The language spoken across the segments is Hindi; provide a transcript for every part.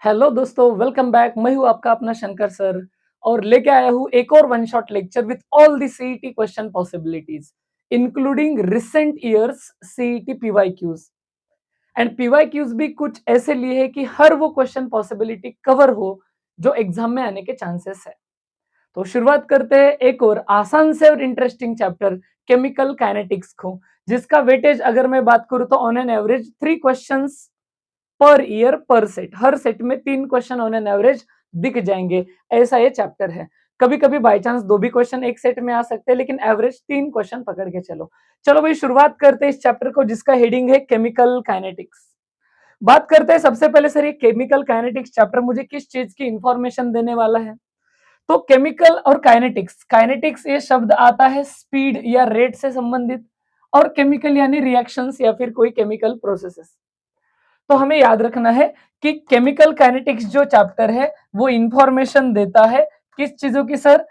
हेलो दोस्तों, वेलकम बैक। मैं हूं आपका अपना शंकर सर और लेके आया हूं एक और one shot lecture with all the CET question possibilities including recent years CET PYQs. And PYQs भी कुछ ऐसे लिए हैं कि हर वो क्वेश्चन पॉसिबिलिटी कवर हो जो एग्जाम में आने के चांसेस है। तो शुरुआत करते हैं एक और आसान से और इंटरेस्टिंग चैप्टर केमिकल काइनेटिक्स को, जिसका वेटेज अगर मैं बात करूं तो on an average 3 questions per year पर सेट। हर सेट में 3 क्वेश्चन ऑन एन एवरेज दिख जाएंगे, ऐसा ये चैप्टर है। कभी कभी बाई चांस 2 भी क्वेश्चन एक सेट में आ सकते हैं, लेकिन एवरेज 3 क्वेश्चन पकड़ के चलो। चलो भाई, शुरुआत करते हैं इस चैप्टर को जिसका हेडिंग है केमिकल काइनेटिक्स। बात करते हैं सबसे पहले सर, ये केमिकल काइनेटिक्स चैप्टर मुझे किस चीज की इंफॉर्मेशन देने वाला है। तो केमिकल और काइनेटिक्स, काइनेटिक्स ये शब्द आता है स्पीड या रेट से संबंधित, और केमिकल यानी रिएक्शंस या फिर कोई केमिकल प्रोसेसेस। तो हमें याद रखना है कि केमिकल काइनेटिक्स जो चैप्टर है वो इंफॉर्मेशन देता है किस चीजों की sir,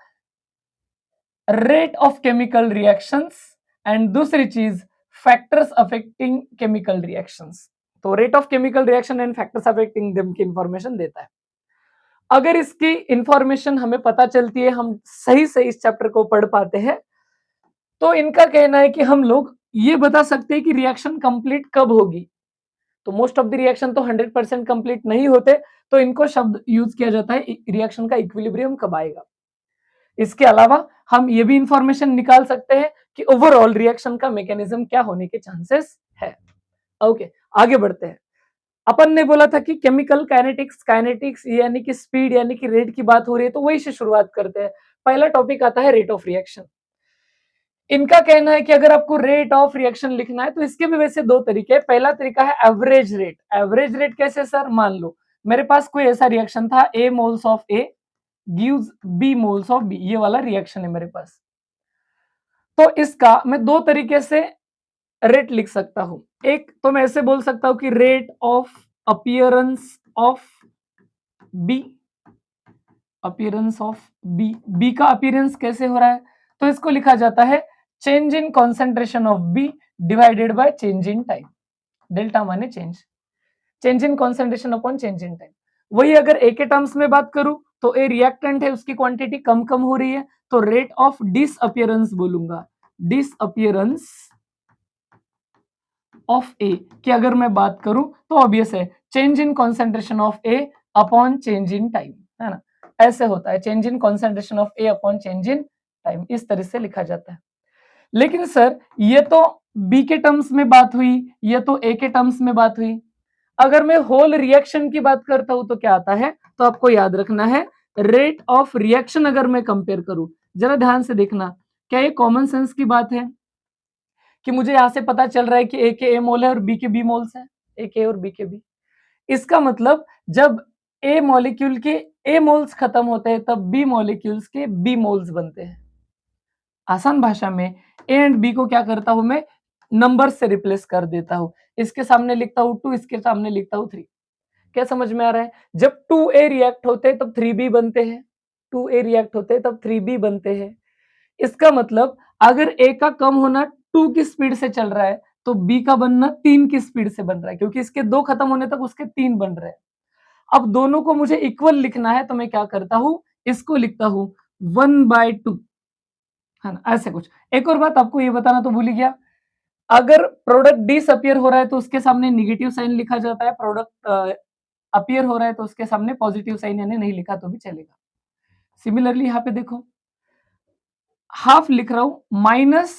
rate of chemical reactions, and दूसरी चीज फैक्टर्स अफेक्टिंग केमिकल रिएक्शंस। तो rate of chemical reaction and factors affecting them की इंफॉर्मेशन देता है। अगर इसकी इंफॉर्मेशन हमें पता चलती है, हम सही से इस चैप्टर को पढ़ पाते हैं, तो इनका कहना है कि हम लोग ये बता सकते हैं कि रिएक्शन कंप्लीट कब होगी। तो मोस्ट ऑफ द रिएक्शन तो 100% कंप्लीट नहीं होते, तो इनको शब्द यूज किया जाता है रिएक्शन का इक्विलिब्रियम कब आएगा। इसके अलावा हम ये भी इंफॉर्मेशन निकाल सकते हैं कि ओवरऑल रिएक्शन का मैकेनिज्म क्या होने के चांसेस है। ओके, आगे बढ़ते हैं। अपन ने बोला था कि केमिकल काइनेटिक्स, काइनेटिक्स यानी कि स्पीड यानी कि रेट की बात हो रही है, तो वही से शुरुआत करते हैं। पहला टॉपिक आता है रेट ऑफ रिएक्शन। इनका कहना है कि अगर आपको रेट ऑफ रिएक्शन लिखना है तो इसके भी वैसे दो तरीके हैं। पहला तरीका है एवरेज रेट। एवरेज रेट कैसे सर, मान लो मेरे पास कोई ऐसा रिएक्शन था, A moles of A gives B moles of B, ये वाला रिएक्शन है मेरे पास। तो इसका मैं दो तरीके से रेट लिख सकता हूं। एक तो मैं ऐसे बोल सकता हूं कि rate of appearance of B, appearance of B, B का अपीयरेंस कैसे हो रहा है, तो इसको लिखा जाता है change in concentration of B divided by change in time. Delta माने change, change in concentration upon change in time. वही अगर ए के टर्म्स में बात करूं तो ए रिएक्टेंट है, उसकी क्वांटिटी कम कम हो रही है, तो रेट ऑफ डिसअपियरेंस बोलूंगा। डिसअपियरेंस ऑफ ए की अगर मैं बात करूं तो ऑब्वियस है change in concentration of A upon change in time, है ना। ऐसे होता है change in concentration of A upon change in time, इस तरह से लिखा जाता है। लेकिन सर ये तो बी के टर्म्स में बात हुई, ये तो ए के टर्म्स में बात हुई। अगर मैं होल रिएक्शन की बात करता हूं तो क्या आता है, तो आपको याद रखना है रेट ऑफ रिएक्शन। अगर मैं कंपेयर करूं, जरा ध्यान से देखना, क्या ये कॉमन सेंस की बात है कि मुझे यहां से पता चल रहा है कि ए के ए मोल है और बी के बी मोल्स है, ए के और बी के बी। इसका मतलब जब ए मॉलिक्यूल के ए मोल्स खत्म होते हैं तब बी मॉलिक्यूल्स के बी मोल्स बनते हैं। आसान भाषा में ए एंड बी को क्या करता हूं मैं, नंबर से रिप्लेस कर देता हूं। इसके सामने लिखता हूं 2, इसके सामने लिखता हूं 3। क्या समझ में आ रहा है, जब 2a रिएक्ट होते हैं तब 3b बनते हैं, 2a रिएक्ट होते हैं तब 3b बनते हैं। इसका मतलब अगर a का कम होना 2 की स्पीड से चल रहा है तो b का बनना 3 की स्पीड से बन रहा है, क्योंकि इसके 2 खत्म होने तक उसके 3 बन रहे हैं। अब दोनों को मुझे इक्वल लिखना है तो मैं क्या करता हूं, इसको लिखता हूं 1/2, है ना, ऐसे कुछ। एक और बात आपको ये बताना तो भूल ही गया, अगर प्रोडक्ट डिसअपियर हो रहा है तो उसके सामने निगेटिव साइन लिखा जाता है, प्रोडक्ट अपीयर हो रहा है तो उसके सामने पॉजिटिव साइन यानी नहीं लिखा तो भी चलेगा। सिमिलरली यहाँ पे देखो, हाफ लिख रहा हूं minus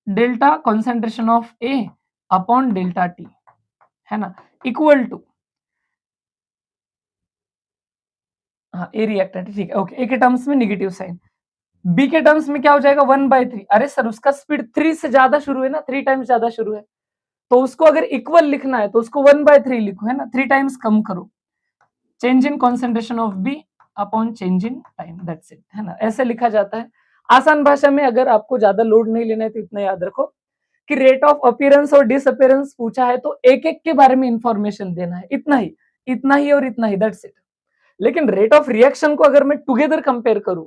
delta concentration of A upon delta T, है ना, इक्वल टू, हाँ ए रिएक्टेंट, ठीक है, ओके। ए के टर्म्स में निगेटिव साइन, बी के टर्म्स में क्या हो जाएगा 1/3। अरे सर उसका स्पीड 3 से ज्यादा शुरू है ना, 3 टाइम्स ज्यादा शुरू है, तो उसको अगर इक्वल लिखना है तो उसको 1/3 लिखो, है ना, 3 टाइम्स कम करो। Change in concentration of B upon change in time, that's it, है ना, ऐसे लिखा जाता है। आसान भाषा में अगर आपको ज्यादा लोड नहीं लेना है तो इतना याद रखो कि रेट ऑफ अपीयरेंस और डिसअपीयरेंस पूछा है तो एक एक के बारे में इंफॉर्मेशन देना है, इतना ही, इतना ही और इतना ही, दैट्स इट। लेकिन रेट ऑफ रिएक्शन को अगर मैं टुगेदर कंपेयर करूं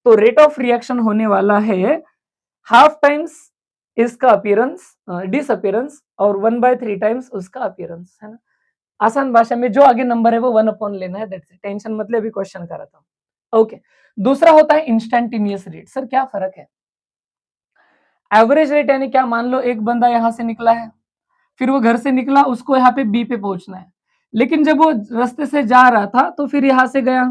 तो रेट ऑफ रिएक्शन होने वाला है हाफ टाइम्स इसका अपीयरेंस डिसअपीयरेंस और 1/3 टाइम्स उसका अपीयरेंस, है ना। आसान भाषा में जो आगे नंबर है वो 1 अपॉन लेना है, दैट्स इट। टेंशन मत ले, अभी क्वेश्चन कर रहा था। ओके, दूसरा होता है इंस्टेंटेनियस रेट। सर क्या फर्क है? एवरेज रेट यानी क्या, मान लो एक बंदा यहां से निकला है, फिर वो घर से निकला, उसको यहाँ पे बी पे पहुंचना है, लेकिन जब वो रास्ते से जा रहा था तो फिर यहाँ से गया,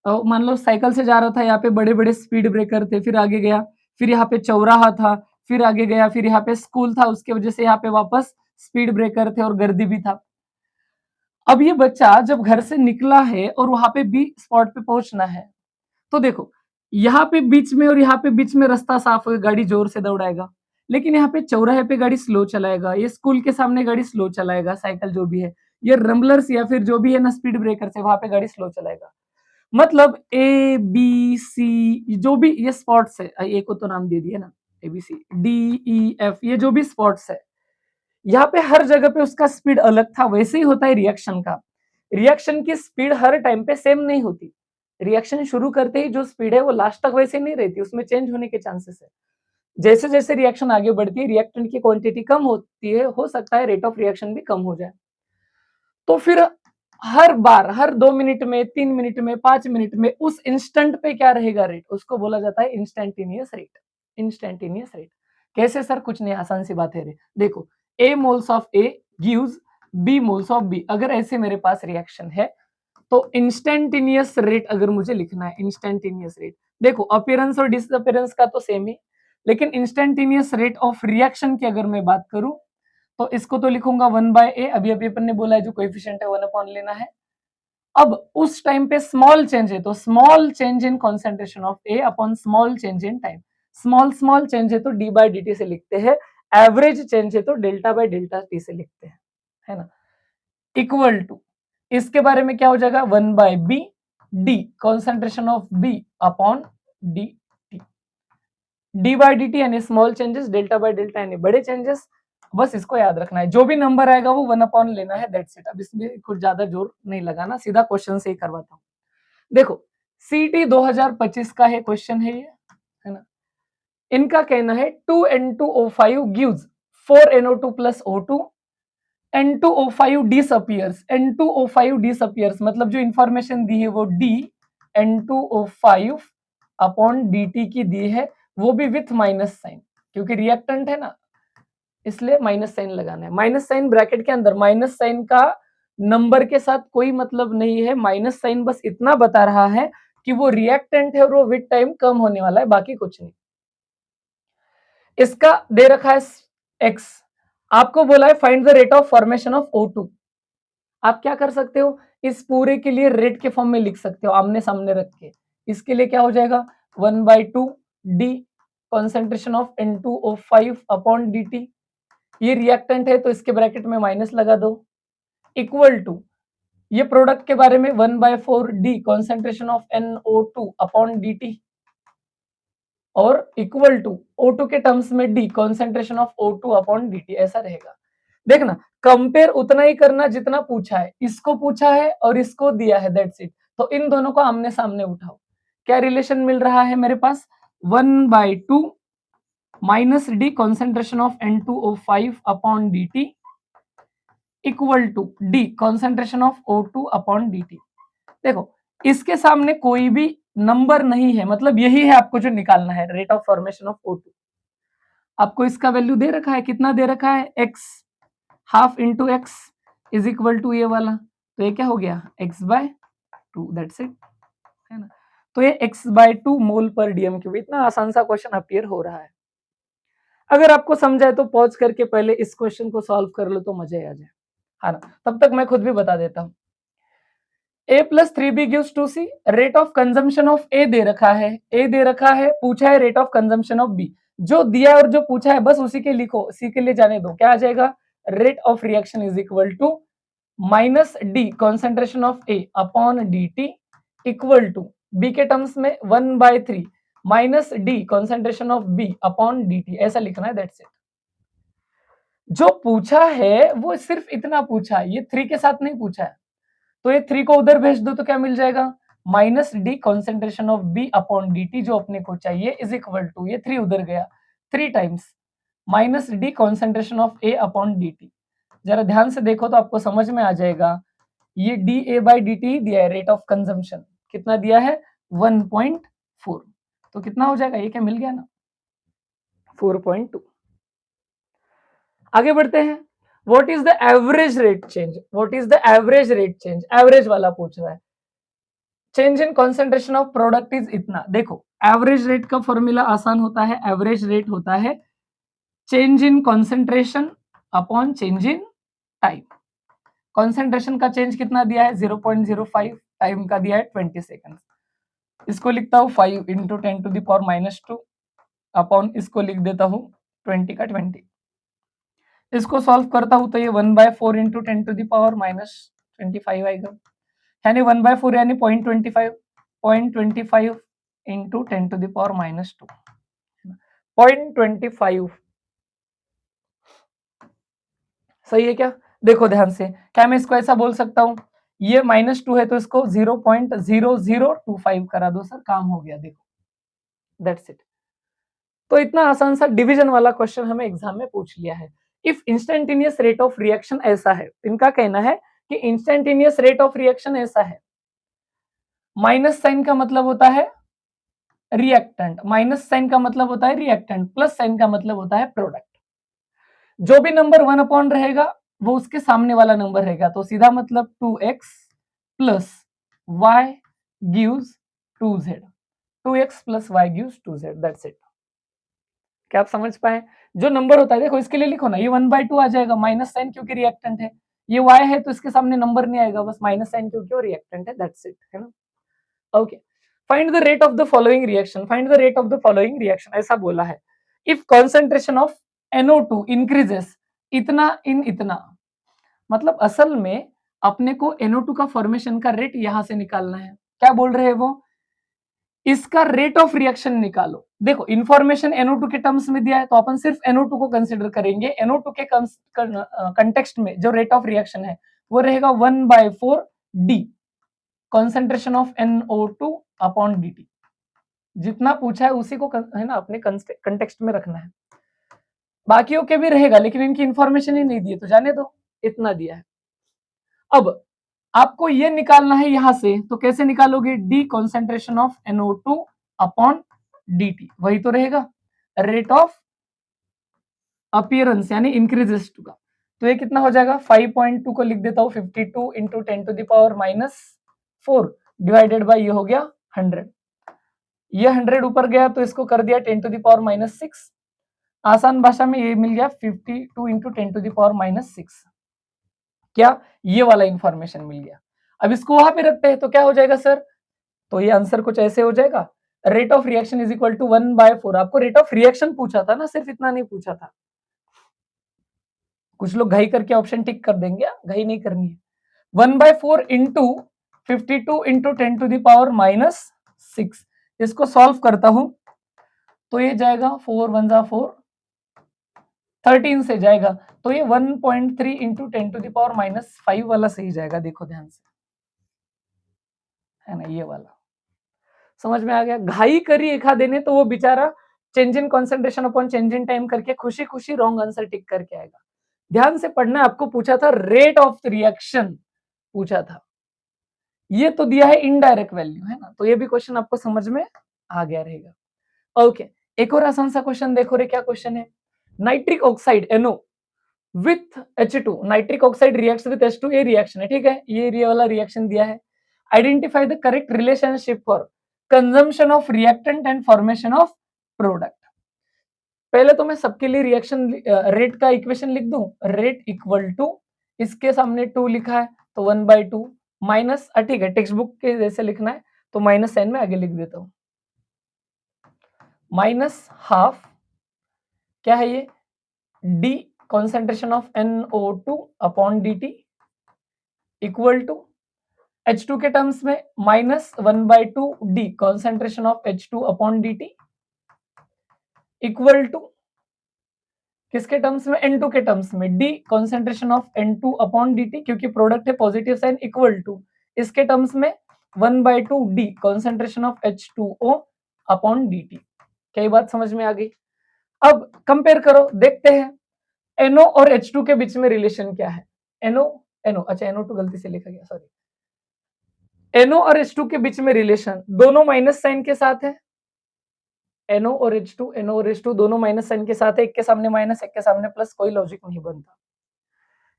मान लो साइकिल से जा रहा था, यहाँ पे बड़े बड़े स्पीड ब्रेकर थे, फिर आगे गया, फिर यहाँ पे चौराहा था, फिर आगे गया, फिर यहाँ पे स्कूल था, उसके वजह से यहाँ पे वापस स्पीड ब्रेकर थे और गर्दी भी था। अब ये बच्चा जब घर से निकला है और वहां पे बी स्पॉट पे पहुंचना है, तो देखो यहाँ पे बीच में और यहाँ पे बीच में रास्ता साफ है, गाड़ी जोर से दौड़ाएगा, लेकिन यहाँ पे चौराहे पे गाड़ी स्लो चलाएगा, ये स्कूल के सामने गाड़ी स्लो चलाएगा, साइकिल जो भी है, ये रंबलर्स या फिर जो भी है ना स्पीड ब्रेकर से, वहां पे गाड़ी स्लो चलाएगा। मतलब ए बी सी जो भी ये स्पॉट्स है, ए को तो नाम दे दिया ना, A B C D E F, ये जो भी स्पॉट्स है, यहाँ पे हर जगह पे उसका स्पीड अलग था। वैसे ही होता है रिएक्शन का, रिएक्शन की स्पीड हर टाइम पे सेम नहीं होती। रिएक्शन शुरू करते ही जो स्पीड है वो लास्ट तक वैसे नहीं रहती, उसमें चेंज होने के चांसेस है। जैसे जैसे रिएक्शन आगे बढ़ती है, रिएक्टेंट की क्वांटिटी कम होती है, हो सकता है रेट ऑफ रिएक्शन भी कम हो जाए। तो फिर हर बार, हर 2 मिनट में, 3 मिनट में, 5 मिनट में उस इंस्टेंट पे क्या रहेगा रेट, उसको बोला जाता है इंस्टेंटेनियस रेट। इंस्टेंटेनियस रेट कैसे सर? कुछ नहीं, आसान सी बात है रे। देखो, A moles of A gives B moles of B. अगर ऐसे मेरे पास रिएक्शन है तो इंस्टेंटेनियस रेट अगर मुझे लिखना है, इंस्टेंटेनियस रेट, देखो अपीयरेंस और डिसअपीयरेंस का तो सेम ही, लेकिन इंस्टेंटेनियस रेट ऑफ रिएक्शन की अगर मैं बात करूं तो इसको तो लिखूंगा 1/a। अभी अभी अपन ने बोला है जो कोएफिशिएंट है 1 अपॉन लेना है। अब उस टाइम पे स्मॉल चेंज है तो small change in concentration of A upon small change in time. Small small change है तो डी बाई डी टी से लिखते हैं, एवरेज चेंज है तो डेल्टा बाई डेल्टा टी से लिखते हैं, है ना। इक्वल टू, इसके बारे में क्या हो जाएगा, 1/b D concentration of B upon D T. D by D T यानी small changes, delta by delta यानी बड़े चेंजेस। बस इसको याद रखना है, जो भी नंबर आएगा वो 1 अपॉन लेना है, दैट्स इट। अब इसमें कुछ ज्यादा जोर नहीं लगाना, सीधा क्वेश्चन से ही करवाता हूँ। देखो, सीटी 2025 का है क्वेश्चन है ये, है ना। इनका कहना है 2N2O5 gives 4NO2 plus O2, N2O5 disappears. N2O5 disappears मतलब जो इंफॉर्मेशन दी है वो D N2O5 अपॉन dt की दी है, वो भी विथ माइनस साइन, क्योंकि रिएक्टेंट है ना, इसलिए माइनस साइन लगाना है। माइनस साइन ब्रैकेट के अंदर, माइनस साइन का नंबर के साथ कोई मतलब नहीं है, माइनस साइन बस इतना बता रहा है कि वो रिएक्टेंट है और वो विथ टाइम कम होने वाला है, बाकी कुछ नहीं। इसका दे रखा है x, आपको बोला है find the rate of formation of O2। आप क्या कर सकते हो, इस पूरे के लिए रेट के फॉर्म में लिख सकते हो आमने सामने रख के। इसके लिए क्या हो जाएगा, 1/2 D concentration of N2O5 upon dt। ये रिएक्टेंट है तो इसके ब्रैकेट में माइनस लगा दो, इक्वल टू ये प्रोडक्ट के बारे में 1/4 D concentration of NO2 upon dt, और इक्वल टू O2 के टर्म्स में D concentration of O2 upon dt, ऐसा रहेगा। देखना, कंपेयर उतना ही करना जितना पूछा है, इसको पूछा है और इसको दिया है, दैट्स इट। तो इन दोनों को आमने सामने उठाओ, क्या रिलेशन मिल रहा है मेरे पास, 1/2 minus D concentration of N2O5 upon dt equal to D concentration of O2 upon dt। देखो, इसके सामने कोई भी नंबर नहीं है, मतलब यही है आपको जो निकालना है, rate of formation of O2। आपको इसका वैल्यू दे रखा है, कितना दे रखा है, x, half into X is equal to ये वाला, तो ये क्या हो गया, x/2, दैट्स इट, है ना। तो ये x/2 मोल पर डीएम क्यूब। इतना आसान सा क्वेश्चन अपीयर हो रहा है। अगर आपको समझाए तो पॉज करके पहले इस क्वेश्चन को सॉल्व कर लो तो मजा ही आ जाए, है ना। तब तक मैं खुद भी बता देता हूँ। a plus 3b gives 2c, rate of consumption of a दे रखा है, a दे रखा है, पूछा है rate of consumption of b। जो दिया और जो पूछा है बस उसी के लिखो, c के लिए जाने दो, क्या आ जाएगा, rate of reaction is equal to minus D concentration of A upon dt equal to B के टर्म्स में 1/3 minus D concentration of B upon dt, ऐसा लिखना है, दैट्स इट। जो पूछा है वो सिर्फ इतना पूछा है, ये 3 के साथ नहीं पूछा है, तो ये 3 को उधर भेज दो तो क्या मिल जाएगा, minus D concentration of B upon dt जो अपने को चाहिए इज इक्वल टू, ये 3 उधर गया, 3 times minus D concentration of A upon dt। जरा ध्यान से देखो तो आपको समझ में आ जाएगा। ये dA/dt दिया है, रेट ऑफ कंजम्पशन कितना दिया है 1.4, तो कितना हो जाएगा, ये क्या मिल गया ना 4.2। आगे बढ़ते हैं। What is the average rate change, what is the average rate change, average वाला पूछ रहा है। Change in concentration of product is इतना। देखो एवरेज रेट का फॉर्मूला आसान होता है, एवरेज रेट होता है change in concentration upon change in time. Concentration का चेंज कितना दिया है 0.05, टाइम का दिया है 20 सेकंड। इसको लिखता हूँ 5 इंटू 10⁻⁻2 अपॉन इसको लिख देता हूँ 20 का 20। इसको सॉल्व करता हूँ तो ये 1/4 इंटू 10⁻⁻25 आएगा, यानी 1/4 यानी 0.25 इंटू 10⁻⁻2 0.25। सही है क्या? देखो ध्यान से, क्या मैं इसको ऐसा बोल सकता हूँ, ये -2 है तो इसको 0.0025 करा दो सर, काम हो गया। देखो दैट्स इट। तो इतना आसान सा डिवीजन वाला क्वेश्चन हमें एग्जाम में पूछ लिया है। If instantaneous rate of reaction ऐसा है, इनका कहना है कि इंस्टेंटेनियस रेट ऑफ रिएक्शन ऐसा है, माइनस साइन का मतलब होता है रिएक्टेंट, माइनस साइन का मतलब होता है रिएक्टेंट, प्लस साइन का मतलब होता है प्रोडक्ट। जो भी नंबर 1 अपॉन रहेगा वो उसके सामने वाला नंबर रहेगा, तो सीधा मतलब 2x plus y gives 2z, 2x plus y gives 2z, that's it. क्या आप समझ पाए? जो नंबर होता है, देखो इसके लिए लिखो ना, ये 1/2 आ जाएगा, माइनस साइन क्योंकि रिएक्टेंट है, ये y है तो इसके सामने नंबर नहीं आएगा, बस माइनस साइन क्योंकि वो रिएक्टेंट है, दैट्स इट, है ना। Okay, find the rate of the following reaction, find the rate of the following reaction, ऐसा बोला है। If concentration of NO2 increases इतना इन इतना, मतलब असल में अपने को NO2 का फॉर्मेशन का रेट यहां से निकालना है। क्या बोल रहे हैं वो, इसका रेट ऑफ रिएक्शन निकालो। देखो इंफॉर्मेशन NO2 के टर्म्स में दिया है तो अपन सिर्फ NO2 को कंसीडर करेंगे। NO2 के कंटेक्स्ट में जो रेट ऑफ रिएक्शन है वो रहेगा 1/4 D concentration of NO2 upon dt। जितना पूछा है उसी को है ना अपने कंटेक्स्ट में रखना है, बाकियों के भी रहेगा लेकिन इनकी इंफॉर्मेशन ही नहीं दी है तो जाने दो, इतना दिया है। अब आपको ये निकालना है यहां से, तो कैसे निकालोगे, D concentration of NO2 upon dt, वही तो रहेगा रेट ऑफ अपीयरेंस यानी इंक्रीजेस टू का। तो ये कितना हो जाएगा 5.2 को लिख देता हूँ 52 इंटू 10⁻⁻4 डिवाइडेड बाई ये हो गया 100। ये 100 ऊपर गया तो इसको कर दिया 10⁻⁻6। आसान भाषा में ये मिल गया 52 इंटू 10⁻⁻6। क्या ये वाला इंफॉर्मेशन मिल गया। अब इसको वहां पे रखते हैं तो क्या हो जाएगा सर, तो ये आंसर कुछ ऐसे हो जाएगा, rate of reaction is equal to 1/4। आपको रेट ऑफ रिएक्शन पूछा था ना, सिर्फ इतना नहीं पूछा था। कुछ लोग घाई करके ऑप्शन टिक कर देंगे, घाई नहीं करनी है। 1/4 इंटू 52 इंटू 10⁻⁻6, इसको सॉल्व करता हूं तो ये जाएगा 4 1 जा 4, 13 से जाएगा तो ये 1.3 इंटू 10⁻⁻5 वाला सही जाएगा। देखो ध्यान से, है ना, ये वाला समझ में आ गया। घाई करी एक आधे ने तो वो बेचारा change in concentration upon change in time करके खुशी खुशी रॉन्ग आंसर टिक करके आएगा। ध्यान से पढ़ना, आपको पूछा था रेट ऑफ रिएक्शन पूछा था, ये तो दिया है इनडायरेक्ट वैल्यू, है ना, तो ये भी क्वेश्चन आपको समझ में आ गया रहेगा। ओके, एक और आसान सा क्वेश्चन देखो रे, क्या क्वेश्चन है, nitric oxide NO with H2, nitric oxide reacts with H2, ये रिएक्शन है, ठीक है, ये वाला रिएक्शन दिया है। Identify the correct relationship for consumption of reactant and formation of product. पहले तो मैं सबके लिए रिएक्शन रेट का इक्वेशन लिख दूं, रेट इक्वल टू, इसके सामने 2 लिखा है तो 1/2 माइनस, ठीक है टेक्स्ट बुक के जैसे लिखना है तो माइनस साइन में आगे लिख देता हूं, माइनस हाफ, क्या है ये, D concentration of NO2 upon dt equal to H2 के टर्म्स में -1/2 D concentration of H2 upon dt equal to किसके टर्म्स में, N2 के टर्म्स में D concentration of N2 upon dt, क्योंकि प्रोडक्ट है पॉजिटिव साइन, इक्वल टू इसके टर्म्स में 1/2 D concentration of H2O upon dt। क्या ये बात समझ में आ गई? अब कंपेयर करो, देखते हैं NO और H2 के बीच में रिलेशन क्या है? NO अच्छा NO2 गलती से लिखा गया, सॉरी। NO और H2 के बीच में रिलेशन दोनों माइनस साइन के साथ है। NO और H2 दोनों माइनस साइन के साथ है, एक के सामने माइनस एक के सामने प्लस, कोई लॉजिक नहीं बनता।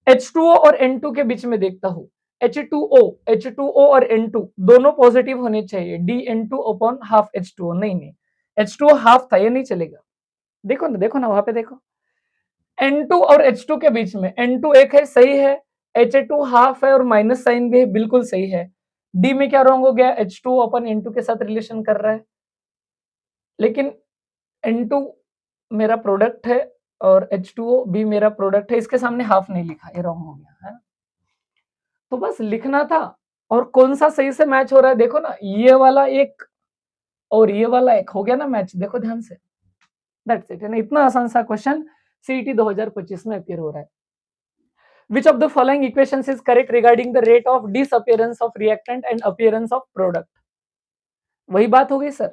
H2O और N2 के बीच में देखता हूं, H2O और N2 दोनों पॉजिटिव होने चाहिए, DN2 अपॉन हाफ H2O, नहीं H2O हाफ था, ये नहीं चलेगा। देखो ना वहां पे देखो, N2 और H2 के बीच में N2 एक है, सही है, H2 हाफ है और माइनस साइन भी है, बिल्कुल सही है। D में क्या रॉन्ग हो गया? H2O अपन N2 के साथ रिलेशन कर रहा है, लेकिन N2 मेरा प्रोडक्ट है और H2O भी मेरा प्रोडक्ट है, इसके सामने हाफ नहीं लिखा, ये रॉन्ग हो गया है। तो बस लिखना था, और कौन सा सही से मैच हो रहा है देखो ना, ये वाला एक और ये वाला एक हो गया ना मैच, देखो ध्यान से, दैट्स इट, है ना। इतना आसान सा क्वेश्चन सीईटी 2025 में अपीयर हो रहा है। Which of the following equations is correct regarding the rate of disappearance of reactant and appearance of product? वही बात हो गई sir,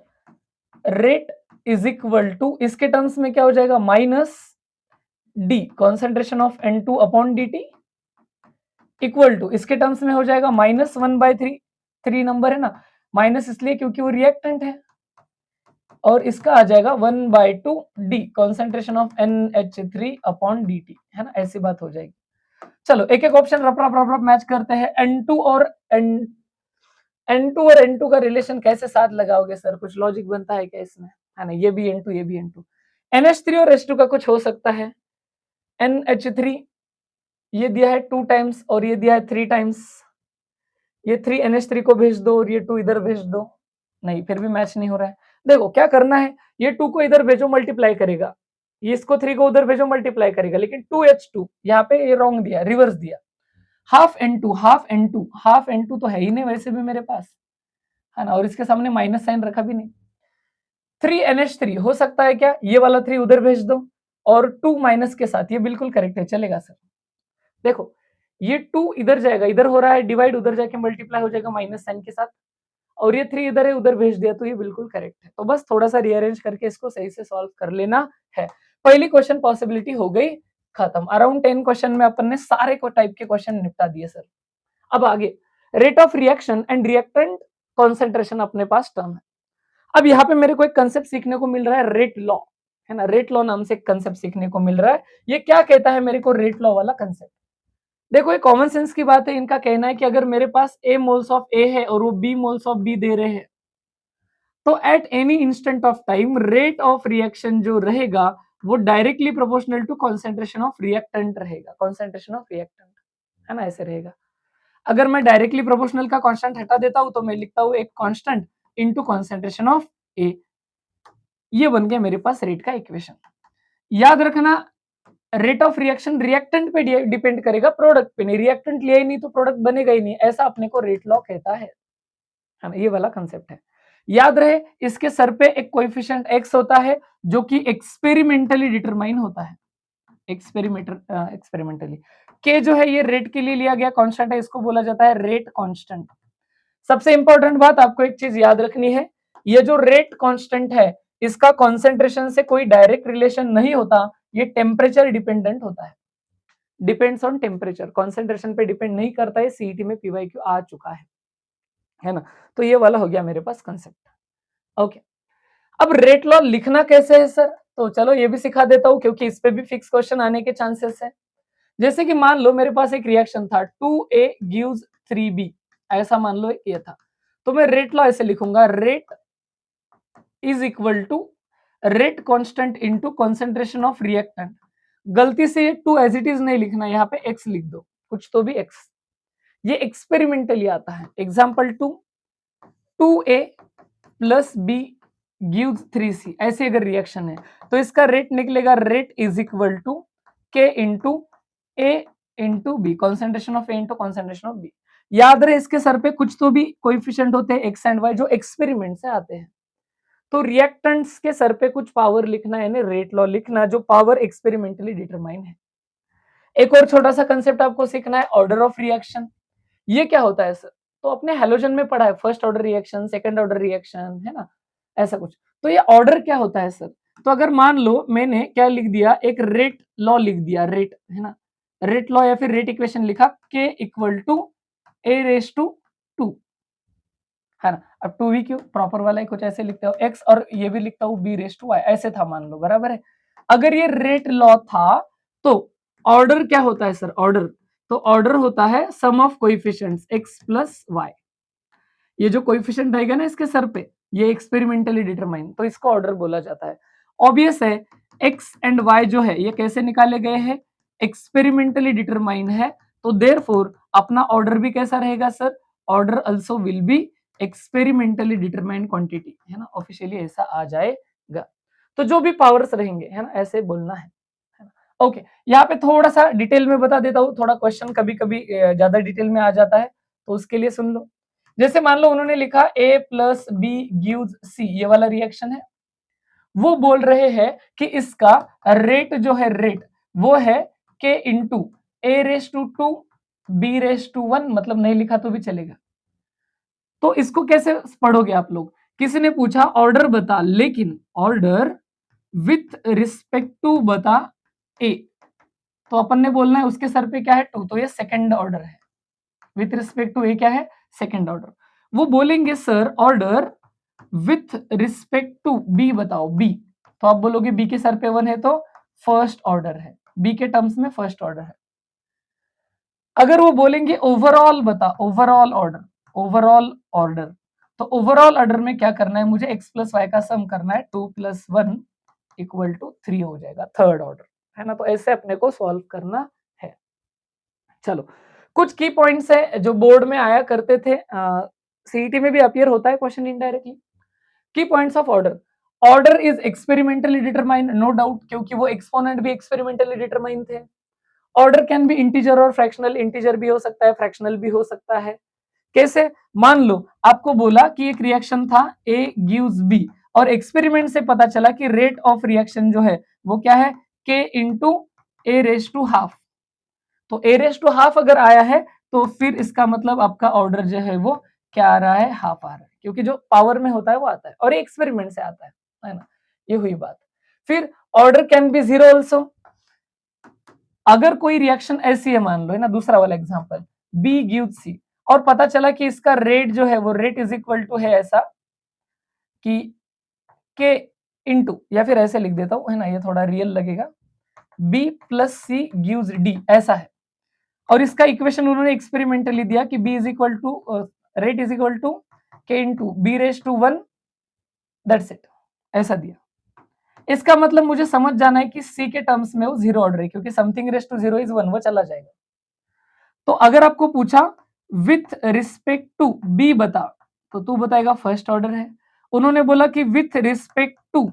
rate is equal to, इसके टर्म्स में क्या हो जाएगा? Minus D concentration of N2 upon dt, equal to इसके टर्म्स में हो जाएगा -1/3, 3 नंबर है ना, माइनस इसलिए क्योंकि वो रिएक्टेंट है, और इसका आ जाएगा 1/2 D concentration of NH3 upon dt, है ना, ऐसी बात हो जाएगी। चलो एक एक option rough rough rough rough match करते हैं। N2 और N2 का रिलेशन कैसे साथ लगाओगे सर? कुछ लॉजिक बनता है क्या इसमें? है ना, ये भी N2 ये भी N2। NH3 और H2 का कुछ हो सकता है, NH3 ये दिया है 2 टाइम्स और ये दिया है 3 टाइम्स, ये 3 NH3 को भेज दो और ये 2 इधर भेज दो, नहीं फिर भी मैच नहीं हो रहा है। देखो क्या करना है, ये 2 को इधर भेजो मल्टीप्लाई करेगा, ये इसको 3 को उधर भेजो मल्टीप्लाई करेगा, लेकिन 2H2 यहाँ पे ये रॉन्ग दिया, रिवर्स दिया। हाफ N2 तो है ही नहीं वैसे भी मेरे पास, है ना, और इसके सामने माइनस साइन रखा भी नहीं। 3NH3 हो सकता है क्या, ये वाला 3 उधर भेज दो और 2 माइनस के साथ, ये बिल्कुल करेक्ट है, चलेगा सर। देखो ये 2 इधर जाएगा, इधर हो रहा है डिवाइड, उधर जाके मल्टीप्लाई हो जाएगा माइनस साइन के साथ, और ये 3 इधर है उधर भेज दिया, तो ये बिल्कुल करेक्ट है। तो बस थोड़ा सा रीअरेंज करके इसको सही से सॉल्व कर लेना है। पहली क्वेश्चन पॉसिबिलिटी हो गई खत्म। अराउंड 10 क्वेश्चन में अपन ने सारे को टाइप के क्वेश्चन निपटा दिए सर। अब आगे rate of reaction and reactant concentration अपने पास टर्म है। अब यहाँ पे मेरे को एक कंसेप्ट सीखने को मिल रहा है, रेट लॉ, है ना, रेट लॉ नाम से एक कंसेप्ट सीखने को मिल रहा है। ये क्या कहता है मेरे को, रेट लॉ वाला कंसेप्ट? देखो ये कॉमन सेंस की बात है, इनका कहना है कि अगर मेरे पास A मोल्स ऑफ A है और वो B मोल्स ऑफ B दे रहे हैं, तो at any instant of time rate of reaction जो रहेगा वो directly proportional to concentration of reactant रहेगा, कॉन्सेंट्रेशन ऑफ रिएक्टेंट, है ना, ऐसे रहेगा। अगर मैं डायरेक्टली प्रोपोर्शनल का कांस्टेंट हटा देता हूं तो मैं लिखता हूं एक कांस्टेंट इनटू कॉन्सेंट्रेशन ऑफ ए, ये बन गया मेरे पास रेट का इक्वेशन। याद रखना रेट ऑफ रिएक्शन रिएक्टेंट पे डिपेंड करेगा, प्रोडक्ट पे नहीं, रिएक्टेंट लिया ही नहीं तो प्रोडक्ट बनेगा ही नहीं, ऐसा अपने को रेट लॉ कहता है ना, ये वाला कंसेप्ट है। याद रहे इसके सर पे एक कोएफिशिएंट x होता है जो कि एक्सपेरिमेंटली डिटरमाइन होता है, एक्सपेरिमेंटली। के जो है ये रेट के लिए लिया गया कांस्टेंट है, इसको बोला जाता है रेट कांस्टेंट। सबसे इंपॉर्टेंट बात आपको एक चीज याद रखनी है, ये जो रेट कांस्टेंट है इसका कॉन्सेंट्रेशन से कोई डायरेक्ट रिलेशन नहीं होता, ये टेम्परेचर डिपेंडेंट होता है, डिपेंड्स ऑन टेम्परेचर, कॉन्सेंट्रेशन पे डिपेंड नहीं करता है। सीईटी में पीवाईक्यू आ चुका है ना। तो ये वाला हो गया मेरे पास कंसेप्ट। ओके, अब रेट लॉ लिखना कैसे है सर, तो चलो ये भी सिखा देता हूं क्योंकि इस पे भी फिक्स क्वेश्चन आने के चांसेस है। जैसे कि मान लो मेरे पास एक रिएक्शन था 2A गिव्स 3B, ऐसा मान लो ये था, तो मैं रेट लॉ ऐसे लिखूंगा, rate is equal to rate constant into concentration of reactant. गलती से ये 2 एज इट इज नहीं लिखना, यहाँ पे x लिख दो, कुछ तो भी x, ये एक्सपेरिमेंटली आता है। Example 2A plus B gives 3C, ऐसे अगर रिएक्शन है तो इसका रेट निकलेगा, rate is equal to K into A into B, concentration of A into concentration of B। याद रहे इसके सर पे कुछ तो भी कोएफिशिएंट होते हैं x एंड y जो एक्सपेरिमेंट से आते हैं, तो रिएक्टेंट्स के सर पे कुछ पावर लिखना है, यानी रेट लॉ लिखना जो पावर एक्सपेरिमेंटली डिटरमाइन है। एक और छोटा सा कंसेप्ट आपको सीखना है, ऑर्डर ऑफ रिएक्शन। ये क्या होता है सर, तो अपने हैलोजन में पढ़ा है, first order reaction, second order reaction, है ना, ऐसा कुछ। तो ये ऑर्डर क्या होता है सर, तो अगर मान लो मैंने क्या लिख दिया, एक रेट लॉ लिख दिया, रेट है ना, रेट लॉ या फिर रेट इक्वेशन लिखा, k equal to A raise to 2 है ना। अब 2v क्यों, प्रॉपर वाला ही कुछ ऐसे लिखते हो x, और ये भी लिखता हूँ b रेस टू y, ऐसे था मान लो, बराबर है। अगर ये रेट लॉ था तो ऑर्डर क्या होता है सर, ऑर्डर, तो ऑर्डर होता है sum of coefficients x plus y। ये जो कोएफिशिएंट आएगा ना इसके सर पे, ये एक्सपेरिमेंटली डिटरमाइन, तो इसको ऑर्डर बोला जाता है। ऑब्वियस है x एंड y जो है ये कैसे निकाले गए हैं, एक्सपेरिमेंटली डिटरमाइन है, तो देयरफॉर अपना ऑर्डर भी कैसा रहेगा sir, order also will be experimentally determined quantity, है ना, ऑफिशियली ऐसा आ जाएगा। तो जो भी पावर्स रहेंगे, है ना, ऐसे बोलना है ना। ओके, यहाँ पे थोड़ा सा डिटेल में बता देता हूँ, थोड़ा क्वेश्चन कभी कभी ज्यादा डिटेल में आ जाता है, तो उसके लिए सुन लो। जैसे मान लो उन्होंने लिखा a plus B gives c, ये वाला रिएक्शन है, वो बोल रहे हैं कि इसका रेट जो है, रेट वो है k into A raise to 2 B raise to 1, मतलब नहीं लिखा तो भी चलेगा। तो इसको कैसे पढ़ोगे आप लोग, किसी ने पूछा ऑर्डर बता, लेकिन ऑर्डर विथ रिस्पेक्ट टू बता ए, तो अपन ने बोलना है उसके सर पे क्या है 2, तो ये सेकंड ऑर्डर है, विथ रिस्पेक्ट टू ए क्या है, सेकंड ऑर्डर। वो बोलेंगे sir order with respect to B बताओ, बी, तो आप बोलोगे बी के सर पे 1 है तो फर्स्ट ऑर्डर है, बी के टर्म्स में फर्स्ट ऑर्डर है। अगर वो बोलेंगे ओवरऑल बता, ओवरऑल ऑर्डर, ओवरऑल ऑर्डर, तो ओवरऑल ऑर्डर में क्या करना है मुझे, x प्लस वाई का सम करना है, 2 प्लस 1 इक्वल टू 3 हो जाएगा, थर्ड ऑर्डर, है ना। तो ऐसे अपने को सॉल्व करना है। चलो, कुछ की पॉइंट्स है जो बोर्ड में आया करते थे, सीईटी में भी अपीयर होता है question indirectly. Key points of order, order is experimentally determined, no doubt, क्योंकि वो एक्सपोनेंट भी एक्सपेरिमेंटली डिटरमाइन थे। ऑर्डर कैन बी इंटीजर और फ्रैक्शनल, इंटीजर भी हो सकता है, फ्रैक्शनल भी हो सकता है। कैसे, मान लो आपको बोला कि एक रिएक्शन था A गिव्स B, और एक्सपेरिमेंट से पता चला कि रेट ऑफ रिएक्शन जो है वो क्या है, K into A raise to half, तो ए रेस टू हाफ अगर आया है तो फिर इसका मतलब आपका ऑर्डर जो है वो क्या आ रहा है, हाफ आ रहा है, क्योंकि जो पावर में होता है वो आता है, और ये एक्सपेरिमेंट से आता है ना, ये हुई बात। फिर order can B zero also, अगर कोई रिएक्शन ऐसी है, मान लो, है ना, दूसरा वाला एग्जांपल, बी गिव्स सी, और पता चला कि इसका रेट जो है वो रेट इज इक्वल टू है ऐसा कि के इंटू, या फिर ऐसे लिख देता हूं, है ना, ये थोड़ा रियल लगेगा, B plus C gives D, ऐसा है, और इसका इक्वेशन उन्होंने एक्सपेरिमेंटली दिया कि B is equal to rate is equal to K into B raise to 1, that's it, ऐसा दिया। इसका मतलब मुझे समझ जाना है कि सी के टर्म्स में वो जीरो ऑर्डर है, क्योंकि something raise to zero is 1, वो चला जाएगा। तो अगर आपको पूछा विथ रिस्पेक्ट टू बी बता, तो तू बताएगा फर्स्ट ऑर्डर है। उन्होंने बोला कि विथ रिस्पेक्ट टू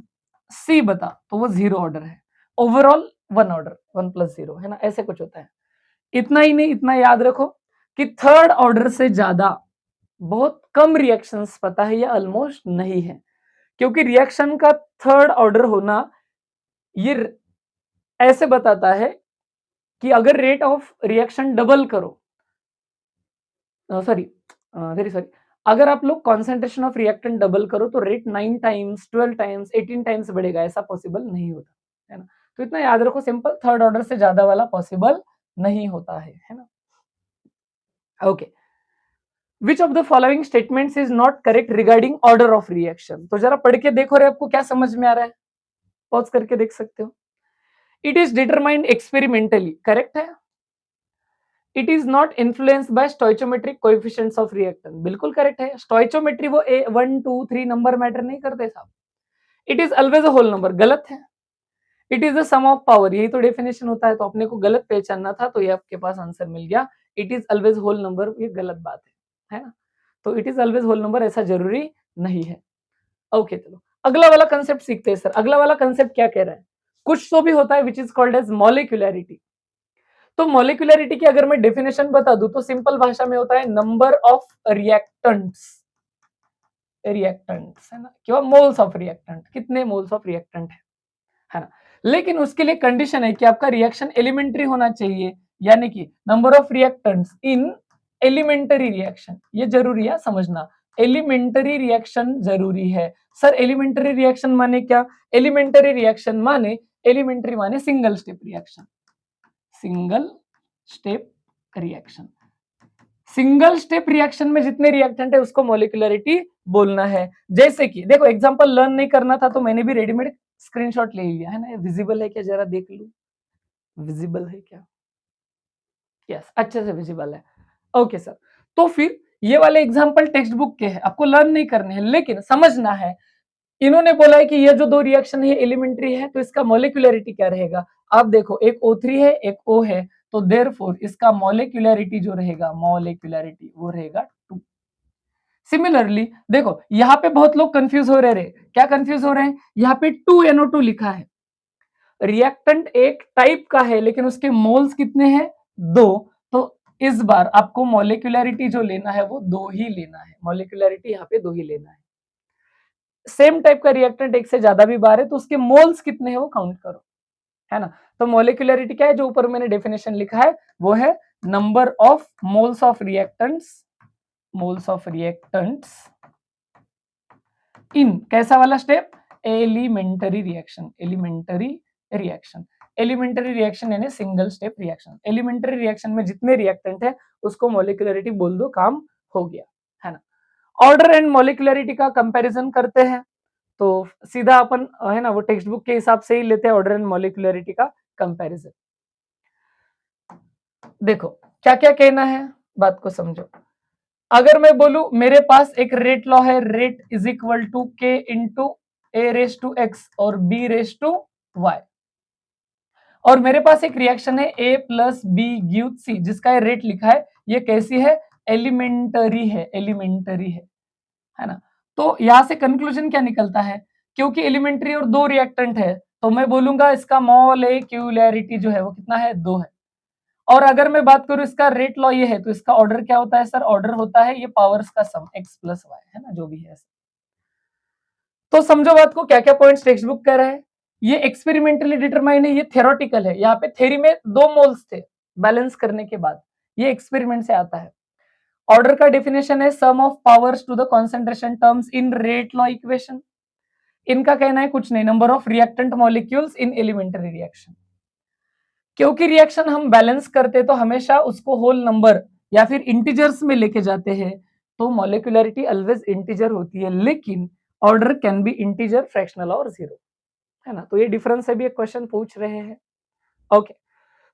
सी बता, तो वो जीरो ऑर्डर है। ओवरऑल 1 ऑर्डर, 1 प्लस 0, है ना, ऐसे कुछ होता है। इतना ही नहीं, इतना याद रखो कि थर्ड ऑर्डर से ज्यादा बहुत कम रिएक्शंस पता है या ऑलमोस्ट नहीं है, क्योंकि रिएक्शन का थर्ड ऑर्डर होना ये ऐसे बताता है कि अगर रेट ऑफ रिएक्शन डबल करो, सॉरी, वेरी सॉरी, अगर आप लोग कॉन्सेंट्रेशन ऑफ रिएक्टेंट डबल करो तो रेट 9 टाइम्स, 12 टाइम्स, 18 टाइम्स बढ़ेगा, ऐसा पॉसिबल नहीं होता, है ना। तो इतना याद रखो, सिंपल, थर्ड ऑर्डर से ज्यादा वाला पॉसिबल नहीं होता है ना। Okay, which of the following statements is not correct regarding order of reaction, तो जरा पढ़ के देखो रे, आपको क्या समझ में आ रहा है, पॉज करके देख सकते हो। It is determined experimentally, correct है। It is not influenced by stoichiometric coefficients of reactant, बिल्कुल करेक्ट है। स्टोइचोमेट्री वो 1 2 3 नंबर मैटर नहीं करते साहब। It is always a whole number, गलत है। It is the sum of power, यही तो डेफिनेशन होता है, तो अपने को गलत पहचानना था, तो ये आपके पास आंसर मिल गया। It is always whole number, ये गलत बात है ना। तो it is always whole number ऐसा जरूरी नहीं है। ओके, चलो अगला वाला कंसेप्ट सीखते हैं सर। अगला वाला कंसेप्ट क्या कह रहा है, कुछ तो भी होता है विच इज कॉल्ड एज मॉलिक्यूलैरिटी। तो मॉलिक्यूलैरिटी की अगर मैं डेफिनेशन बता दूं तो सिंपल भाषा में होता है नंबर ऑफ रिएक्टेंट्स, रिएक्टेंट्स, है ना, क्या मोल्स ऑफ रिएक्टेंट, कितने मोल्स ऑफ रिएक्टेंट है ना। लेकिन उसके लिए कंडीशन है कि आपका रिएक्शन एलिमेंट्री होना चाहिए, यानी कि number of reactants in elementary reaction, ये जरूरी है समझना। एलिमेंटरी रिएक्शन जरूरी है। सर एलिमेंटरी रिएक्शन माने क्या? एलिमेंटरी रिएक्शन माने, एलिमेंटरी माने single step reaction, single step reaction. Single step reaction में जितने रिएक्टेंट है उसको मॉलिक्यूलरिटी बोलना है। जैसे कि देखो एग्जांपल लर्न नहीं करना था तो मैंने भी रेडीमेड स्क्रीनशॉट ले लिया है ना, ये विजिबल है क्या जरा देख लूं, विजिबल है क्या? यस, अच्छे से विजिबल है। ओके सर, तो फिर ये वाले एग्जांपल टेक्स्ट बुक के हैं, आपको लर्न नहीं करने हैं लेकिन समझना है। इन्होंने बोला है कि ये जो दो रिएक्शन है एलिमेंट्री है तो इसका मॉलिक्यूलरिटी क्या रहेगा। आप देखो एक O3 है एक O है, तो देयरफॉर इसका मॉलिक्यूलरिटी जो रहेगा, मॉलिक्यूलरिटी वो रहेगा 2। सिमिलरली देखो यहाँ पे बहुत लोग कंफ्यूज हो रहे हैं, क्या कंफ्यूज हो रहे हैं, यहाँ पे 2NO2 लिखा है, रिएक्टेंट एक टाइप का है लेकिन उसके मोल्स कितने हैं, 2। तो इस बार आपको मॉलिक्यूलरिटी जो लेना है वो 2 ही लेना है, मॉलिक्यूलरिटी यहाँ पे 2 ही लेना है। सेम टाइप का रिएक्टेंट एक से ज्यादा भी बार है तो उसके मोल्स कितने हैं वो काउंट करो, है ना। तो मॉलिक्यूलरिटी क्या है, जो ऊपर मैंने डेफिनेशन लिखा है वो है number of moles of reactants, moles of reactants in कैसा वाला step, elementary reaction, elementary reaction. Elementary reaction यानी single step reaction. Elementary reaction में जितने रिएक्टेंट है उसको मॉलिक्यूलरिटी बोल दो, काम हो गया, है ना। ऑर्डर एंड मॉलिक्यूलरिटी का कंपैरिजन करते हैं तो सीधा अपन है ना वो टेक्स्ट बुक के हिसाब से ही लेते हैं ऑर्डर एंड मॉलिक्यूलरिटी का कंपैरिजन। देखो क्या क्या कहना है, बात को समझो। अगर मैं बोलूं मेरे पास एक रेट लॉ है, rate is equal to K into A raise to X और बी रेस टू वाई, और मेरे पास एक रिएक्शन है A plus B give C जिसका ये रेट लिखा है, ये कैसी है, एलिमेंटरी है, एलिमेंटरी है ना। तो यहां से कंक्लूजन क्या निकलता है, क्योंकि एलिमेंट्री और 2 रिएक्टेंट है तो मैं बोलूंगा इसका मॉलिक्यूलरिटी जो है वो कितना है, 2 है। और अगर मैं बात करूं इसका रेट लॉ ये है तो इसका ऑर्डर क्या होता है सर, ऑर्डर होता है ये पावर्स का सम x प्लस वाई, है ना, जो भी है। तो समझो बात को, क्या क्या पॉइंट्स टेक्स्ट बुक कह रहा है, ये एक्सपेरिमेंटली डिटरमाइन है, ये थ्योरेटिकल है। यहाँ पे थ्योरी में 2 मोल्स थे बैलेंस करने के बाद, ये एक्सपेरिमेंट से आता है। ऑर्डर का डेफिनेशन है sum of powers to the concentration terms in rate law equation. इनका कहना है कुछ नहीं, number of reactant molecules in elementary reaction. क्योंकि रिएक्शन हम बैलेंस करते तो हमेशा उसको होल नंबर या फिर इंटीजर्स में लेके जाते हैं, तो मॉलिक्यूलरिटी ऑलवेज इंटीजर होती है, लेकिन order can be integer, fractional और जीरो, है ना। तो ये डिफरेंस है भी एक क्वेश्चन पूछ रहे हैं। ओके,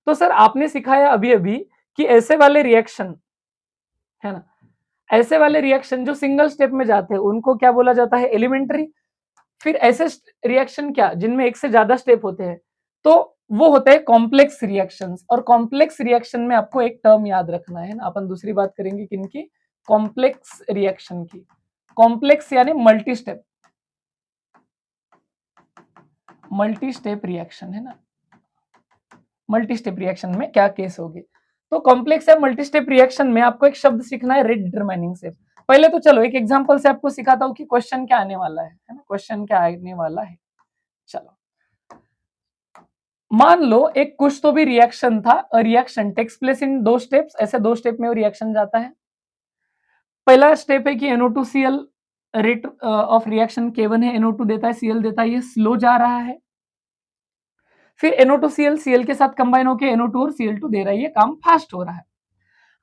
तो सर आपने सिखाया अभी अभी कि ऐसे वाले रिएक्शन, है ना, ऐसे वाले रिएक्शन जो सिंगल स्टेप में जाते हैं उनको क्या बोला जाता है, एलिमेंट्री। फिर ऐसे रिएक्शन क्या जिनमें एक से ज्यादा स्टेप होते हैं तो वो होते हैं कॉम्प्लेक्स रिएक्शंस। और कॉम्प्लेक्स रिएक्शन में आपको एक टर्म याद रखना है ना, अपन दूसरी बात करेंगे किनकी, कॉम्प्लेक्स रिएक्शन की। कॉम्प्लेक्स यानी multi step, multi step reaction, है ना। मल्टी स्टेप रिएक्शन में क्या केस होगी, तो कॉम्प्लेक्स या मल्टी स्टेप रिएक्शन में आपको एक शब्द सीखना है, रेट डिटरमाइनिंग स्टेप। पहले तो चलो एक एग्जांपल से आपको सिखाता हूं कि क्वेश्चन क्या आने वाला है ना, क्वेश्चन क्या आने वाला है। चलो मान लो एक कुछ तो भी रिएक्शन था, reaction takes place in 2 steps, ऐसे 2 स्टेप में वो रिएक्शन जाता है। पहला स्टेप है कि NO2Cl, rate of reaction K1 है, NO2 देता है, Cl देता है, ये स्लो जा रहा है। फिर NO2Cl Cl के साथ कंबाइन होकर NO2 और Cl2 दे रहा है, ये काम फास्ट हो रहा है।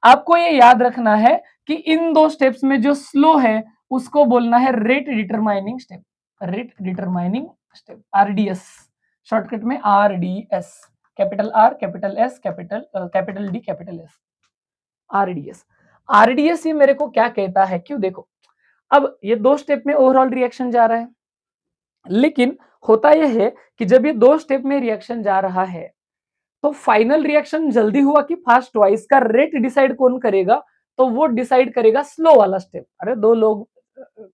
आपको ये याद रखना है कि इन 2 स्टेप्स में जो स्लो है उसको बोलना है rate determining step, rate determining step, RDS, shortcut में RDS, capital R capital S capital D capital S, RDS। RDS ये मेरे को क्या कहता है, क्यों, देखो अब ये 2 स्टेप में ओवरऑल रिएक्शन जा रहा है, लेकिन होता यह है कि जब ये 2 स्टेप में रिएक्शन जा रहा है तो फाइनल रिएक्शन जल्दी हुआ कि फास्ट हुआ, इसका रेट डिसाइड कौन करेगा, तो वो डिसाइड करेगा स्लो वाला स्टेप। अरे 2 लोग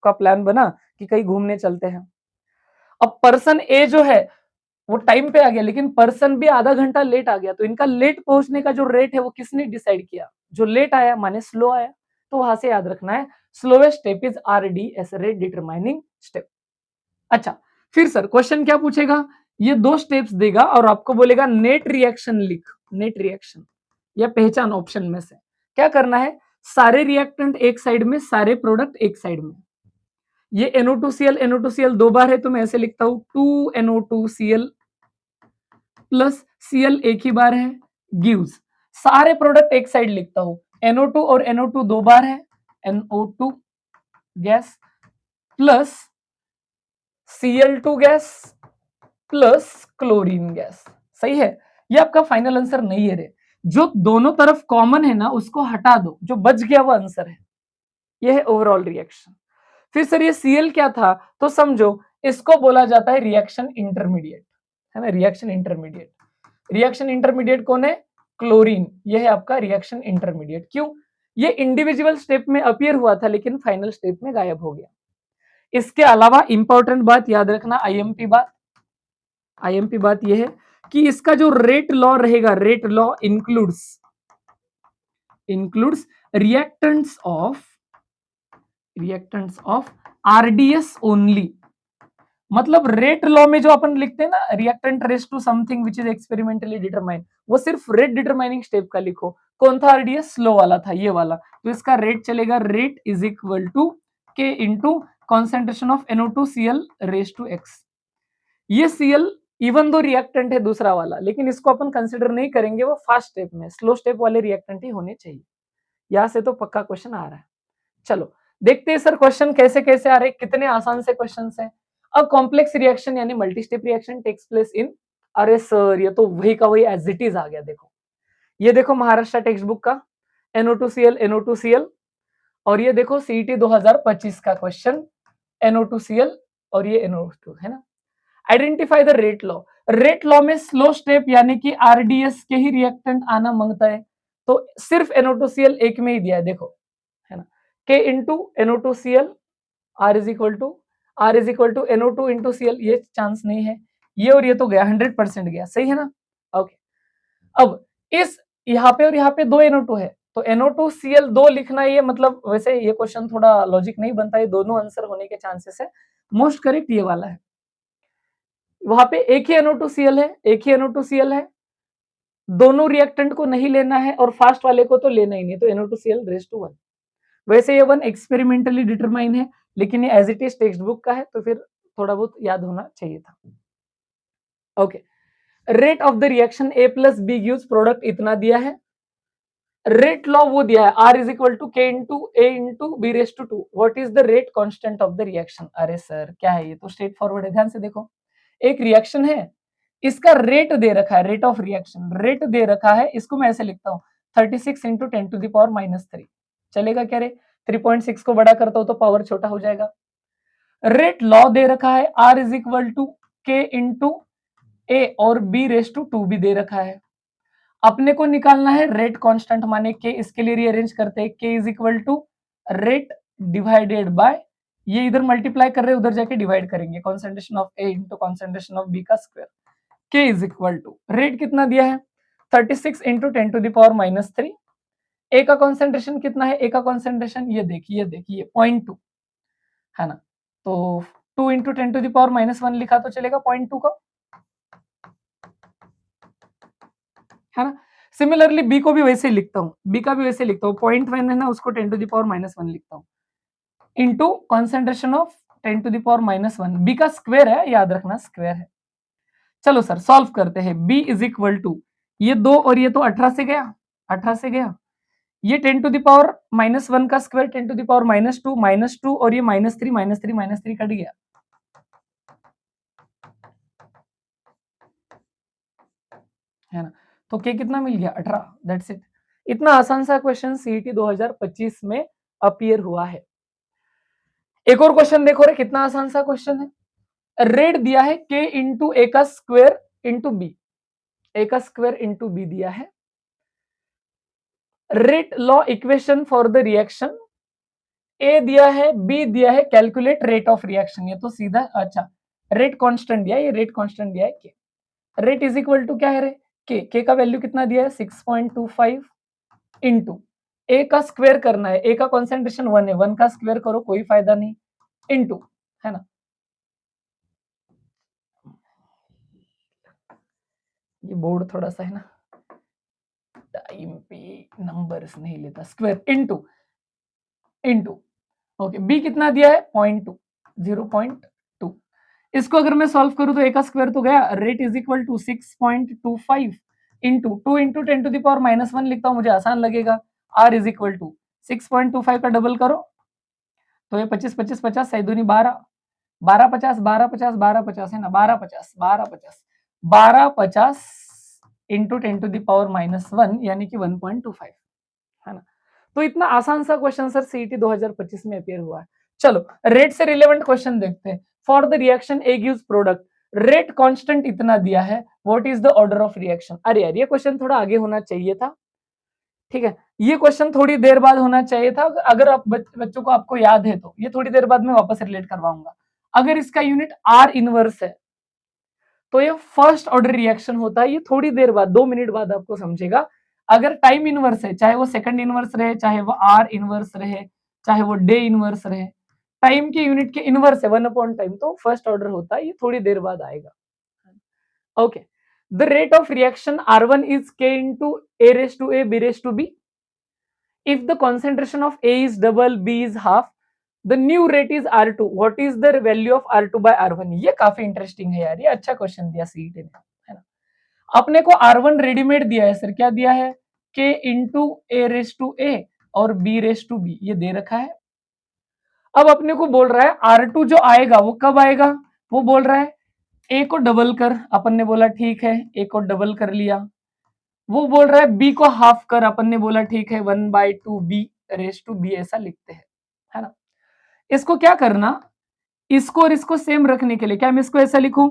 का प्लान बना कि कहीं घूमने चलते हैं, अब पर्सन ए जो है वो टाइम पे आ गया लेकिन पर्सन भी आधा घंटा लेट आ गया, तो इनका लेट पहुंचने का जो रेट है वो किसने डिसाइड किया, जो लेट आया माने स्लो आया। तो वहां से याद रखना है slowest step is RDS, rate determining step. अच्छा, फिर सर क्वेश्चन क्या पूछेगा, ये 2 स्टेप्स देगा और आपको बोलेगा नेट रिएक्शन लिख, नेट रिएक्शन या पहचान ऑप्शन में से। क्या करना है, सारे रिएक्टेंट एक साइड में, सारे प्रोडक्ट एक साइड में। ये NO2Cl दो बार है तो मैं ऐसे लिखता हूं 2NO2Cl प्लस Cl एक ही बार है, गिव्स सारे प्रोडक्ट एक साइड लिखता हूं। NO2 और NO2 दो बार है, NO2 gas plus Cl2 gas plus chlorine gas. सही है, ये आपका फाइनल आंसर नहीं है रे। जो दोनों तरफ कॉमन है ना उसको हटा दो, जो बच गया वो आंसर है। ये है ओवरऑल रिएक्शन। फिर सर ये Cl क्या था, तो समझो इसको बोला जाता है रिएक्शन इंटरमीडिएट, है ना। रिएक्शन इंटरमीडिएट कौन है, क्लोरीन। ये है आपका रिएक्शन इंटरमीडिएट। क्यों, ये इंडिविजुअल स्टेप में अपीयर हुआ था लेकिन फाइनल स्टेप में गायब हो गया। इसके अलावा इंपॉर्टेंट बात याद रखना, आईएमपी बात यह है कि इसका जो रेट लॉ रहेगा, rate law includes reactants of RDS only. मतलब रेट लॉ में जो अपन लिखते हैं ना, reactant raise to something which is experimentally determine, वो सिर्फ रेट डिटरमाइनिंग स्टेप का लिखो। कौन था आरडीएस, स्लो वाला था, ये वाला। तो इसका रेट चलेगा, rate is equal to K into concentration of NO2Cl raise to X. ये Cl इवन दो रिएक्टेंट है दूसरा वाला, लेकिन इसको अपन कंसिडर नहीं करेंगे, वो फास्ट स्टेप में, स्लो स्टेप वाले रिएक्टेंट ही होने चाहिए। यहां से तो पक्का क्वेश्चन आ रहा है। चलो देखते हैं सर क्वेश्चन कैसे कैसे आ रहे, कितने आसान से क्वेश्चन है। अब कॉम्प्लेक्स रिएक्शन यानी multi step reaction takes place in, अरे सर ये तो वही का वही एज इट इज आ गया। देखो ये देखो महाराष्ट्र टेक्स्ट बुक का NO2Cl और ये देखो CET 2025 का क्वेश्चन NO2Cl और ये NO2 है ना। आइडेंटिफाई द रेट लॉ में स्लो स्टेप यानी कि आरडीएस के ही रिएक्टेंट आना मांगता है, तो सिर्फ NO2Cl एक में ही दिया है, देखो है ना, K into NO2Cl R is equal to NO2 into Cl, ये चांस नहीं है। ये और ये तो गया 100% गया, सही है ना। ओके अब इस यहाँ पे और यहाँ पे दो NO2 है, तो NO2Cl दो लिखना, ये मतलब वैसे ये क्वेश्चन थोड़ा लॉजिक नहीं बनता, ये दोनों आंसर होने के चांसेस है। मोस्ट करेक्ट ये वाला है। वहां पे एक ही NO2Cl है, एक ही NO2Cl है, दोनों रिएक्टेंट को नहीं लेना है और फास्ट वाले को तो लेना ही नहीं, तो NO2Cl रेज टू 1। वैसे ये 1 एक्सपेरिमेंटली डिटरमाइन है, लेकिन ये as it is textbook का है, तो फिर थोड़ा बहुत याद होना चाहिए था। Okay, rate of the reaction A plus B gives product इतना दिया है। रेट लॉ वो दिया है, R is equal to K into A into B raise to 2। What is the rate constant of the reaction. अरे सर क्या है, ये तो स्ट्रेट फॉरवर्ड है, ध्यान से देखो। एक रिएक्शन है, इसका रेट दे रखा है, रेट ऑफ रिएक्शन रेट दे रखा है, इसको मैं ऐसे लिखता हूँ 36 इंटू 10⁻³ चलेगा क्या रे। 3.6 को बड़ा करता हूं तो पावर छोटा हो जाएगा। रेट लॉ दे रखा है, R is equal to K into ए और बी रेस टू 2 भी दे रखा है। अपने को निकालना है रेट कांस्टेंट, माने के, इसके लिए रीअरेंज करते हैं, K is equal to rate divided by, ये इधर मल्टीप्लाई कर रहे हैं उधर जाके डिवाइड करेंगे, concentration of A into concentration of B का square. K is equal to rate कितना दिया है 36 इंटू 10⁻³ ए का कॉन्सेंट्रेशन कितना है, ए का कॉन्सेंट्रेशन ये देखिए 0.2 है ना, तो 2 इंटू 10⁻⁻1 लिखा तो चलेगा 0.2 का, है ना। सिमिलरली बी को भी वैसे ही लिखता हूँ, बी का भी वैसे लिखता हूँ, 0.1 है ना, उसको 10⁻⁻1 लिखता हूँ इंटू कॉन्सेंट्रेशन ऑफ 10⁻⁻1, बी का स्क्वायर है, याद रखना स्क्वायर है। चलो सर सॉल्व करते हैं। b इज इक्वल टू ये 2 और ये तो 18 से गया, 18 से गया, ये 10⁻⁻1 का स्क्वायर 10⁻⁻2 -2 और ये -3 कट गया, है ना। तो k कितना मिल गया 18, दैट्स इट। इतना आसान सा क्वेश्चन CET 2025 में अपीयर हुआ है। एक और क्वेश्चन देखो रे, कितना आसान सा क्वेश्चन है। रेट दिया है k इंटू ए का स्क्वायर इंटू बी, ए का स्क्वायर इंटू बी दिया है। Rate law equation for the reaction, A दिया है, बी दिया है, कैलकुलेट रेट ऑफ रिएक्शन, ये तो सीधा, अच्छा रेट कांस्टेंट दिया है, ये रेट कांस्टेंट दिया है के। रेट इज इक्वल टू क्या है रे, के का वैल्यू कितना दिया है 6.25 इंटू ए का स्क्वायर करना है, ए का कॉन्सेंट्रेशन 1 है, 1 का स्क्वायर करो कोई फायदा नहीं, इंटू, है ना। ये बोर्ड थोड़ा सा है ना, टाइम पे नंबर्स नहीं लेता, स्क्वायर इनटू ओके, बी कितना दिया है 0.2, 0.2। इसको अगर मैं सॉल्व करूं तो ए का स्क्वायर तो गया, rate is equal to 6.25 into 2 into 10 to the power -1 लिखता हूं, मुझे आसान लगेगा। आर इज इक्वल टू 6.25 का डबल करो तो ये 25 25 50 सही दूनी 12, 12 50 12 50 12 50 है ना, 12 50 12 50 12 50 इंटू 10 टू द पावर -1 यानी कि 1.25 है ना। तो इतना आसान सा क्वेश्चन सर सीईटी 2025 में अपियर हुआ है। चलो रेट से रिलेवेंट क्वेश्चन देखते हैं। For the reaction A gives product, rate constant इतना दिया है, what is the order of reaction. अरे यार ये क्वेश्चन थोड़ा आगे होना चाहिए था, ठीक है, ये क्वेश्चन थोड़ी देर बाद होना चाहिए था। अगर आप बच्चों को आपको याद है तो ये थोड़ी देर बाद मैं वापस रिलेट करवाऊंगा। अगर इसका यूनिट आर इनवर्स है तो ये फर्स्ट ऑर्डर रिएक्शन होता है, ये थोड़ी देर बाद 2 मिनट बाद आपको समझेगा। अगर टाइम इनवर्स है, चाहे वो सेकंड इनवर्स रहे, चाहे वो आर इनवर्स रहे, चाहे वो डे इनवर्स रहे, टाइम के यूनिट के इनवर्स है 1/टाइम, तो फर्स्ट ऑर्डर होता है, ये थोड़ी देर बाद आएगा। Okay, the rate of reaction R1 is K into A raised to A B raised to B. If the concentration of A is double, B is half, the new rate is R2. What is the value of R2 by R1? ये काफी इंटरेस्टिंग है यार, ये अच्छा क्वेश्चन दिया सीईटी ने, है ना। अपने को R1 रेडीमेड दिया है सर, क्या दिया है, K into A raised to A और B raised to B, ये दे रखा है। अब अपने को बोल रहा है R2 जो आएगा वो कब आएगा, वो बोल रहा है A को डबल कर, अपन ने बोला ठीक है, A को डबल कर लिया। वो बोल रहा है B को हाफ कर, अपन ने बोला ठीक है, 1/2 B रेस टू B ऐसा लिखते हैं, है ना। इसको क्या करना, इसको और इसको सेम रखने के लिए क्या मैं इसको ऐसा लिखूं,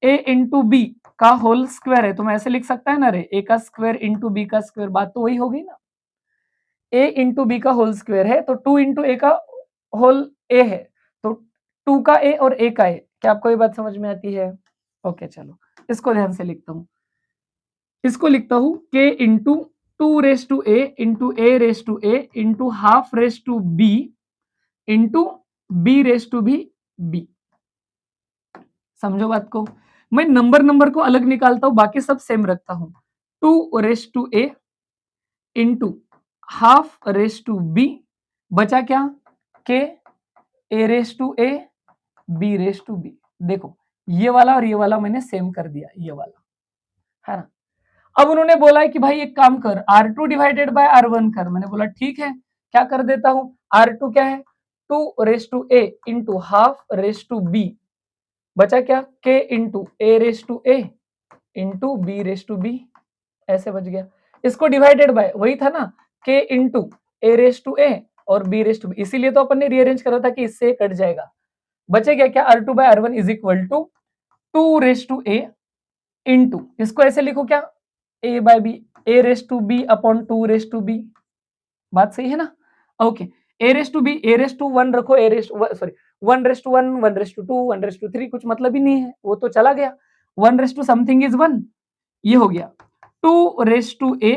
A इंटू बी का होल स्क्वायर है तो मैं ऐसे लिख सकता है ना रे, A का स्क्वायर इंटू बी का स्क्वायर, बात तो वही होगी ना। A इंटू बी का होल स्क्वायर है तो 2 इंटू ए का होल A है, तो 2 का A और A का A, क्या आपको ये बात समझ में आती है। ओके चलो इसको ध्यान से लिखता हूं, इसको लिखता हूं K into 2 raise to A into A raise to A into half raise to B into B raise to B, B। समझो बात को, मैं नंबर को अलग निकालता हूं, बाकी सब सेम रखता हूं। 2 raise to A into half raise to B, बचा क्या, K A raise to A B raise to B। देखो ये वाला और ये वाला मैंने सेम कर दिया, ये वाला, है ना। अब उन्होंने बोला है कि भाई एक काम कर, R2 डिवाइडेड बाय R1 कर, मैंने बोला ठीक है, क्या कर देता हूं, R2 क्या है 2 raise to A into half raise to B, बचा क्या K into A raise to A into B raise to B, ऐसे बच गया। इसको डिवाइडेड बाय वही था ना, K into A raise to A और B रेस टू B, इसीलिए तो अपन ने रीअरेंज करा था कि इससे कट जाएगा। बचेगा क्या, R2 by R1 is equal to 2 raise to A into, इसको ऐसे लिखो क्या, A by B, A raise to B upon 2 raise to B, बात सही है ना। Okay, A raise to B, A raise to 1 रखो, A raise sorry 1 raise to 1, 1 raise to 2, 1 raise to 3, कुछ मतलब ही नहीं है, वो तो चला गया। 1 रेस टू समथिंग इज 1, ये हो गया 2 raise to A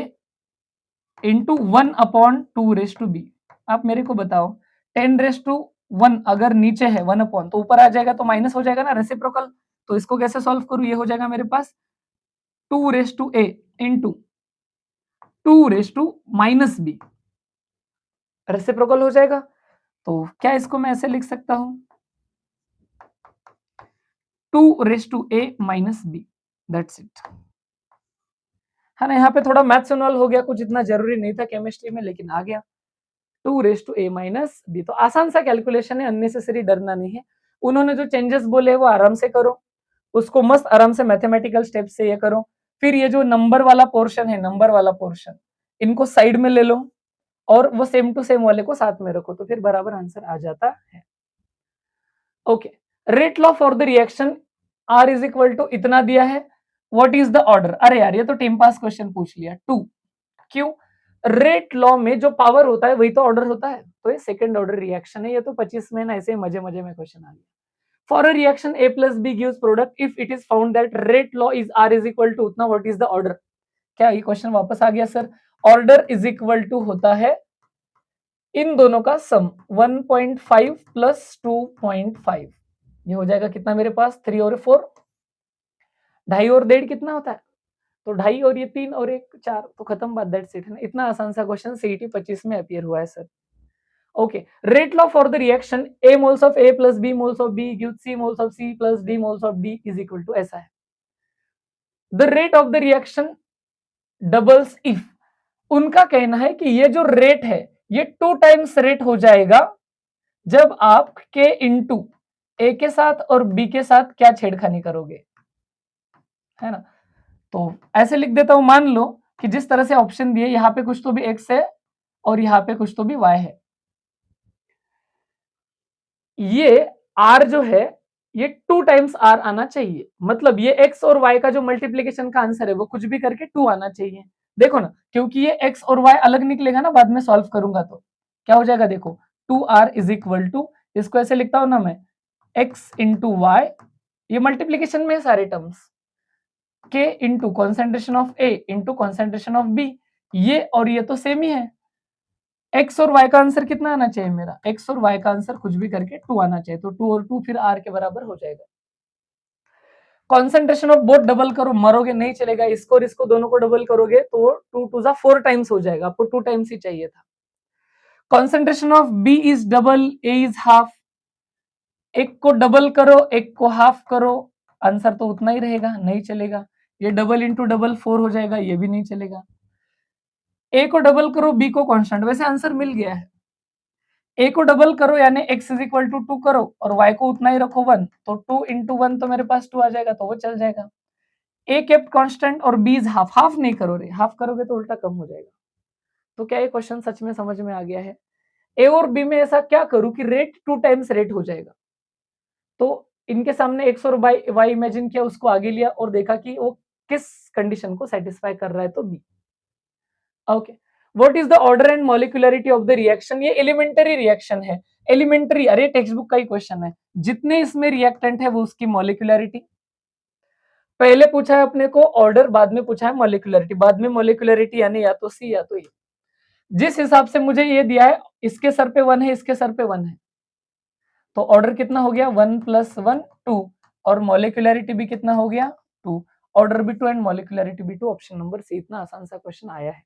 into 1 upon 2 raise to B। आप मेरे को बताओ 10 रेस टू 1 अगर नीचे है 1 अपॉन तो ऊपर आ जाएगा तो माइनस हो जाएगा ना, रेसिप्रोकल। तो इसको कैसे सॉल्व करूं, ये हो जाएगा मेरे पास 2 raise to A into 2 raise to minus B, reciprocal हो जाएगा। तो क्या इसको मैं ऐसे लिख सकता हूं 2 raise to A minus B, that's it, है ना। यहाँ पे थोड़ा मैथ्स इन्वॉल्व हो गया, कुछ इतना जरूरी नहीं था केमिस्ट्री में लेकिन आ गया। 2 raise to A minus B, तो आसान सा कैलकुलेशन है, अननेसेसरी डरना नहीं है। उन्होंने जो चेंजेस बोले वो आराम से करो, उसको मस्त आराम से मैथमेटिकल स्टेप से ये करो। फिर ये जो नंबर वाला पोर्शन है, नंबर वाला पोर्शन, इनको साइड में ले लो और वो सेम टू सेम वाले को साथ में रखो, तो फिर बराबर आंसर आ जाता है। Okay, rate law for the reaction R is equal to इतना दिया है, व्हाट इज द ऑर्डर। अरे यार ये तो टाइम पास क्वेश्चन पूछ लिया, 2, क्यों, रेट लॉ में जो पावर होता है वही तो ऑर्डर होता है, तो ये सेकंड ऑर्डर रिएक्शन है। ये तो 25 में ना ऐसे मजे मजे में क्वेश्चन आ गया। For a reaction A plus B gives product if it is found that rate law is R is equal to उतना, what is the order। क्या ये क्वेश्चन वापस आ गया sir, order is equal to होता है इन दोनों का सम 1.5 प्लस 2.5, ये हो जाएगा कितना मेरे पास 3 और 4, ढाई और 1.5 कितना होता है, तो 2.5 और ये 3 और 1 4 तो खत्म बात, दैट्स इट है ना। इतना आसान सा क्वेश्चन सीईटी 25 में अपीयर हुआ है sir. Okay, rate law for the reaction A moles of A plus B moles of B gives C moles of C plus D moles of D is equal to ऐसा है। The rate of the reaction doubles if, उनका कहना है कि ये जो रेट है ये 2 टाइम्स रेट हो जाएगा जब आप K इंटू A के साथ और B के साथ क्या छेड़खानी करोगे, है ना। तो ऐसे लिख देता हूं, मान लो कि जिस तरह से ऑप्शन दिए यहां पे कुछ तो भी x है और यहां पे कुछ तो भी y है। ये r जो है ये 2 टाइम्स r आना चाहिए, मतलब ये x और y का जो मल्टीप्लीकेशन का आंसर है वो कुछ भी करके 2 आना चाहिए। देखो ना, क्योंकि ये x और y अलग निकलेगा ना बाद में सॉल्व करूंगा तो क्या हो जाएगा, देखो 2r इज इक्वल टू, इसको ऐसे लिखता हूं ना मैं, x इंटू वाई, ये मल्टीप्लीकेशन में है सारे terms, k into concentration of A into concentration of B, ये और ये तो सेम ही है। x और y का आंसर कितना आना चाहिए मेरा, x और y का आंसर कुछ भी करके 2 आना चाहिए, तो 2 और 2 फिर r के बराबर हो जाएगा। कॉन्सेंट्रेशन ऑफ बोथ डबल करो, मरोगे नहीं चलेगा, इसको और इसको दोनों को डबल करोगे तो 2 2 जा 4 टाइम्स हो जाएगा, आपको 2 टाइम्स ही चाहिए था। Concentration of B is double, A is half, एक को डबल करो एक को हाफ करो, आंसर तो उतना ही रहेगा, नहीं चलेगा। ये डबल इंटू डबल 4 हो जाएगा, ये भी नहीं चलेगा। ए को डबल करो बी को कांस्टेंट, वैसे आंसर मिल गया है। ए को डबल करो यानी x इज इक्वल टू 2 करो और y को उतना ही रखो 1, तो 2 इंटू 1 तो मेरे पास 2 आ जाएगा, तो वो चल जाएगा। ए केप्ट कांस्टेंट और बी इज हाफ, हाफ नहीं करो रे, हाफ करोगे तो उल्टा कम हो जाएगा। तो क्या ये क्वेश्चन सच में समझ में आ गया है। ए और बी में ऐसा क्या करूं कि रेट 2 टाइम्स रेट हो जाएगा, तो इनके सामने एक्स और वाई इमेजिन किया, उसको आगे लिया और देखा कि वो किस कंडीशन को सेटिस्फाई कर रहा है, तो B. Okay, what is the order and molecularity of the reaction, ये एलिमेंटरी रिएक्शन है। एलिमेंटरी, अरे टेक्स्ट बुक का ही क्वेश्चन है, जितने इसमें रिएक्टेंट है वो उसकी मॉलिक्यूलरिटी। पहले पूछा है अपने को ऑर्डर, बाद में पूछा है मॉलिक्यूलरिटी, बाद में मॉलिक्यूलरिटी यानी या तो सी या तो ए। जिस हिसाब से मुझे ये दिया है, इसके सर पे 1 है इसके सर पे 1 है, तो ऑर्डर कितना हो गया 1 + 1 2, और मॉलिक्यूलरिटी भी कितना हो गया 2, ऑर्डर भी 2 एंड मॉलिक्यूलरिटी भी 2, ऑप्शन नंबर सी। इतना आसान सा क्वेश्चन आया है।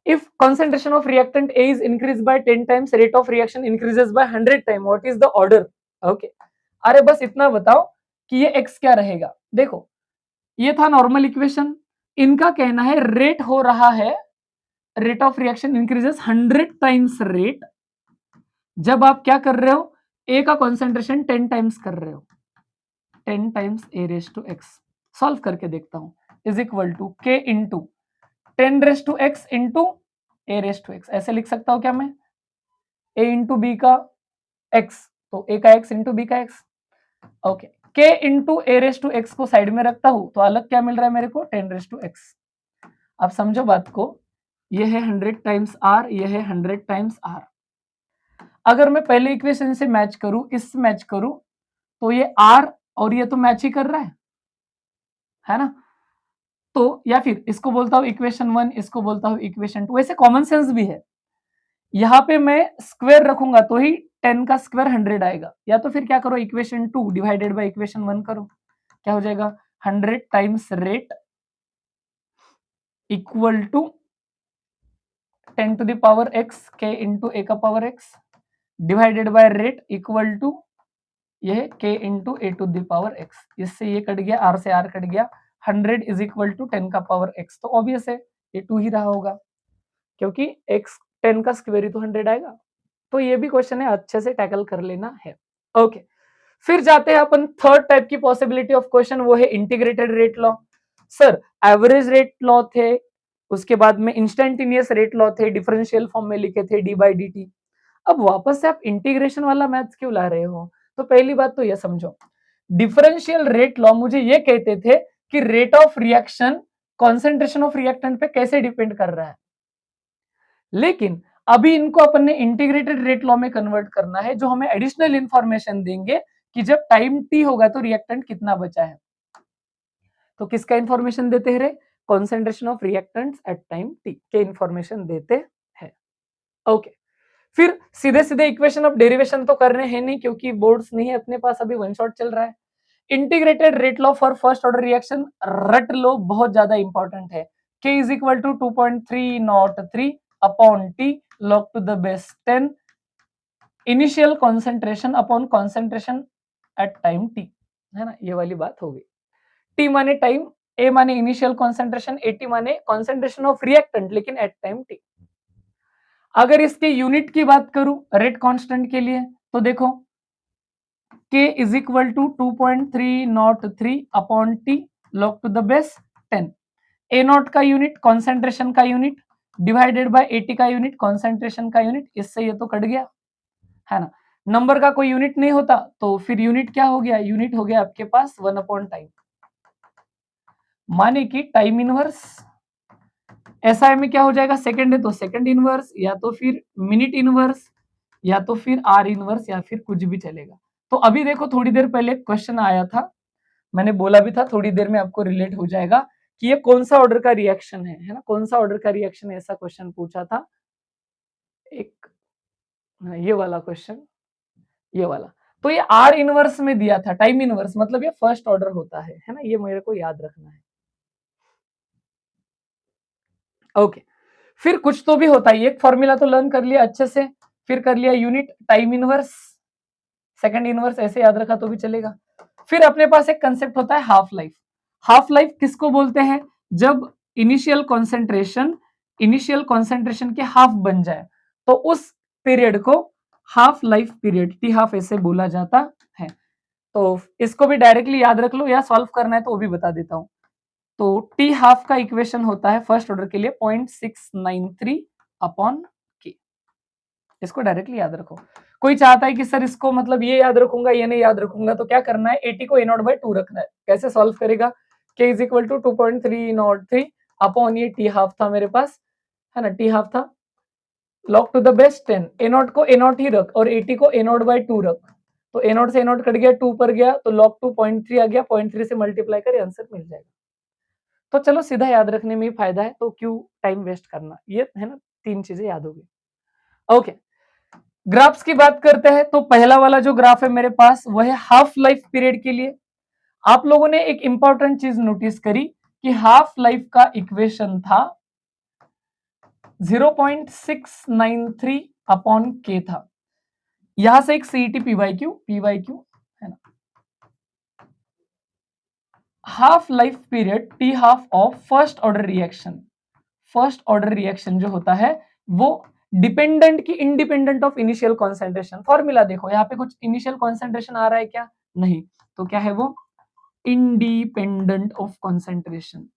If concentration of reactant A is increased by 10 times, rate of reaction increases by 100 times, what is the order? Okay, अरे बस इतना बताओ कि ये x क्या रहेगा। देखो ये था नॉर्मल इक्वेशन, इनका कहना है रेट हो रहा है, rate of reaction increases 100 times rate जब आप क्या कर रहे हो, A का कॉन्सेंट्रेशन 10 टाइम्स कर रहे हो, 10 टाइम्स A⁻x, सॉल्व करके देखता हूं, is equal to K into 10⁻x into A⁻x, ऐसे लिख सकता हूं क्या मैं, A इंटू बी का x, तो A का x इंटू बी का x। Okay, K into A⁻x को साइड में रखता हूं तो अलग क्या मिल रहा है मेरे को 10⁻x। अब समझो बात को, ये है 100 टाइम्स r, ये है 100 टाइम्स r। अगर मैं पहले इक्वेशन से मैच करूं, इससे मैच करूं, तो ये r और ये तो मैच ही कर रहा है ना। तो या फिर इसको बोलता हूं इक्वेशन 1, इसको बोलता हूं इक्वेशन 2, वैसे कॉमन सेंस भी है। यहाँ पे मैं स्क्वायर रखूंगा तो ही 10 का स्क्वायर 100 आएगा, या तो फिर क्या करो इक्वेशन 2 डिवाइडेड बाय इक्वेशन 1 करो, क्या हो जाएगा 100 times rate equal to 10 to the power x k into A का power x divided by rate equal to ये k into A to the power x, इससे ये कट गया, r से r कट गया, 100 इज इक्वल टू 10 का पावर x, तो ऑब्वियस है ये 2 ही रहा होगा क्योंकि x 10 का स्क्वायर ही तो 100 आएगा। तो ये भी क्वेश्चन है, अच्छे से टैकल कर लेना है। ओके, फिर जाते हैं अपन थर्ड टाइप की पॉसिबिलिटी ऑफ क्वेश्चन, वो है integrated rate law. Sir average rate law थे, उसके बाद में इंस्टेंटेनियस रेट लॉ थे, डिफरेंशियल फॉर्म में लिखे थे d/dt। अब वापस से आप इंटीग्रेशन वाला मैथ्स क्यों ला रहे हो? तो पहली बात तो ये समझो, डिफरेंशियल रेट लॉ मुझे ये कहते थे कि rate of reaction concentration of reactant पे कैसे डिपेंड कर रहा है, लेकिन अभी इनको अपन ने इंटीग्रेटेड रेट लॉ में कन्वर्ट करना है, जो हमें एडिशनल इंफॉर्मेशन देंगे कि जब टाइम टी होगा तो रिएक्टेंट कितना बचा है। तो किसका इंफॉर्मेशन देते हैं रे, concentration of reactants at time T के इंफॉर्मेशन देते हैं। ओके, फिर सीधे सीधे इक्वेशन ऑफ डेरिवेशन तो करने हैं नहीं क्योंकि बोर्ड्स नहीं है अपने पास, अभी वन शॉट चल रहा है। Integrated rate law for first order reaction, रट लो, बहुत ज्यादा इंपॉर्टेंट है। K is equal to 2.303 upon T log to the base 10 initial concentration upon concentration at time t, है ना, ये वाली बात हो गई। T माने टाइम, A माने इनिशियल कॉन्सेंट्रेशन, AT माने कॉन्सेंट्रेशन ऑफ रिएक्टेंट लेकिन एट टाइम t। अगर इसके यूनिट की बात करूं रेट कांस्टेंट के लिए तो देखो K is equal to 2.303 upon T log to the base 10। A naught का यूनिट कॉन्सेंट्रेशन का यूनिट डिवाइडेड बाय 80 का यूनिट कॉन्सेंट्रेशन का यूनिट, इससे ये तो कट गया, है ना। नंबर का कोई यूनिट नहीं होता तो फिर यूनिट क्या हो गया, यूनिट हो गया आपके पास 1 अपॉन टाइम, माने कि टाइम इनवर्स। एसआई में क्या हो जाएगा, सेकंड है तो सेकंड इनवर्स, या तो फिर मिनट इनवर्स, या तो फिर आर इनवर्स, या फिर कुछ भी चलेगा। तो अभी देखो थोड़ी देर पहले क्वेश्चन आया था, मैंने बोला भी था थोड़ी देर में आपको रिलेट हो जाएगा कि ये कौन सा ऑर्डर का रिएक्शन है ना, कौन सा ऑर्डर का रिएक्शन है, ऐसा क्वेश्चन पूछा था एक, ये वाला क्वेश्चन, ये वाला। तो ये आर इनवर्स में दिया था, टाइम इनवर्स मतलब ये फर्स्ट ऑर्डर होता है ना, ये मेरे को याद रखना है। ओके, फिर कुछ तो भी होता है, एक फॉर्मूला तो लर्न कर लिया अच्छे से, फिर कर लिया unit time inverse, second inverse, ऐसे याद रखा तो भी चलेगा। फिर अपने पास एक कंसेप्ट होता है हाफ लाइफ। हाफ लाइफ किसको बोलते हैं, जब इनिशियल कॉन्सेंट्रेशन के हाफ बन जाए तो उस पीरियड को half life period, T half ऐसे बोला जाता है। तो इसको भी डायरेक्टली याद रख लो, या सॉल्व करना है तो वो भी बता देता हूं। तो टी हाफ का इक्वेशन होता है फर्स्ट ऑर्डर के लिए 0.693 अपॉन के, इसको डायरेक्टली याद रखो। कोई चाहता है कि सर इसको मतलब ये याद रखूंगा ये नहीं याद रखूंगा, तो क्या करना है, 80 को a0/2 रखना है। कैसे सॉल्व करेगा, k is equal to 2.303 upon ये टी हाफ था मेरे पास, है ना, टी हाफ था, log to the base 10, a0 को a0 ही रख और 80 को a0/2 रख, तो a0 से a0 कट गया, 2 पर गया तो log 2 0.3 आ गया, 0.3 से मल्टीप्लाई कर आंसर मिल जाएगा। तो चलो सीधा याद रखने में ही फायदा है, तो क्यों टाइम वेस्ट करना, ये है ना, तीन चीजें याद होगी। ओके, ग्राफ्स की बात करते हैं तो पहला वाला जो ग्राफ है मेरे पास वो है हाफ लाइफ पीरियड के लिए। आप लोगों ने एक इंपॉर्टेंट चीज नोटिस करी कि हाफ लाइफ का इक्वेशन था 0.693 अपॉन के था, यहां से एक सीईटी पीवाईक्यू है ना, half life period T half of first order reaction. First order reaction जो होता है वो डिपेंडेंट की independent of initial concentration. Formula देखो यहाँ पे कुछ इनिशियल कॉन्सेंट्रेशन आ रहा है क्या, नहीं, तो क्या है वो, independent of concentration,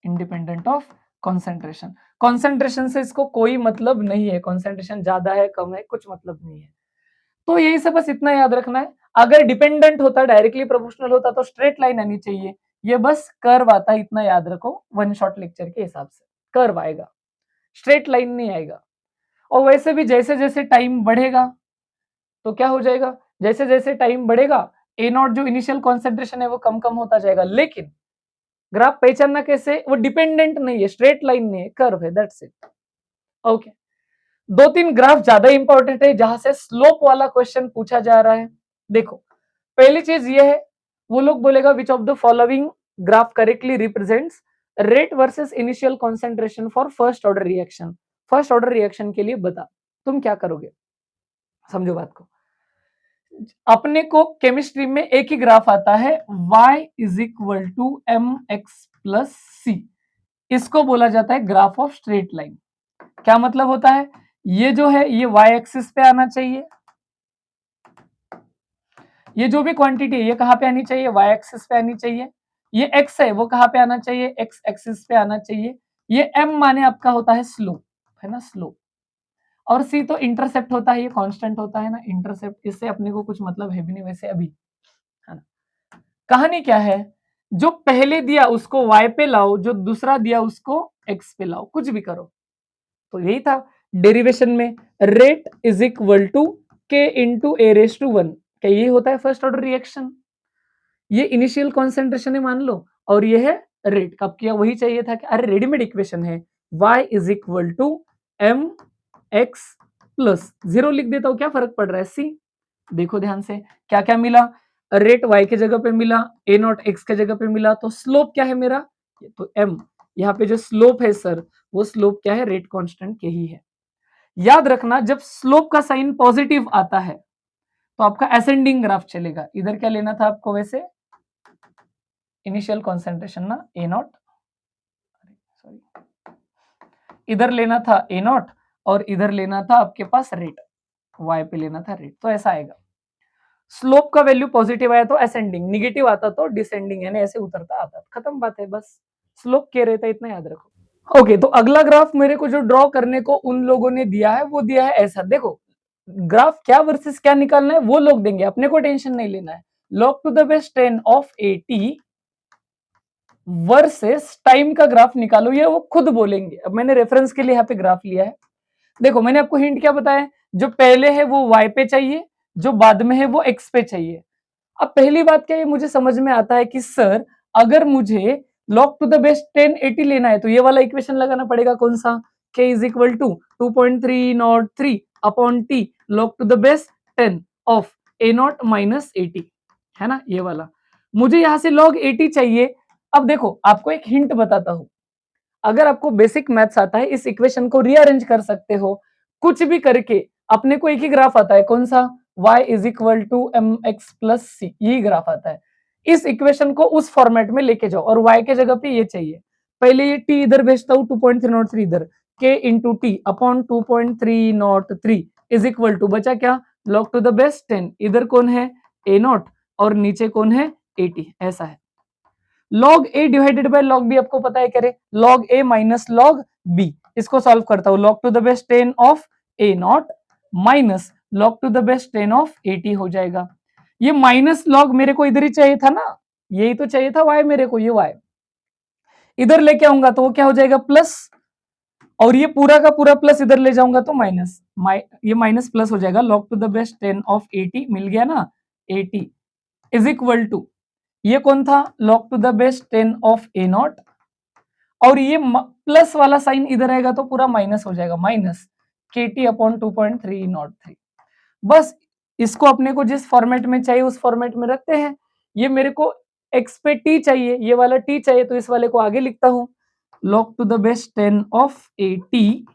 independent of concentration. Concentration से इसको कोई मतलब नहीं है, कॉन्सेंट्रेशन ज्यादा है कम है कुछ मतलब नहीं है। तो यही से बस इतना याद रखना है, अगर डिपेंडेंट होता डायरेक्टली प्रोपोर्शनल होता तो स्ट्रेट लाइन आनी चाहिए, ये बस कर्व आता, इतना याद रखो, वन शॉट लेक्चर के हिसाब से कर्व आएगा, स्ट्रेट लाइन नहीं आएगा। और वैसे भी जैसे जैसे टाइम बढ़ेगा तो क्या हो जाएगा, जैसे जैसे टाइम बढ़ेगा ए नॉट जो इनिशियल कॉन्सेंट्रेशन है वो कम कम होता जाएगा, लेकिन ग्राफ पहचानना कैसे, वो डिपेंडेंट नहीं है, स्ट्रेट लाइन नहीं है, कर्व है, दैट्स इट। ओके, दो तीन ग्राफ ज्यादा इंपॉर्टेंट है जहां से स्लोप वाला क्वेश्चन पूछा जा रहा है। देखो पहली चीज ये है, वो लोग बोलेगा विच of the following graph correctly represents rate versus initial concentration for first order reaction. First order reaction के लिए बता, तुम क्या करोगे, समझो बात को। अपने को केमिस्ट्री में एक ही ग्राफ आता है y is equal to M x plus C, इसको बोला जाता है ग्राफ ऑफ स्ट्रेट लाइन। क्या मतलब होता है, ये जो है ये y एक्सिस पे आना चाहिए, ये जो भी क्वांटिटी है ये कहां पे आनी चाहिए, y एक्सिस पे आनी चाहिए, ये x है वो कहां पे आना चाहिए, x एक्सिस पे आना चाहिए, ये m माने आपका होता है स्लोप, है ना, स्लोप, और c तो इंटरसेप्ट होता है, ये कांस्टेंट होता है ना इंटरसेप्ट, इससे अपने को कुछ मतलब है भी नहीं वैसे अभी, है ना। कहानी क्या है, जो पहले दिया उसको y पे लाओ, जो दूसरा दिया उसको x पे लाओ, कुछ भी करो। तो यही था डेरिवेशन में, rate is equal to k into A raise to 1, क्या यही होता है फर्स्ट ऑर्डर रिएक्शन। ये इनिशियल कॉन्सेंट्रेशन है मान लो, और ये है रेट, कब किया वही चाहिए था कि अरे रेडीमेड इक्वेशन है, y is equal to M x plus 0 लिख देता हूं, क्या फर्क पड़ रहा है, सी। देखो ध्यान से, क्या क्या मिला, रेट y के जगह पे मिला, a नॉट x के जगह पे मिला, तो स्लोप क्या है मेरा, तो m। यहाँ पे जो स्लोप है सर, वो स्लोप क्या है, रेट कांस्टेंट के ही है। याद रखना, जब स्लोप का साइन पॉजिटिव आता है तो आपका असेंडिंग ग्राफ चलेगा। इधर क्या लेना था आपको, वैसे इनिशियल कॉन्सेंट्रेशन ना, ए नॉट, सॉरी, इधर लेना था ए नॉट और इधर लेना था आपके पास रेट, y पे लेना था रेट, तो ऐसा आएगा। स्लोप का वैल्यू पॉजिटिव आया तो असेंडिंग, निगेटिव आता तो डिसेंडिंग, यानी ऐसे उतरता आता, खत्म बात है, बस स्लोप क्या रहता है इतना याद रखो। ओके, तो अगला ग्राफ मेरे को जो ड्रॉ करने को उन लोगों ने दिया है, वो दिया है ऐसा। देखो, ग्राफ क्या वर्सेस क्या निकालना है वो लोग देंगे, अपने को टेंशन नहीं लेना है। log to the base 10 of 80 versus time का ग्राफ निकालो, ये वो खुद बोलेंगे। अब मैंने रेफरेंस के लिए यहाँ पे ग्राफ लिया है। देखो, मैंने आपको हिंट क्या बताया, जो पहले है वो y पे चाहिए, जो बाद में है वो x पे चाहिए। अब पहली बात क्या है, मुझे समझ में आता है कि सर अगर मुझे log टू द बेस 10 80 लेना है तो ये वाला इक्वेशन लगाना पड़ेगा, कौन सा, k is equal to 2.303 upon t log to the base 10 of a naught minus 80, है ना, ये वाला। मुझे यहां से log 80 चाहिए। अब देखो, आपको एक हिंट बताता हूं, अगर आपको बेसिक मैथ्स आता है, इस इक्वेशन को रीअरेंज कर सकते हो कुछ भी करके। अपने को एक ही ग्राफ आता है, कौन सा, y is equal to M x plus C, यही ग्राफ आता है। इस इक्वेशन को उस फॉर्मेट में लेके जाओ और y के जगह पे ये चाहिए। पहले ये t इधर भेजता हूं, 2.303 इधर, k into T upon 2.303 is equal to, बचा क्या, log टू द बेस 10, इधर कौन है, a नॉट और नीचे कौन है, 80, ऐसा है। log a divided by log b आपको पता है, करे log a minus log b। इसको सॉल्व करता हूं, log to the base 10 of a naught minus log to the base 10 of 80 हो जाएगा। ये माइनस log मेरे को इधर ही चाहिए था ना, यही तो चाहिए था y मेरे को, ये y इधर लेके आऊंगा तो वो क्या हो जाएगा, प्लस, और ये पूरा का पूरा प्लस इधर ले जाऊंगा तो माइनस, ये माइनस प्लस हो जाएगा। log to the base 10 of 80 मिल गया ना, 80 इज इक्वल टू, ये कौन था, log to the base 10 of a naught, और ये प्लस वाला साइन इधर आएगा तो पूरा माइनस हो जाएगा, माइनस kt अपॉन 2.303। बस इसको अपने को जिस फॉर्मेट में चाहिए उस फॉर्मेट में रखते हैं। ये मेरे को x पे t चाहिए, ये वाला t चाहिए, तो इस वाले को आगे लिखता हूं, log to the base 10 of 80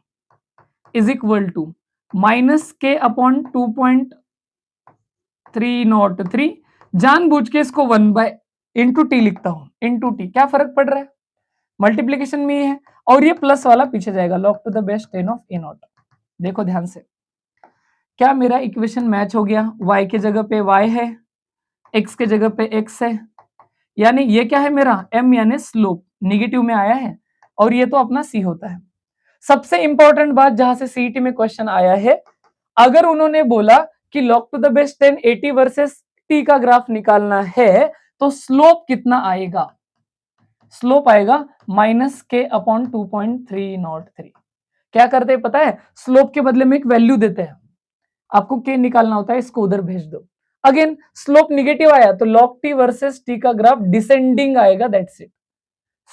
is equal to minus k upon 2.303। जानबूझ के इसको 1 बाय इंटू टी लिखता हूं, इंटू टी, क्या फर्क पड़ रहा है, मल्टीप्लीकेशन में ही है, और ये प्लस वाला पीछे जाएगा, log to the base 10 of a naught. देखो ध्यान से, क्या मेरा इक्वेशन मैच हो गया, y के जगह पे y है, x के जगह पे x है, यानी ये क्या है मेरा m, यानी स्लोप निगेटिव में आया है, और ये तो अपना c होता है। सबसे इंपॉर्टेंट बात, जहां से सीईटी में क्वेश्चन आया है, अगर उन्होंने बोला कि log to the base 10 80 versus t का ग्राफ निकालना है तो स्लोप कितना आएगा, स्लोप आएगा माइनस के अपॉन 2.303। क्या करते हैं पता है, स्लोप के बदले में एक वैल्यू देते हैं, आपको के निकालना होता है, इसको उधर भेज दो। अगेन स्लोप निगेटिव आया तो log t वर्सेस t का ग्राफ डिसेंडिंग आएगा, दैट्स इट।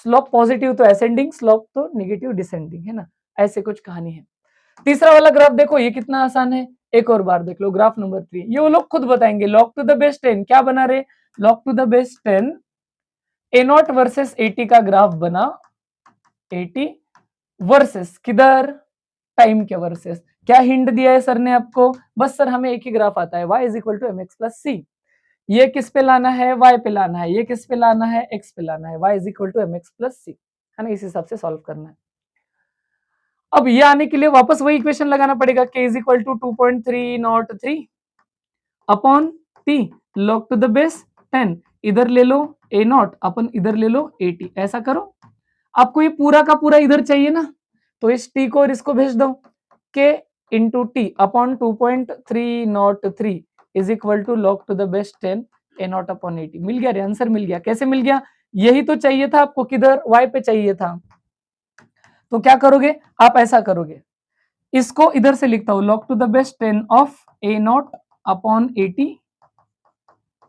स्लोप पॉजिटिव तो असेंडिंग, स्लोप तो निगेटिव डिसेंडिंग, है ना, ऐसे कुछ कहानी है। तीसरा वाला ग्राफ देखो, ये कितना आसान है, एक और बार देख लो, ग्राफ नंबर 3, ये वो लोग खुद बताएंगे। log टू द बेस 10 क्या बना रहे, log to the base 10 a naught versus 80 का ग्राफ बना, 80 वर्सेस किधर, टाइम के वर्सेस। क्या हिंट दिया है सर ने आपको, बस सर हमें एक ही ग्राफ आता है, y is equal to M x plus C. ये किस पे लाना है, y पे लाना है, ये किस पे लाना है, x पे लाना है, y is equal to M x plus C, है ना, इस हिसाब से सॉल्व करना है। अब ये आने के लिए वापस वही इक्वेशन लगाना पड़ेगा, k is equal to 2.303 upon t log to the base 10, इधर ले लो a नॉट अपन इधर ले लो 80, ऐसा करो। आपको ये पूरा का पूरा इधर चाहिए ना, तो इस t को और इसको भेज दो, k into T upon 2.303 is equal to log to the base 10 a naught upon 80। मिल गया रे, आंसर मिल गया। कैसे मिल गया, यही तो चाहिए था आपको, किधर, y पे चाहिए था। तो क्या करोगे आप, ऐसा करोगे, इसको इधर से लिखता हूं, log to the base 10 of a naught upon 80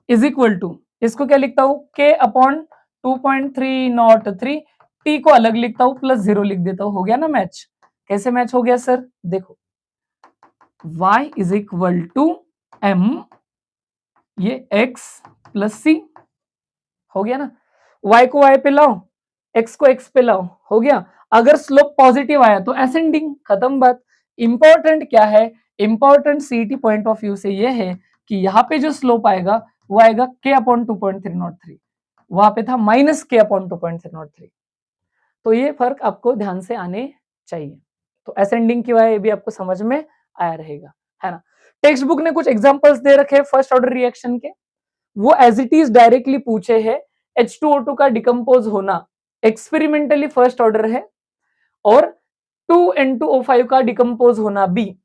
is equal to, इसको क्या लिखता हूं, k अपॉन 2.303, t को अलग लिखता हूं, प्लस 0 लिख देता हूं, हो गया ना मैच। कैसे मैच हो गया सर, देखो y is equal to m, ये x प्लस सी हो गया ना। y को y पे लाओ, x को x पे लाओ, हो गया। अगर स्लोप पॉजिटिव आया तो असेंडिंग, खत्म बात। इंपॉर्टेंट क्या है, important CET point of view से ये है कि यहाँ पे जो स्लोप आएगा वो आएगा k अपॉन 2.303, वहां पे था माइनस k अपॉन 2.303। तो ये फर्क आपको ध्यान से आने चाहिए। तो असेंडिंग की वाई भी आपको समझ में आया रहेगा, है ना। टेक्स्ट बुक ने कुछ एग्जांपल्स दे रखे हैं फर्स्ट ऑर्डर रिएक्शन के, वो एज इट इज डायरेक्टली पूछे है। H2O2 का डिकम्पोज होना एक्सपेरिमेंटली फर्स्ट ऑर्डर है, और 2N2O5 का डिकम्पोज होना भी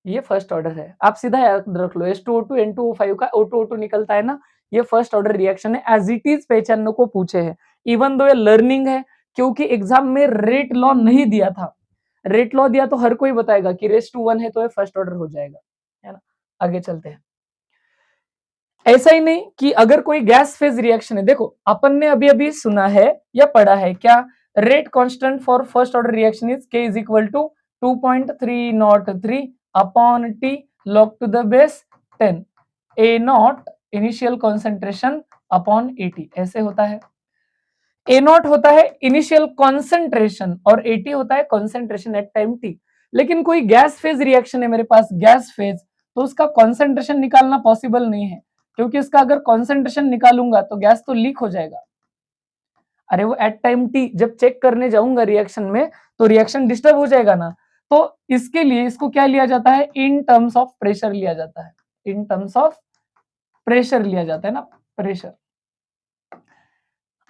ये फर्स्ट ऑर्डर है। आप सीधा याद रख लो, H2O2 N2O5 का O2O2 निकलता है ना, ये फर्स्ट ऑर्डर रिएक्शन है, एज इट इज पहचानने को पूछे है। इवन दो ये लर्निंग है, क्योंकि एग्जाम में रेट लॉ नहीं दिया था। रेट लॉ दिया तो हर कोई बताएगा कि रेस टू 1 है तो ये फर्स्ट ऑर्डर हो जाएगा, है ना। आगे चलते हैं। ऐसा ही नहीं कि अगर कोई गैस फेज रिएक्शन है, देखो अपन ने अभी अभी सुना है या पढ़ा है क्या, rate constant for first order reaction is k is equal to 2.303 upon t log to the base 10 a naught initial concentration upon at, ऐसे होता है। a नॉट होता है इनिशियल कॉन्सेंट्रेशन और at होता है कॉन्सेंट्रेशन एट टाइम t। लेकिन कोई गैस फेज रिएक्शन है मेरे पास, गैस फेज, तो उसका कॉन्सेंट्रेशन निकालना पॉसिबल नहीं है, क्योंकि इसका अगर कॉन्सेंट्रेशन निकालूंगा तो गैस तो लीक हो जाएगा। अरे वो एट टाइम टी जब चेक करने जाऊंगा रिएक्शन में तो रिएक्शन डिस्टर्ब हो जाएगा ना। तो इसके लिए इसको क्या लिया जाता है, इन टर्म्स ऑफ प्रेशर लिया जाता है, इन टर्म्स ऑफ प्रेशर लिया जाता है ना, प्रेशर।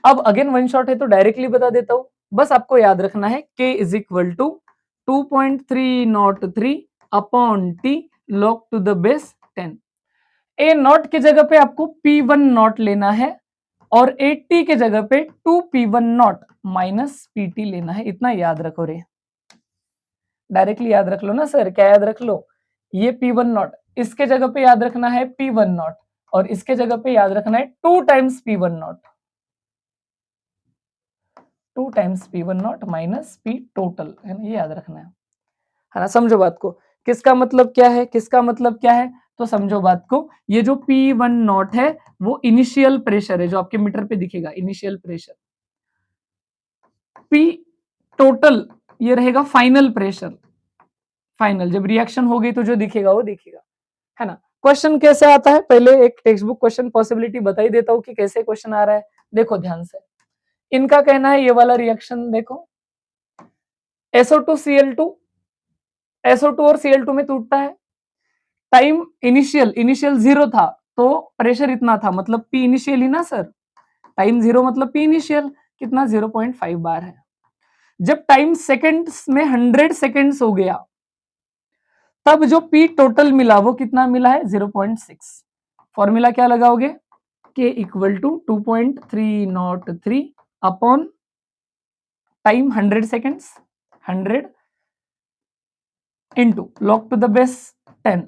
अब अगेन वन शॉट है तो डायरेक्टली बता देता हूं, बस आपको याद रखना है k is equal to 2.303 upon T log to the base 10। A naught की जगह पे आपको P1 नॉट लेना है, और 80 के जगह पे 2P1 नॉट माइनस PT लेना है, इतना याद रखो रे। डायरेक्टली याद रख लो ना सर, क्या याद रख लो, ये P1 नॉट, इसके जगह पे याद रखना है P1 नॉट, और इसके जगह पे याद रखना है 2 times P1 not, 2 times P1 not minus P total, है ना, ये याद रखना है ना। समझो बात को, किसका मतलब क्या है, किसका मतलब क्या है, तो समझो बात को। ये जो P1 नॉट है वो इनिशियल प्रेशर है, जो आपके मीटर पे दिखेगा इनिशियल प्रेशर। P टोटल ये रहेगा फाइनल प्रेशर, फाइनल जब रिएक्शन हो गई तो जो दिखेगा वो दिखेगा, है ना। क्वेश्चन कैसे आता है, पहले एक टेक्स्ट बुक क्वेश्चन पॉसिबिलिटी बता ही देता हूं कि कैसे क्वेश्चन आ रहा है। देखो ध्यान से, इनका कहना है ये वाला रिएक्शन देखो, SO2 SO2 और Cl2 में टूटता है, टाइम इनिशियल इनिशियल 0 था तो प्रेशर इतना था, मतलब P इनिशियल ही ना सर, टाइम 0 मतलब P इनिशियल कितना 0.5 बार है। जब टाइम सेकंड्स में 100 सेकंड्स हो गया तब जो P टोटल मिला वो कितना मिला है 0.6। फॉर्मूला क्या लगाओगे, K equal to 2.303 upon time 100 seconds, 100 into log to the base 10।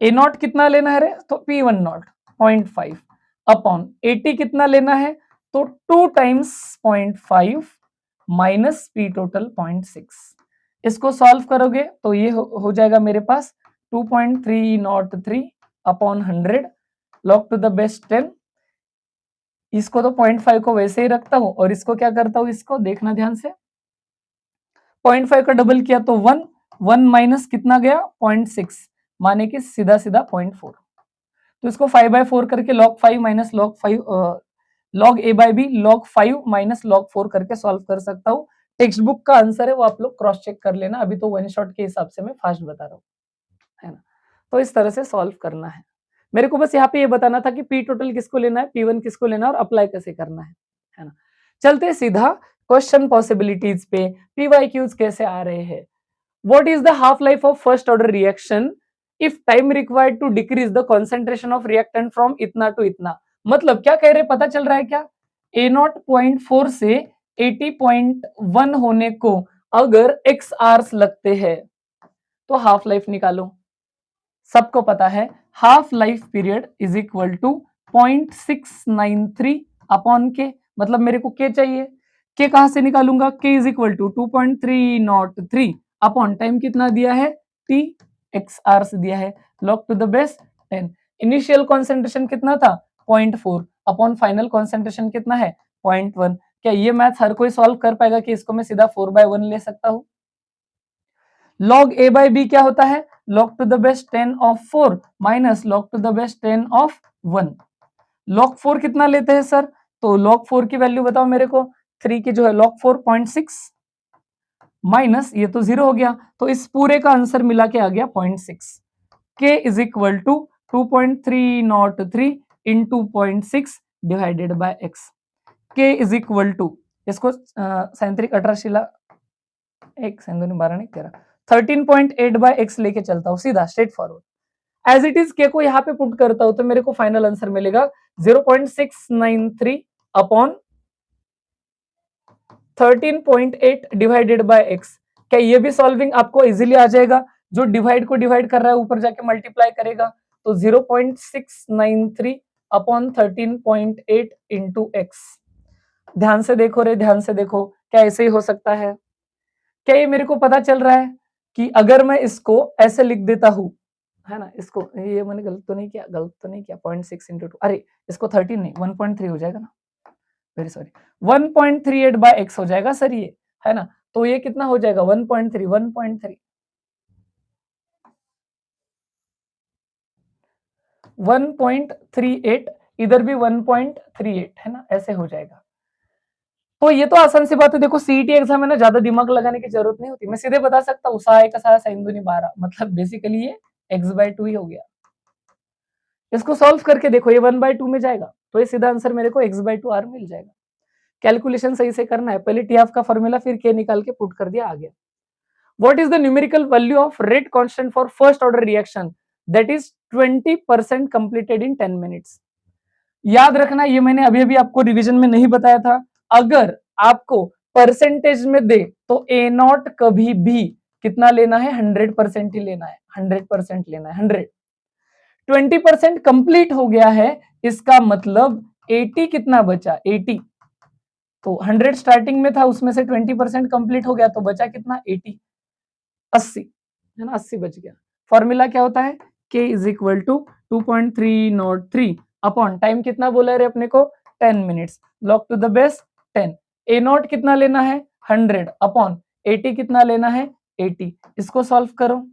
A naught कितना लेना है रे, तो P1 नॉट 0.5 अपॉन 80 कितना लेना है, तो 2 टाइम्स 0.5 माइनस P टोटल 0.6। इसको सॉल्व करोगे तो ये हो जाएगा मेरे पास 2.303 upon 100 log to the base 10। इसको तो 0.5 को वैसे ही रखता हूं और इसको क्या करता हूं, इसको देखना ध्यान से, 0.5 का डबल किया तो 1, 1 माइनस कितना गया 0.6, माने कि सीधा सीधा 0.4। तो इसको 5/4 करके log 5 minus log 5 log a by B log 5 minus log 4 करके सॉल्व कर सकता हूँ। टेक्स्ट बुक का आंसर है वो आप लोग क्रॉस चेक कर लेना, अभी तो वन शॉट के हिसाब से मैं फास्ट बता रहा हूँ, है ना। तो इस तरह से सॉल्व करना है। मेरे को बस यहाँ पे ये बताना था कि P टोटल किसको लेना है, P1 किसको लेना है और अप्लाई कैसे करना है ना। चलते सीधा क्वेश्चन पॉसिबिलिटीज पे, PYQs कैसे आ रहे हैं। What is the half life of first order reaction if time required to decrease the concentration of reactant from इतना to इतना। मतलब क्या कह रहे, पता चल रहा है क्या, A0.4 से 80.1 होने को अगर x आवर्स लगते हैं तो हाफ लाइफ निकालो। सबको पता है half life period is equal to 0.693 upon K, मतलब मेरे को के चाहिए, के कहां से निकालूंगा, K is equal to 2.303 upon time कितना दिया है t एक्स आर्स दिया है, log to the base 10। Initial concentration कितना था 0.4 अपॉन फाइनल कॉन्सेंट्रेशन कितना है 0.1। क्या ये मैथ हर कोई सॉल्व कर पाएगा कि इसको मैं सीधा 4/1 ले सकता हूं? log a by b क्या होता है log to the base 10 of 4 minus log to the base 10 of 1। log 4 कितना लेते हैं सर? तो log 4 की वैल्यू बताओ मेरे को, 3 की जो है log 4 0.6 माइनस ये तो 0 हो गया, तो इस पूरे का आंसर मिला के आ गया 0.6। k is equal to 2.303 into 0.6 divided by x। k is equal to, इसको सैंत्रिक अठारशिला एक सेंधु 12 नहीं 13 13.8 बाय x लेके चलता हूँ सीधा straightforward. As it is K को यहाँ पे पुट करता हूं तो मेरे को फाइनल आंसर मिलेगा 0.693 अपॉन 13.8 डिवाइडेड बाय x। क्या ये भी सॉल्विंग आपको इजीली आ जाएगा? जो डिवाइड को डिवाइड कर रहा है ऊपर जाके मल्टीप्लाई करेगा, तो 0.693 अपॉन 13.8 इंटू एक्स। ध्यान से देखो रे, ध्यान से देखो, क्या ऐसे ही हो सकता है? क्या ये मेरे को पता चल रहा है कि अगर मैं इसको ऐसे लिख देता हूं, है ना, इसको ये मैंने गलत तो नहीं किया, गलत तो नहीं किया, 0.6 इंटू 2, अरे इसको 13 नहीं 1.3 हो जाएगा ना, वेरी सॉरी, 1.38 बाय एक्स हो जाएगा सर ये, है ना। तो ये कितना हो जाएगा 1.3 1.38, इधर भी 1.38 है ना, ऐसे हो जाएगा। तो ये तो आसान सी बात है, देखो सीईटी एग्जाम है ना, ज्यादा दिमाग लगाने की जरूरत नहीं होती, मैं सीधे बता सकता हूँ साय का साया साइन दूनी 12, मतलब बेसिकली ये x/2 ही हो गया। इसको सॉल्व करके देखो, ये 1/2 में जाएगा तो ये सीधा आंसर मेरे को x/2 r मिल जाएगा। कैलकुलेशन सही से करना है, पहले टीएफ का फॉर्मूला फिर के निकाल के पुट कर दिया, आ गया। What is the numerical value of rate constant for first order reaction that is 20% completed in 10 minutes. याद रखना, ये मैंने अभी अभी आपको रिवीजन में नहीं बताया था, अगर आपको परसेंटेज में दे तो ए नॉट कभी भी कितना लेना है 100% ही लेना है, 100% लेना है, 100। 20% कंप्लीट हो गया है, इसका मतलब 80 कितना बचा 80, तो 100 स्टार्टिंग में था उसमें से 20% कंप्लीट हो गया तो बचा कितना 80, 80 है ना, 80 बच गया। फॉर्मूला क्या होता है k is equal to 2.303 upon time कितना बोला है रे अपने को 10 मिनट्स, लॉग to the base 10, A naught कितना लेना है 100 अपॉन 80 कितना लेना है 80। इसको सॉल्व करो,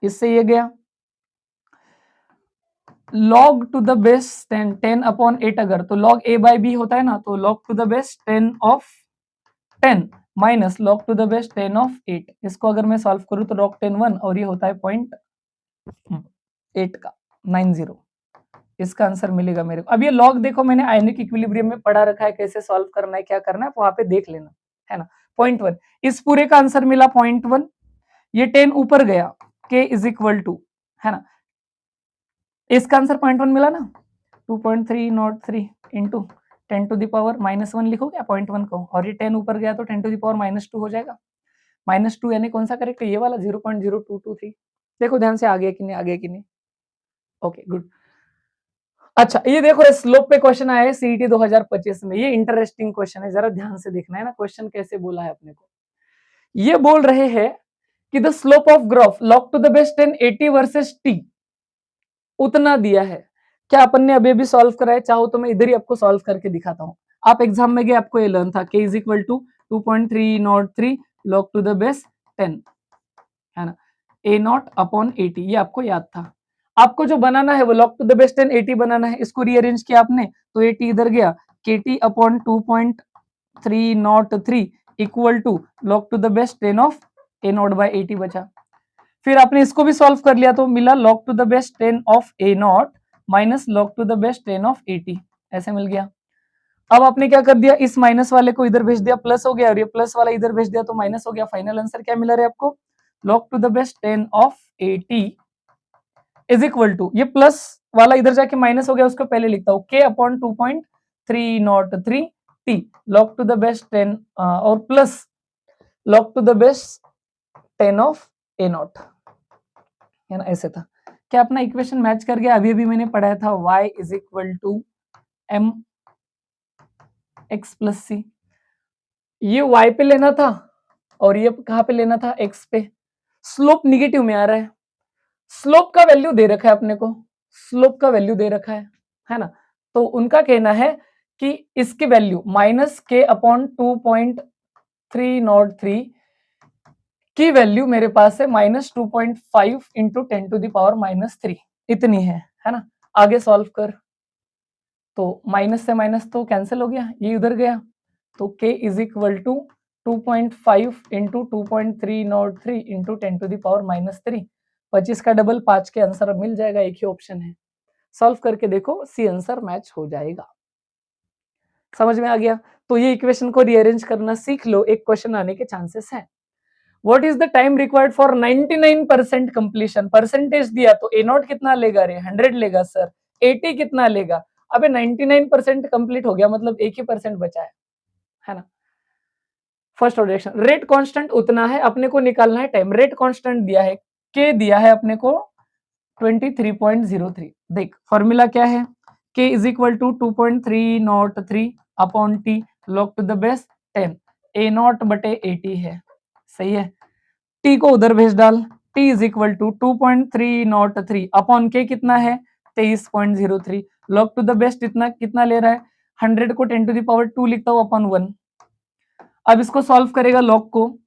इससे ये गया log to the base 10, 10 upon 8 अगर तो log a बाई बी होता है ना, तो log to the base 10 of 10 minus log to the base 10 of 8। इसको अगर मैं सॉल्व करूं तो log 10 1 और ये होता है 0.8 का 90। इसका आंसर मिलेगा मेरे को। अब ये log देखो मैंने आयनिक इक्विलिब्रियम में पढ़ा रखा है, कैसे सॉल्व करना है क्या करना है वहां पे देख लेना, है ना। 0.1 इस पूरे का आंसर मिला 0.1, ये 10 ऊपर गया k इज इक्वल टू, है ना, इसका आंसर 0.1 मिला ना, 2.303 इंटू 10 टू द पावर -1 लिखोगे 0.1 को, और ये 10 ऊपर गया तो 10 टू द पावर -2 हो जाएगा। -2 यानी कौन सा करेक्ट है, ये वाला 0.0223। देखो ध्यान से, आ गया कि नहीं, आ गया कि नहीं, ओके गुड। अच्छा ये देखो स्लोप पे क्वेश्चन आया है सीईटी 2025 में, ये इंटरेस्टिंग क्वेश्चन है, जरा ध्यान से देखना है ना, क्वेश्चन कैसे बोला है अपने को। ये बोल रहे हैं कि the slope of graph log to the base 10 80 versus t उतना दिया है। क्या अपन ने अभी अभी सॉल्व करा है, चाहो तो मैं इधर ही आपको सॉल्व करके दिखाता हूँ। आप एग्जाम में गए, आपको ये लर्न था k is equal to 2.303 log to the base 10, है ना, a नॉट अपॉन 80, ये आपको याद था। आपको जो बनाना है वो log टू द बेस 10 80 बनाना है, इसको रीअरेंज किया आपने तो 80 इधर गया, kt अपॉन 2.303 equal to log to the base 10 of a naught by 80 बचा। फिर आपने इसको भी सॉल्व कर लिया तो मिला log to the base 10 of a naught minus log to the base 10 of 80, ऐसे मिल गया। अब आपने क्या कर दिया, इस माइनस वाले को इधर भेज दिया, प्लस हो गया, और ये प्लस वाला इधर भेज दिया तो माइनस हो गया। फाइनल आंसर क्या मिला रे आपको, log to the base 10 of 80 is equal to, ये प्लस वाला इधर जाके माइनस हो गया, उसको पहले लिखता हूं k upon 2.303 t log to the base 10 और plus log to the base 10 of a naught, है ना, ऐसे था। क्या अपना इक्वेशन मैच कर गया? अभी अभी मैंने पढ़ाया था y is equal to M x plus C, ये y पे लेना था और ये कहां पे लेना था x पे। स्लोप निगेटिव में आ रहा है स्लोप का वैल्यू दे रखा है अपने को, स्लोप का वैल्यू दे रखा है ना। तो उनका कहना है कि इसकी वैल्यू -k/2.303 की वैल्यू मेरे पास है -2.5 इंटू 10⁻³ इतनी है ना। आगे सॉल्व कर, तो माइनस से माइनस तो कैंसिल हो गया, ये उधर गया, तो k is equal to 2.5 into 2.303 into 10⁻³ 25 का डबल 5 के आंसर मिल जाएगा, एक ही ऑप्शन है। सॉल्व करके देखो, सी आंसर मैच हो जाएगा। समझ में आ गया? तो ये इक्वेशन को रीअरेंज करना सीख लो, एक क्वेश्चन आने के चांसेस हैं। What is the time required for 99% completion? Percentage दिया तो ए नॉट कितना लेगा रे? 100 लेगा सर। 80 कितना लेगा? अबे 99% कंप्लीट हो गया, मतलब एक ही परसेंट बचा है ना। First order reaction, rate constant उतना है, अपने को निकालना है टाइम। रेट कांस्टेंट दिया है, के दिया है अपने को 23.03। देख फॉर्मूला क्या है, k is equal to 2.303 upon T log to the base 10, A naught बटे 80 है, सही है। t को उधर भेज डाल, t is equal to 2.303 upon K कितना है 23.03 लॉग टू द बेस्ट इतना कितना ले रहा है 100 को 10⁻² लिखता हूं अपॉन 1। अब इसको सॉल्व करेगा लॉग को,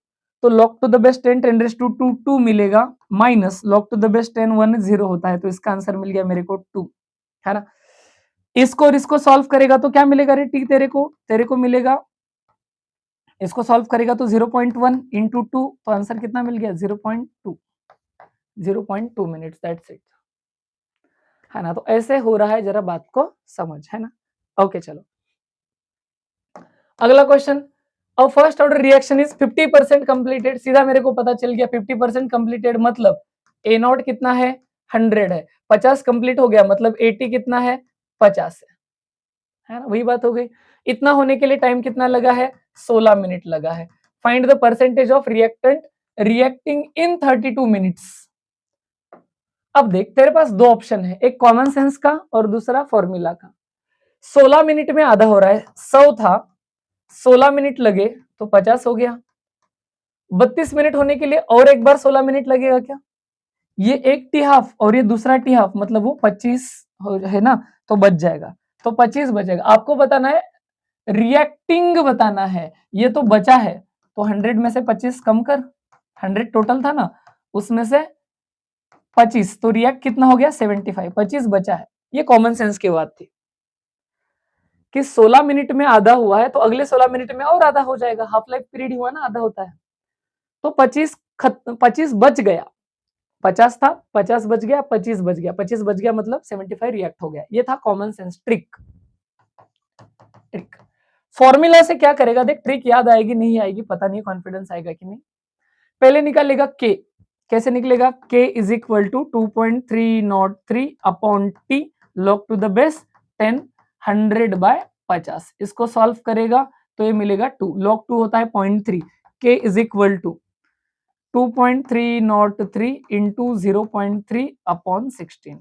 तो लॉग टू द बेस्ट 10 10⁻² 2 मिलेगा, minus log to the best 10 1 0 होता है, तो इसका आंसर मिल गया मेरे को 2, है ना। इसको और इसको सॉल्व करेगा तो क्या मिलेगा रे टी, तेरे को मिलेगा, इसको सॉल्व करेगा तो 0.1 इंटू 2, तो आंसर कितना मिल गया 0.2 मिनट्स, दैट्स इट, है ना। तो ऐसे हो रहा है, जरा बात को समझ, है ना। ओके चलो अगला क्वेश्चन। अब first order reaction is 50% completed, सीधा मेरे को पता चल गया 50% कंप्लीटेड मतलब ए नॉट कितना है 100 है, 50 कंप्लीट हो गया मतलब 80 कितना है 50 है ना, वही बात हो गई। इतना होने के लिए टाइम कितना लगा है 16 मिनट लगा है। Find the percentage of reactant reacting in 32 minutes. अब देख तेरे पास दो ऑप्शन है, एक कॉमन सेंस का और दूसरा फॉर्मूला का। 16 मिनट में आधा हो रहा है, 100 था, 16 मिनट लगे तो 50 हो गया। 32 मिनट होने के लिए और एक बार 16 मिनट लगेगा क्या? ये एक टी हाफ और ये दूसरा टी हाफ, मतलब वो 25 है ना, तो बच जाएगा, तो 25 बचेगा। आपको बताना है रिएक्टिंग बताना है, ये तो बचा है, तो 100 में से 25 कम कर, 100 टोटल था ना, उसमें से 25, तो रिएक्ट कितना हो गया 75, 25 बचा है। ये कॉमन सेंस की बात थी कि 16 मिनट में आधा हुआ है तो अगले 16 मिनट में और आधा हो जाएगा, हाफ लाइफ पीरियड हुआ ना, आधा होता है, तो 25 बच गया, 50 था 50 बच गया, 25 बच गया, 25 बच गया मतलब 75 रिएक्ट हो गया। ये था कॉमन सेंस ट्रिक। फॉर्मूला से क्या करेगा देख, ट्रिक याद आएगी नहीं आएगी पता नहीं, कॉन्फिडेंस आएगा कि नहीं। पहले निकालेगा के, कैसे निकलेगा, k is equal to 2.303 upon T log to the base 10 100/50। इसको सॉल्व करेगा तो ये मिलेगा 2, लॉग 2 होता है 0.3, k is equal to 2.303 into 0.3 upon 16, है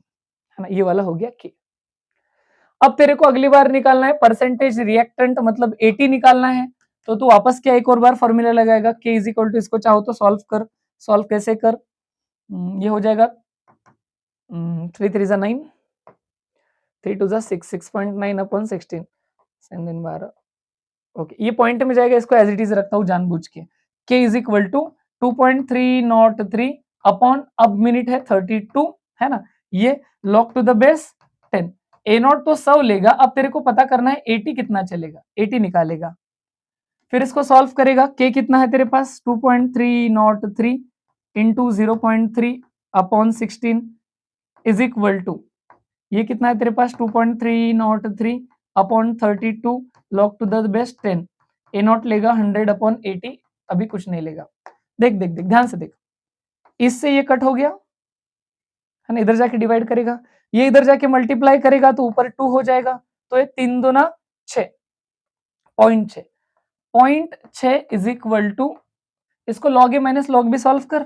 ना, ये वाला हो गया k। अब तेरे को अगली बार निकालना है परसेंटेज रिएक्टेंट मतलब 80 निकालना है, तो तू वापस क्या एक और बार फॉर्मूला लगाएगा, k इज इक्वल टू, इसको चाहो तो सॉल्व कर, सॉल्व कैसे कर, ये हो जाएगा 3 3 9, 3 2 6, 6.9 अपॉन 16, 12, ओके ये पॉइंट में जाएगा, इसको एज इट इज रखता हूँ जानबूझ के। k is equal to 2.303 upon, अब मिनट है 32, है ना, ये log to the base 10, A naught तो 100 लेगा, अब तेरे को पता करना है 80 कितना चलेगा, 80 निकालेगा, फिर इसको सॉल्व करेगा, k कितना है तेरे पास 2.303 into 0.3 upon 16 is equal to, ये कितना है तेरे पास 2.303 upon 32 log to the base 10, A naught लेगा 100 अपॉन 80, अभी कुछ नहीं लेगा। देख देख देख ध्यान से देख, इससे ये कट हो गया है ना, इधर जाके डिवाइड करेगा, ये इधर जाके मल्टीप्लाई करेगा तो ऊपर 2 हो जाएगा, तो ये 3 दूना 6, 0.6, 0.6 इज इक्वल टू, इसको लॉग ए माइनस लॉग बी सॉल्व कर,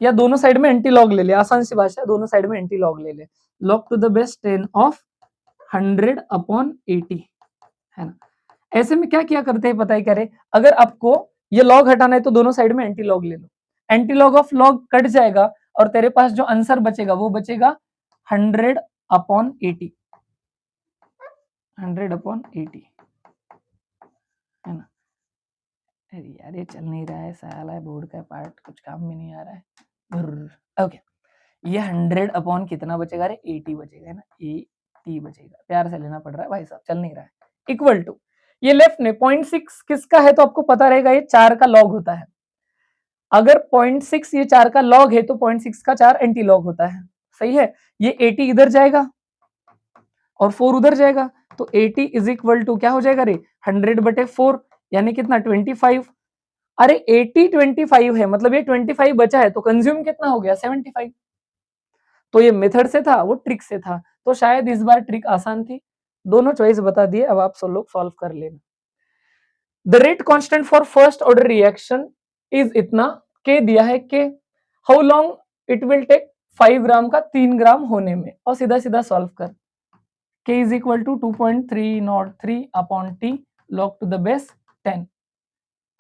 या दोनों साइड में एंटी लॉग ले ले, आसान सी भाषा, दोनों साइड में एंटी लॉग ले ले, log to the base 10 of 100 upon 80, है ना। ऐसे में क्या किया करते हैं पता है क्या रे, अगर आपको ये लॉग हटाना है तो दोनों साइड में एंटी लॉग ले लो, anti log of log cut जाएगा और तेरे पास जो आंसर बचेगा वो बचेगा 100/80, 100/80, है ना। अरे यार ये चल नहीं रहा है, साला बोर्ड का पार्ट कुछ काम में नहीं आ रहा है। ओके, ये 100 कितना बचेगा रे, 80 बचेगा, है ना, 80 बचेगा। प्यार से लेना पड़ रहा है भाई साहब, चल नहीं रहा है। इक्वल टू, ये लेफ्ट में 0.6 किसका है तो आपको पता रहेगा, ये 4 का लॉग होता है। अगर 0.6 ये 4 का लॉग है तो 0.6 का 4 एंटी लॉग होता है, सही है। ये 80 इधर जाएगा और 4 उधर जाएगा, तो 80 इज इक्वल टू क्या हो जाएगा रे, 100/4, यानी कितना, 25। अरे 80 25 है, मतलब ये 25 बचा है, तो कंज्यूम कितना हो गया, 75। तो ये मेथड से था, वो ट्रिक से था, तो शायद इस बार ट्रिक आसान थी। दोनों चॉइस बता दिए, अब आप सब लोग सॉल्व कर लेना। The rate constant for first order reaction is इतना, के दिया है के, how long it will take 5 gram का 3 ग्राम होने में, और सीधा सीधा सॉल्व कर। K is equal to 2.303 upon T log to the base 10,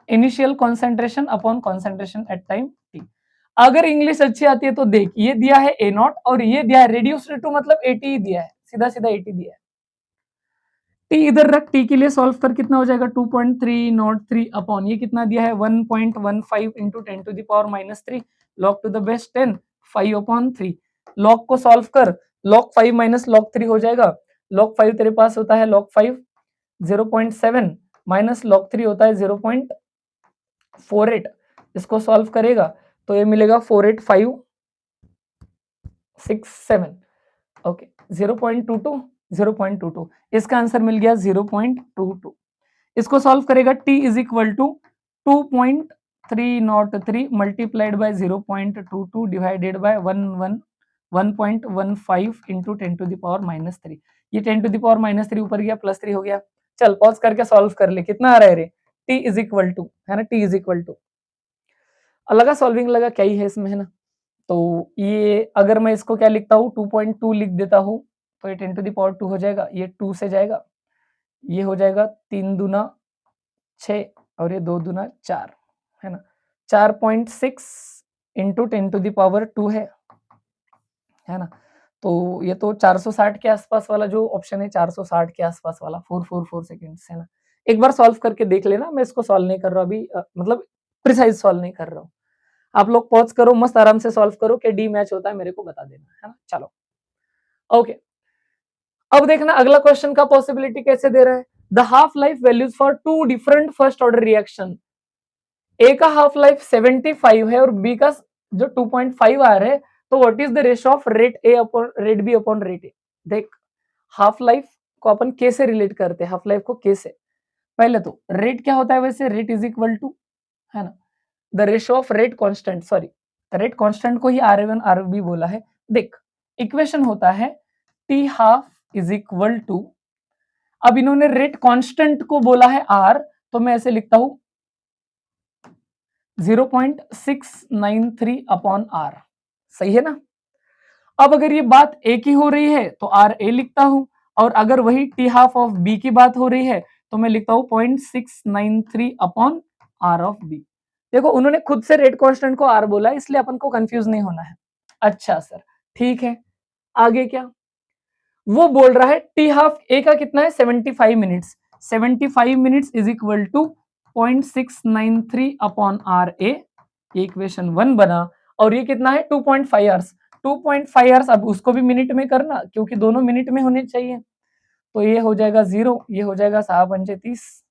initial concentration upon concentration at time t. अगर इंग्लिश अच्छी आती है तो देख, ये दिया है ए नॉट और ये दिया है रेड्यूस्ड टू, मतलब 80 दिया है, सीधा सीधा 80 दिया है। टी इधर रख, टी के लिए सॉल्व कर, कितना हो जाएगा 2.303 अपॉन ये कितना दिया है 1.15 into 10 to the power -3 log to the base 10 5/3। Log को सॉल्व कर, लॉग 5 माइनस लॉग 3 हो जाएगा। लॉग 5 तेरे पास होता है लॉग 5 0.7 माइनस लॉग 3 होता है 0.48। इसको सॉल्व करेगा तो ये मिलेगा 48567। ओके, 0.22 इसका आंसर मिल गया 0.22। इसको सॉल्व करेगा, t is equal to 2.303 multiplied by 0.22 divided by 1.15 into 10 to the power -3। ये 10 टू द पावर -3 ऊपर गया, +3 हो गया। चल पॉज करके सॉल्व कर ले, कितना आ रहा है रे, t इज इक्वल टू, है ना, t इज इक्वल टू, लगा सॉल्विंग लगा, क्या ही है इसमें, है ना। तो ये अगर मैं इसको क्या लिखता हूँ, 2.2 लिख देता हूँ, तो ये 10 टू द पावर 2 हो जाएगा, ये 2 से जाएगा, ये हो जाएगा 3 दूना 6 और ये 2 दूना 4, है ना। 4.6 इंटू 10 टू द पावर 2 है ना। तो ये तो 460 के आसपास वाला जो ऑप्शन है, 460 के आसपास वाला, 444 सेकेंड्स, है ना। एक बार सॉल्व करके देख लेना, मैं इसको सॉल्व नहीं कर रहा अभी, मतलब प्रिसाइज सॉल्व नहीं कर रहा हूँ। आप लोग पॉज करो, मस्त आराम से सॉल्व करो, कि डी मैच होता है मेरे को बता देना, है ना। चलो ओके, अब देखना अगला क्वेश्चन का पॉसिबिलिटी कैसे दे रहा है। The half life values for 2 different first order reaction, A का हाफ लाइफ 75 है और बी का जो 2.5 आ रहा है, तो what is the ratio of rate a upon rate b upon rate a. देख, हाफ लाइफ को अपन के से रिलेट करते हैं, हाफ लाइफ को के से। पहले तो रेट क्या होता है वैसे, रेट इज इक्वल टू, है ना, the ratio of rate constant, sorry rate constant को ही R1 RB बोला है। देख, इक्वेशन होता है t half is equal to, अब इन्होंने रेट कांस्टेंट को बोला है R, तो मैं ऐसे लिखता हूं 0.693 अपॉन R, सही है ना। अब अगर ये बात ए की हो रही है तो आर ए लिखता हूं, और अगर वही टी हाफ ऑफ बी की बात हो रही है तो मैं लिखता हूं 0.693 अपॉन आर ऑफ बी। देखो उन्होंने खुद से रेट कांस्टेंट को आर बोला, इसलिए अपन को कंफ्यूज नहीं होना है। अच्छा सर, ठीक है, आगे क्या, वो बोल रहा है टी हाफ ए का कितना है 75 minutes, 75 minutes is equal to 0.693 upon are A, ये इक्वेशन 1 बना। और ये कितना है 2.5 आवर्स, 2.5 आवर्स, अब उसको भी मिनट में करना क्योंकि दोनों मिनट में होने चाहिए। तो ये हो जाएगा 0, ये हो जाएगा 6 पंचे 30,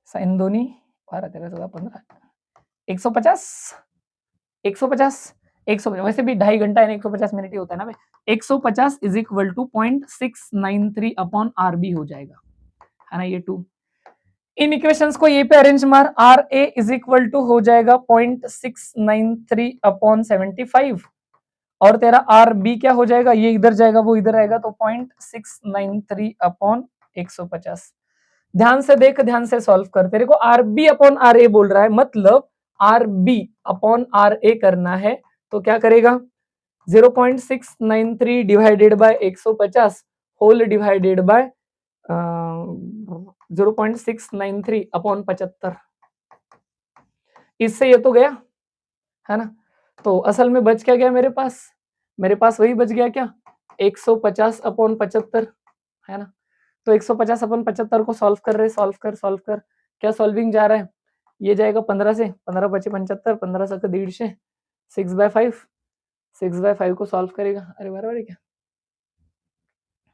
7 दूनी 12 13 14 15, 150, 150, 150, वैसे भी 2.5 घंटा यानी 150 मिनट ही होता है ना भाई। 150 is equal to 0.693 upon r b हो जाएगा, है ना, ये 2। इन इक्वेशंस को ये पे अरेंज मार, r a is equal to हो जाएगा 0.693 अपॉन 75, और तेरा आर बी क्या हो जाएगा, ये इधर जाएगा वो इधर आएगा, तो 0.693 अपॉन 150। ध्यान से देख, ध्यान से सॉल्व कर, तेरे को r b upon are a बोल रहा है, मतलब r b upon are a करना है, तो क्या करेगा 0.693 divided by 150 whole divided by 0.693 upon 75, इससे ये तो गया, है ना? तो असल में बच क्या गया मेरे पास? मेरे पास वही बच गया क्या? 150/75, है ना? तो 150/75 को सॉल्व कर रहे, सॉल्व कर। क्या सॉल्विंग जा रहा है? ये जाएगा 15 से, 15 पचे 75, 15 सक 150, 6/5, 6/5 को सॉल्व करेगा। अरे बराबर है क्या?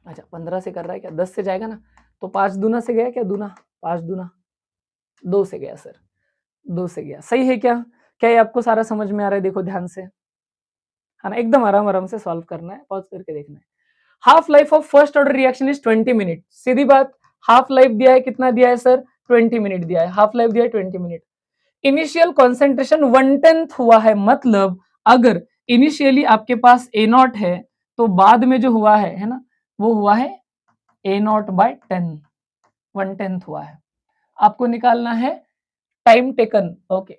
अच्छा 15 से कर रहा है क्या? 10 से जाएगा ना? तो 5 दूना से गया क्या? दूना, 5 दूना 2 से गया सर, 2 से गया। सही है क्या? क्या ये आपको सारा समझ में आ रहा है? देखो ध्यान से, है ना? एकदम आराम-आराम से सॉल्व करना है, पॉज़ करके देखना है। Half life of first order reaction is 20 minute. सीधी बात, हाफ लाइफ दिया है, कितना दिया है सर? 20 मिनट दिया है, हाफ लाइफ दिया है 20 मिनट। इनिशियल कॉन्सेंट्रेशन 1/10 हुआ है, मतलब अगर इनिशियली आपके पास ए नॉट है तो बाद में जो हुआ है ना, वो हुआ है ए नॉट बाय 10, 1/10 हुआ है। आपको निकालना है time taken. Okay,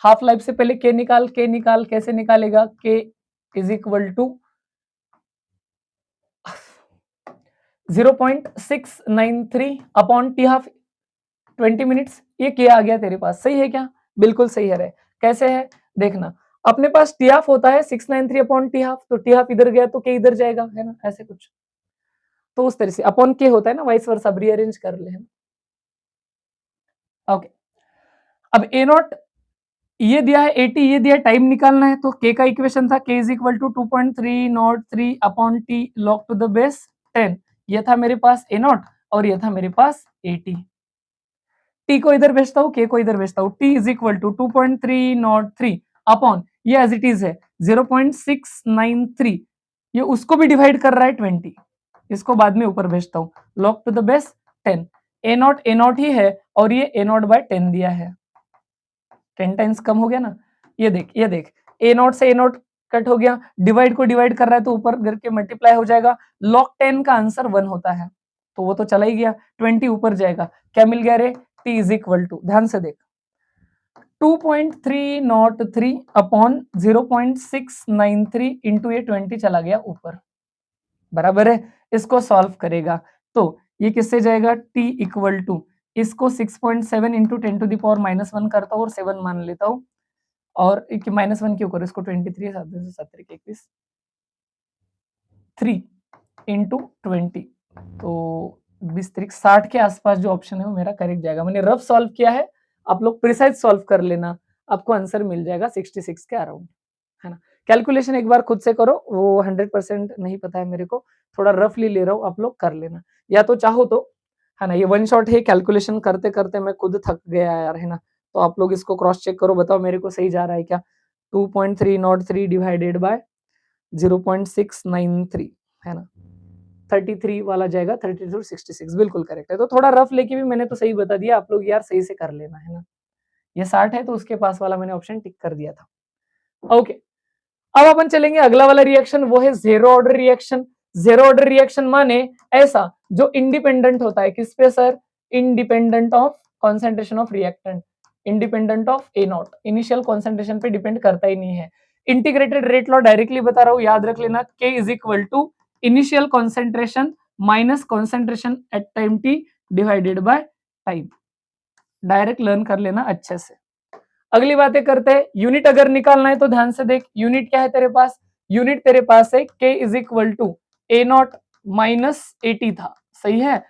half life से पहले के निकाल, कैसे निकालेगा? K is equal to 0.693 upon t half 20 minutes. ये क्या आ गया तेरे पास? सही है क्या? बिल्कुल सही है रे। कैसे है देखना, अपने पास टी हाफ होता है 693 अपॉन टी हाफ, तो टी हाफ इधर गया तो के इधर जाएगा, है ना? ऐसे कुछ तो उस तरह से अपॉन के होता है ना, वाइस वर्सा। अब रीअरेंज कर ले, ओके। अब ए नॉट ये दिया है 80, ये दिया है, टाइम निकालना है, तो के का इक्वेशन था k is equal to 2.303 upon T log to the base 10। ये था मेरे पास ए नॉट और ये था मेरे पास 80। टी को इधर भेजता हूँ, के को इधर भेजता हूँ। T is equal to 2.303 upon ये एज इट इज है 0.693, ये उसको भी डिवाइड कर रहा है 20, इसको बाद में ऊपर भेजता हूँ। Log to the base 10, A not ही है और ये ए नॉट बाय 10 दिया है, 10 टाइम्स कम हो गया ना। ये देख ए नॉट से ए नॉट कट हो गया, डिवाइड को डिवाइड कर रहा है तो ऊपर करके मल्टीप्लाई हो जाएगा। लॉग 10 का आंसर 1 होता है, तो वो तो चला ही गया, 20 ऊपर जाएगा। क्या मिल गया रे? टी इज इक्वल टू, ध्यान से देख, 2.303 अपॉन 0.693 इंटू ये 20 चला गया ऊपर, बराबर है। इसको सॉल्व करेगा तो ये किससे जाएगा? टी इक्वल टू इसको 6.7 इंटू 10 टू द पावर -1 करता हूँ और 7 मान लेता हूँ, और -1 क्यों करो इसको? 23 7 21 3 इंटू 20, तो 20 60 के आसपास जो ऑप्शन है वो मेरा करेक्ट जाएगा। मैंने रफ सॉल्व किया है, आप लोग प्रिसाइज सॉल्व कर लेना, आपको आंसर मिल जाएगा 66 के अराउंड, है ना? कैलकुलेशन एक बार खुद से करो, वो 100% नहीं पता है मेरे को, थोड़ा रफली ले रहा हूँ, आप लोग कर लेना। या तो चाहो तो, है ना, ये वन शॉट है, कैलकुलेशन करते करते मैं खुद थक गया यार, है ना? तो आप लोग इसको क्रॉस चेक करो, बताओ मेरे को सही जा रहा है क्या? 2.303 डिवाइडेड बाय 0.693, है ना? 33 वाला जाएगा, 32 66 बिल्कुल करेक्ट है। तो थोड़ा रफ लेके भी मैंने तो सही बता दिया, आप लोग यार सही से कर लेना, है ना? ये 60 है तो उसके पास वाला मैंने ऑप्शन टिक कर दिया था। ओके, अब अपन चलेंगे अगला वाला रिएक्शन, वो है zero order reaction. Zero order reaction माने ऐसा जो इंडिपेंडेंट होता है, किस पे sir? Independent of concentration of reactant, independent of A not, initial concentration पे डिपेंड करता ही नहीं है। इंटीग्रेटेड रेट लॉ डायरेक्टली बता रहा हूं, याद रख लेना, k is equal to initial concentration minus concentration at time t divided by time. Direct learn कर लेना अच्छे से। अगली बातें करते हैं, यूनिट अगर निकालना है तो ध्यान से देख, यूनिट क्या है तेरे पास? यूनिट तेरे पास है k is equal to A naught minus 80 था, सही है?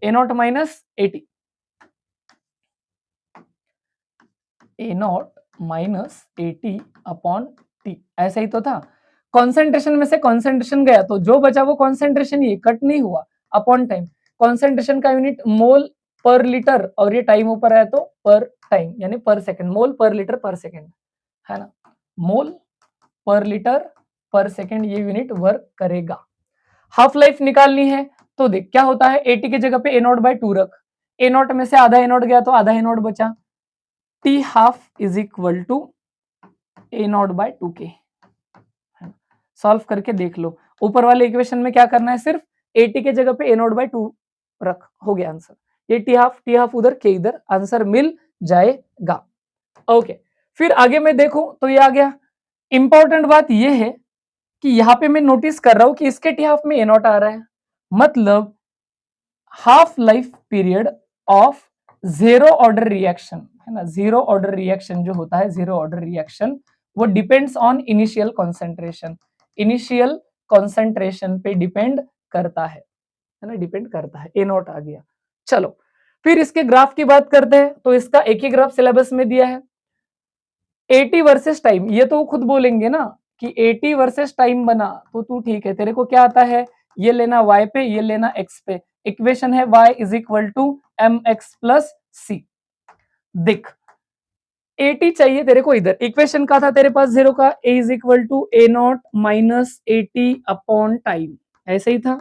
A naught minus 80, A naught minus 80 upon T, ऐसा ही तो था। कॉन्सेंट्रेशन में से कॉन्सेंट्रेशन गया तो जो बचा वो कॉन्सेंट्रेशन, ये कट नहीं हुआ, अपॉन टाइम। कॉन्सेंट्रेशन का यूनिट मोल पर लीटर और ये टाइम ऊपर है तो पर टाइम, यानी पर सेकंड, मोल पर लीटर पर सेकंड, है ना? मोल पर लीटर पर सेकंड ये यूनिट वर्क करेगा। हाफ लाइफ निकालनी है तो देख क्या होता है, 80 की जगह पे ए नॉट बाय 2 रख, ए नॉट में से आधा ए नॉट गया तो आधा ए नॉट बचा, t half is equal to A naught by 2k। सॉल्व करके देख लो, ऊपर वाले इक्वेशन में क्या करना है, सिर्फ 80 के जगह पे ए नॉट बाय 2 रख, हो गया आंसर। ये टी हाफ उधर, के इधर, आंसर मिल जाएगा। ओके, फिर आगे मैं देखूं तो ये आ गया। इंपॉर्टेंट बात ये है कि यहाँ पे मैं नोटिस कर रहा हूं कि इसके टी हाफ में ए नॉट आ रहा है, मतलब half life period of zero order reaction, है ना। जीरो ऑर्डर रिएक्शन जो होता है, जीरो ऑर्डर रिएक्शन, वो depends on initial concentration, initial concentration पे डिपेंड करता है ना, डिपेंड करता है। ए नॉट आ गया। चलो फिर इसके ग्राफ की बात करते हैं, तो इसका एक ही ग्राफ सिलेबस में दिया है, 80 वर्सेस टाइम, ये तो खुद बोलेंगे ना कि 80 वर्सेस टाइम बना, तो तू ठीक है, तेरे को क्या आता है, ये लेना y पे, ये लेना x पे, इक्वेशन है y is equal to M x plus c. देख 80 चाहिए तेरे को, इधर इक्वेशन का था तेरे पास जीरो का, a is equal to A naught minus 80 upon time, ऐसे ही था।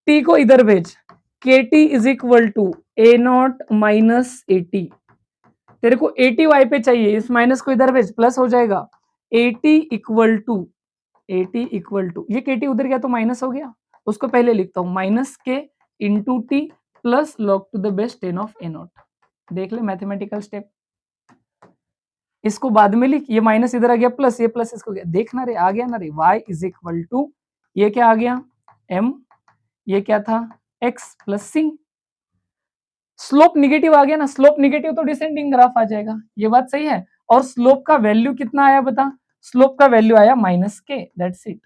t को इधर भेज, k t is equal to A naught minus 80, तेरे को 80 वाई पे चाहिए, इस माइनस को इधर भेज, प्लस हो जाएगा 80 इक्वल टू, 80 इक्वल टू, ये के टी उधर गया तो माइनस हो गया, उसको पहले लिखता हूं, minus k into t plus log to the base 10 of A not. देख ले मैथमेटिकल स्टेप, इसको बाद में लिख, ये माइनस इधर आ गया प्लस, ये प्लस इसको गया, देखना रे आ गया ना रे, y इज इक्वल टू, ये क्या आ गया m, ये क्या था x प्लस सी। स्लोप निगेटिव आ गया ना, स्लोप निगेटिव तो डिसेंडिंग ग्राफ आ जाएगा, ये बात सही है। और स्लोप का वैल्यू कितना आया बता, स्लोप का वैल्यू आया माइनस के, दैट्स इट,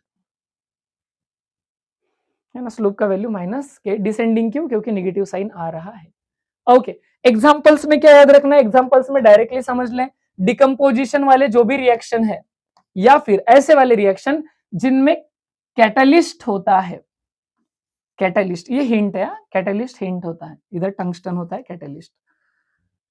है ना। स्लोप का वैल्यू माइनस के, डिसेंडिंग क्यों, क्योंकि निगेटिव साइन आ रहा है। ओके, एग्जांपल्स में क्या याद रखना है, एग्जांपल्स में डायरेक्टली समझ लें, डिकम्पोजिशन वाले जो भी रिएक्शन है, या फिर ऐसे वाले रिएक्शन जिनमें कैटलिस्ट होता है, कैटलिस्ट, ये हिंट है, कैटलिस्ट हिंट होता है, इधर टंगस्टन होता है कैटलिस्ट।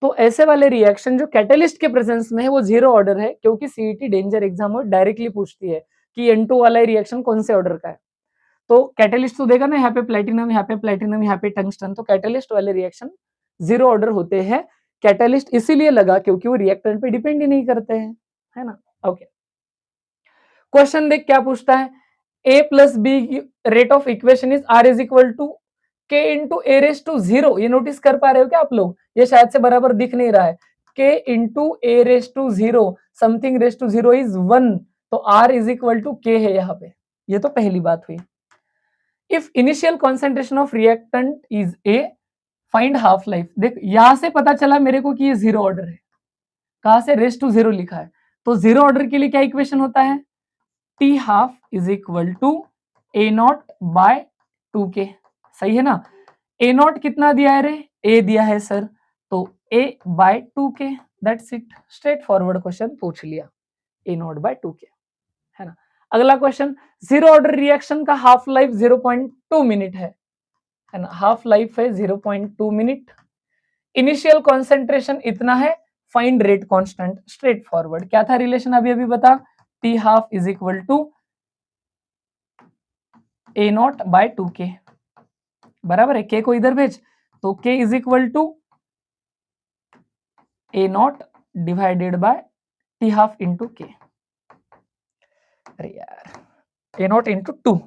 तो ऐसे वाले रिएक्शन जो कैटलिस्ट के प्रेजेंस में है वो जीरो ऑर्डर है, क्योंकि सीईटी डेंजर एग्जाम में डायरेक्टली पूछती है कि N2 वाला रिएक्शन कौन से ऑर्डर का है। तो कैटलिस्ट तो देगा ना, यहाँ पे प्लेटिनम, यहाँ पे प्लेटिनम, यहाँ पे टंगस्टन, तो कैटलिस्ट वाले रिएक्शन जीरो ऑर्डर होते हैं। कैटलिस्ट इसीलिए लगा क्योंकि वो रिएक्टेंट पे डिपेंड ही नहीं करते हैं, है ना। ओके, क्वेश्चन देख क्या पूछता है, a plus b rate of equation is r is equal to k into A raise to zero. ये नोटिस कर पा रहे हो क्या आप लोग, ये शायद से बराबर दिख नहीं रहा है, k into A raise to zero, something raise to zero is 1, तो r is equal to k है यहाँ पे, ये तो पहली बात हुई। If initial concentration of reactant is a, find half life. देख यहां से पता चला मेरे को कि ये जीरो ऑर्डर है, कहां से, रेस टू जीरो लिखा है, तो जीरो ऑर्डर के लिए क्या इक्वेशन होता है, t half is equal to A naught by 2k, सही है ना। ए नॉट कितना दिया है रे, ए दिया है सर, तो A by 2k, that's it, straightforward question पूछ लिया, ए नॉट बाय 2k, है ना। अगला क्वेश्चन, जीरो ऑर्डर रिएक्शन का हाफ लाइफ 0.2 मिनट है ना, हाफ लाइफ है 0.2 मिनट, इनिशियल कॉन्सेंट्रेशन इतना है, find rate constant, straightforward. क्या था रिलेशन अभी अभी बता, T half is equal to A naught by 2k, बराबर है, के को इधर भेज, तो k is equal to A naught divided by T half into k, अरे यार ए नॉट इंटू 2,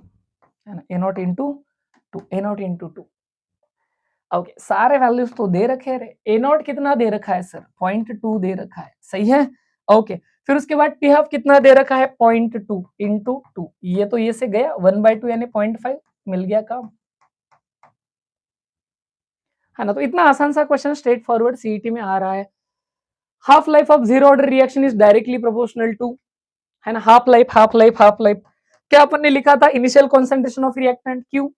है ना, A naught into 2, A naught into 2। Okay, सारे वैल्यूज तो दे रखे हैं, ए नॉट कितना दे रखा है सर, 0.2 दे रखा है, सही है। ओके, फिर उसके बाद टी हाफ कितना दे रखा है, 0.2 इंटू 2, ये तो ये से गया 1/2 यानी 0.5, मिल गया काम, है ना। तो इतना आसान सा क्वेश्चन स्ट्रेट फॉरवर्ड सीईटी में आ रहा है। Half life of zero order reaction is directly proportional to, है ना, half life, half life, half life, क्या अपन ने लिखा था, इनिशियल कॉन्सेंट्रेशन ऑफ रिएक्टेंट क्यू,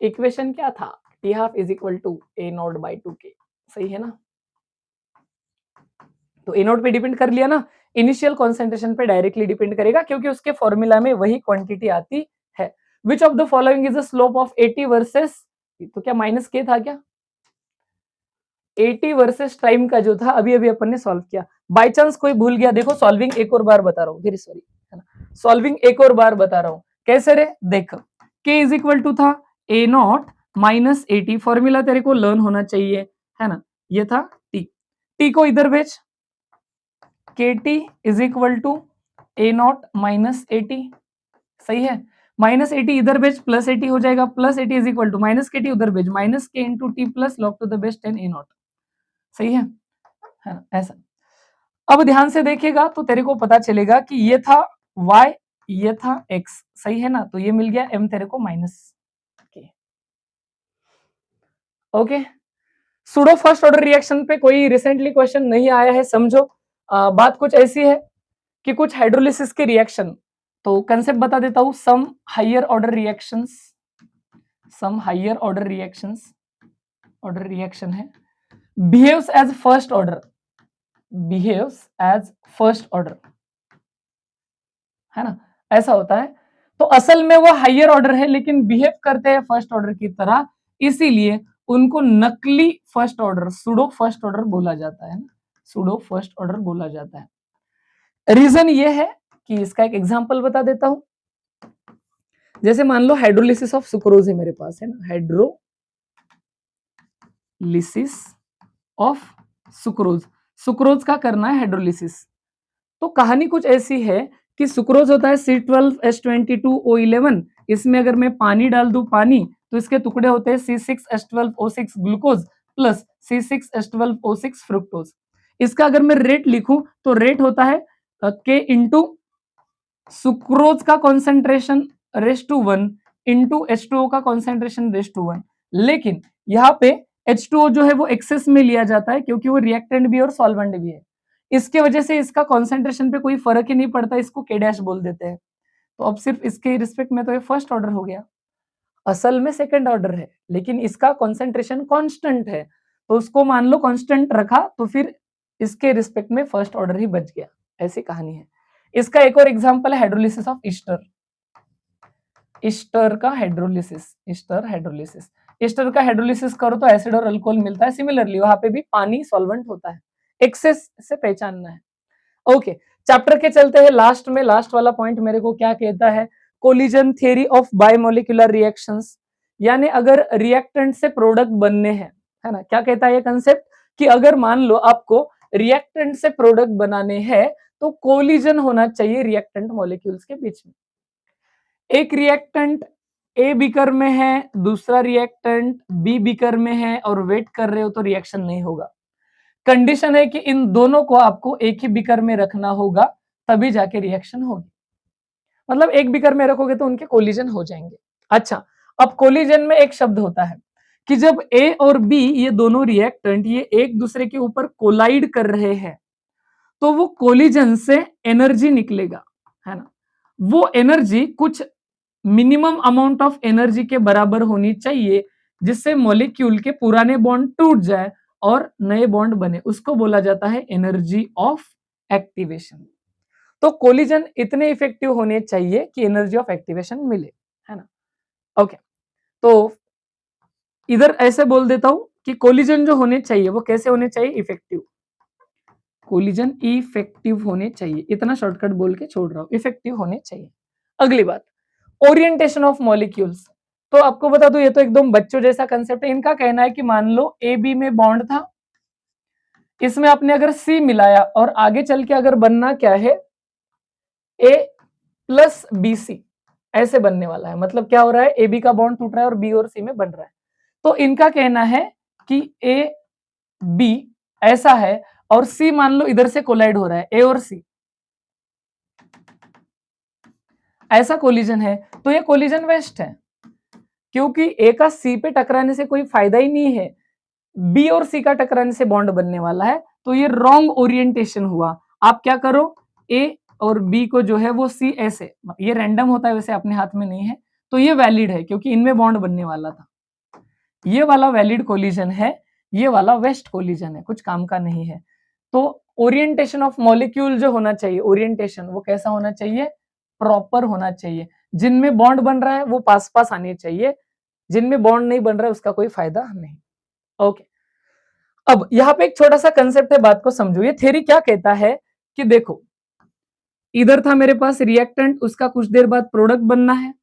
इक्वेशन क्या था, t half is equal to A naught by 2k, सही है ना। तो ए नॉट पे डिपेंड कर लिया ना, इनिशियल कॉन्सेंट्रेशन पे डायरेक्टली डिपेंड करेगा, क्योंकि उसके फॉर्मूला में वही क्वांटिटी आती है। Which of the following is the slope of 80 versus, तो क्या माइनस के था क्या, 80 वर्सेस टाइम का जो था अभी अभी अपन ने सॉल्व किया। बाय चांस कोई भूल गया, देखो सॉल्विंग एक और बार बता रहा हूँ, वेरी सॉरी, है ना, सॉल्विंग एक और बार बता रहा हूँ, कैसे रे, देख के इज इक्वल टू था ए नॉट माइनस 80, फॉर्मूला तेरे को लर्न होना चाहिए, है ना, ये था टी, टी को इधर भेज, k t is equal to A naught minus 80, सही है, माइनस 80 इधर भेज, प्लस 80 हो जाएगा, plus 80 is equal to minus k t उधर भेज, minus k into t plus log to the base 10 A naught, सही है ना, ऐसा। अब ध्यान से देखिएगा तो तेरे को पता चलेगा कि ये था y, ये था x, सही है ना, तो ये मिल गया m तेरे को माइनस के, okay. Pseudo first order reaction पे कोई रिसेंटली क्वेश्चन नहीं आया है, समझो। बात कुछ ऐसी है कि कुछ हाइड्रोलिसिस के रिएक्शन, तो कंसेप्ट बता देता हूं। Some higher order reactions, some higher order reactions, order reaction है, behaves as first order, behaves as first order, है ना, ऐसा होता है। तो असल में वो हायर ऑर्डर है लेकिन बिहेव करते हैं फर्स्ट ऑर्डर की तरह, इसीलिए उनको नकली first order, pseudo first order बोला जाता है ना, सूडो फर्स्ट ऑर्डर बोला जाता है। रीजन ये है कि इसका एक एग्जांपल बता देता हूं। जैसे मान लो हाइड्रोलिसिस ऑफ सुक्रोज है मेरे पास, है ना, हाइड्रोलिसिस ऑफ सुक्रोज, सुक्रोज का करना है हाइड्रोलिसिस। तो कहानी कुछ ऐसी है कि सुक्रोज होता है C12H22O11, इसमें अगर मैं पानी डाल दूं, पानी, तो इसके टुकड़े होते हैं C6H12O6 glucose plus C6H12O6 fructose. इसका अगर मैं रेट लिखूं तो रेट होता है K इंटू सुक्रोज का concentration raise to 1 into H2O का कॉन्सेंट्रेशन रेस टू 1। लेकिन यहाँ पे H2O जो है वो एक्सेस में लिया जाता है क्योंकि वो रिएक्टेंट भी और सॉल्वेंट भी है, इसके वजह से इसका कॉन्सेंट्रेशन पे कोई फर्क ही नहीं पड़ता, इसको K डैश बोल देते हैं। तो अब सिर्फ इसके रिस्पेक्ट में तो ये फर्स्ट ऑर्डर हो गया, असल में सेकंड ऑर्डर है लेकिन इसका कॉन्सेंट्रेशन कांस्टेंट है, तो उसको मान लो कांस्टेंट रखा तो फिर इसके रिस्पेक्ट में फर्स्ट ऑर्डर ही बच गया, ऐसी कहानी है। इसका एक और एग्जांपल है हाइड्रोलिसिस ऑफ ईस्टर, ईस्टर का हाइड्रोलिसिस, ईस्टर हाइड्रोलिसिस, ईस्टर का हाइड्रोलिसिस करो तो एसिड और अल्कोहल मिलता है। सिमिलरली वहां पे भी पानी सॉल्वेंट होता है, एक्सेस से पहचानना है। ओके, चैप्टर के चलते हैं लास्ट में, लास्ट वाला पॉइंट मेरे को क्या कहता है, collision theory of biomolecular reactions, यानी अगर रिएक्टेंट से प्रोडक्ट बनने हैं, है ना, क्या कहता है ये कंसेप्ट कि अगर मान लो आपको रिएक्टेंट से प्रोडक्ट बनाने हैं तो कोलिजन होना चाहिए रिएक्टेंट मॉलिक्यूल्स के बीच में। एक रिएक्टेंट ए बीकर में है, दूसरा रिएक्टेंट बी बीकर में है और वेट कर रहे हो तो रिएक्शन नहीं होगा। कंडीशन है कि इन दोनों को आपको एक ही बीकर में रखना होगा, तभी जाके रिएक्शन होगी। मतलब एक बीकर में रखोगे तो उनके कोलिजन हो जाएंगे। अच्छा, अब कोलिजन में एक शब्द होता है कि जब ए और बी ये दोनों रिएक्टेंट ये एक दूसरे के ऊपर कोलाइड कर रहे हैं तो वो कोलिजन से एनर्जी निकलेगा, है ना। वो एनर्जी कुछ मिनिमम अमाउंट ऑफ एनर्जी के बराबर होनी चाहिए जिससे मॉलिक्यूल के पुराने बॉन्ड टूट जाए और नए बॉन्ड बने, उसको बोला जाता है एनर्जी ऑफ एक्टिवेशन। तो कोलिजन इतने इफेक्टिव होने चाहिए कि एनर्जी ऑफ एक्टिवेशन मिले, है ना। ओके, तो इधर ऐसे बोल देता हूं कि कोलिजन जो होने चाहिए वो कैसे होने चाहिए, इफेक्टिव, कोलिजन इफेक्टिव होने चाहिए, इतना शॉर्टकट बोल के छोड़ रहा हूं, इफेक्टिव होने चाहिए। अगली बात, ओरिएंटेशन ऑफ मॉलिक्यूल्स, तो आपको बता दूं ये तो एकदम बच्चों जैसा कंसेप्ट है। इनका कहना है कि मान लो ए बी में बॉन्ड था, इसमें आपने अगर सी मिलाया और आगे चल के अगर बनना क्या है, ए प्लस बी सी, ऐसे बनने वाला है। मतलब क्या हो रहा है, ए बी का बॉन्ड टूट रहा है और बी और सी में बन रहा है। तो इनका कहना है कि ए बी ऐसा है और सी मान लो इधर से कोलाइड हो रहा है, ए और सी ऐसा कोलिजन है, तो ये कोलिजन वेस्ट है क्योंकि ए का सी पे टकराने से कोई फायदा ही नहीं है, बी और सी का टकराने से बॉन्ड बनने वाला है, तो ये रॉन्ग ओरिएंटेशन हुआ। आप क्या करो, ए और बी को जो है वो सी ऐसे, ये रैंडम होता है वैसे अपने हाथ में नहीं है, तो ये वैलिड है क्योंकि इनमें बॉन्ड बनने वाला था। ये वाला वैलिड कोलिजन है, ये वाला वेस्ट कोलिजन है, कुछ काम का नहीं है। तो ओरिएंटेशन ऑफ मॉलिक्यूल जो होना चाहिए, ओरिएंटेशन वो कैसा होना चाहिए, प्रॉपर होना चाहिए। जिनमें बॉन्ड बन रहा है वो पास पास आने चाहिए, जिनमें बॉन्ड नहीं बन रहा है उसका कोई फायदा नहीं। ओके, अब यहाँ पे एक छोटा सा कंसेप्ट है, बात को समझो। ये थ्योरी क्या कहता है कि देखो, इधर था मेरे पास रिएक्टेंट, उसका कुछ देर बाद प्रोडक्ट बनना है,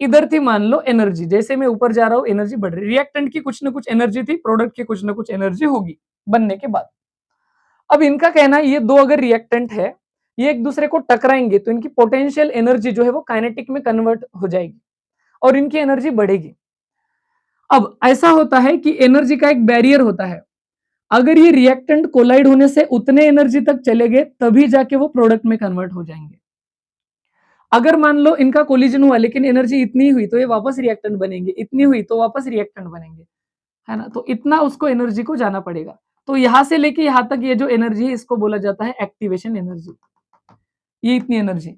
इधर थी मान लो एनर्जी, जैसे मैं ऊपर जा रहा हूं एनर्जी बढ़ रही, रिएक्टेंट की कुछ ना कुछ एनर्जी थी, प्रोडक्ट की कुछ ना कुछ एनर्जी होगी बनने के बाद। अब इनका कहना है ये दो अगर रिएक्टेंट है, ये एक दूसरे को टकराएंगे तो इनकी पोटेंशियल एनर्जी जो है वो काइनेटिक में कन्वर्ट हो जाएगी और इनकी एनर्जी बढ़ेगी। अब ऐसा होता है कि एनर्जी का एक बैरियर होता है, अगर ये रिएक्टेंट कोलाइड होने से उतने एनर्जी तक चले गए तभी जाके वो प्रोडक्ट में कन्वर्ट हो जाएंगे। अगर मान लो इनका कोलिजन हुआ लेकिन एनर्जी इतनी हुई तो ये वापस रिएक्टेंट बनेंगे, इतनी हुई तो वापस रिएक्टेंट बनेंगे। है ना, तो इतना उसको एनर्जी को जाना पड़ेगा। तो यहां से लेके यहां तक ये जो एनर्जी है इसको बोला जाता है एक्टिवेशन एनर्जी। ये इतनी एनर्जी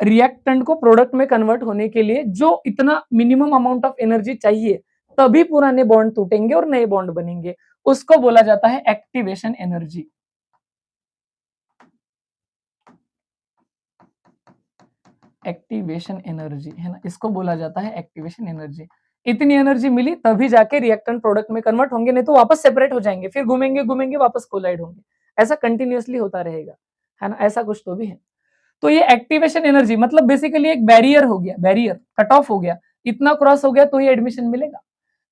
रिएक्टेंट को प्रोडक्ट में कन्वर्ट होने के लिए जो इतना मिनिमम अमाउंट ऑफ एनर्जी चाहिए तभी पुराने बॉन्ड टूटेंगे और नए बॉन्ड बनेंगे, उसको बोला जाता है एक्टिवेशन एनर्जी। एक्टिवेशन एनर्जी है ना, इसको बोला जाता है एक्टिवेशन एनर्जी। इतनी एनर्जी मिली तभी जाके रिएक्टेंट प्रोडक्ट में कन्वर्ट होंगे, नहीं तो वापस सेपरेट हो जाएंगे, फिर घूमेंगे घूमेंगे वापस कोलाइड होंगे। ऐसा कंटिन्यूअसली होता रहेगा, है ना, ऐसा कुछ तो भी है। तो ये एक्टिवेशन एनर्जी मतलब बेसिकली एक बैरियर हो गया, बैरियर कट ऑफ हो गया, इतना क्रॉस हो गया तो ही एडमिशन मिलेगा।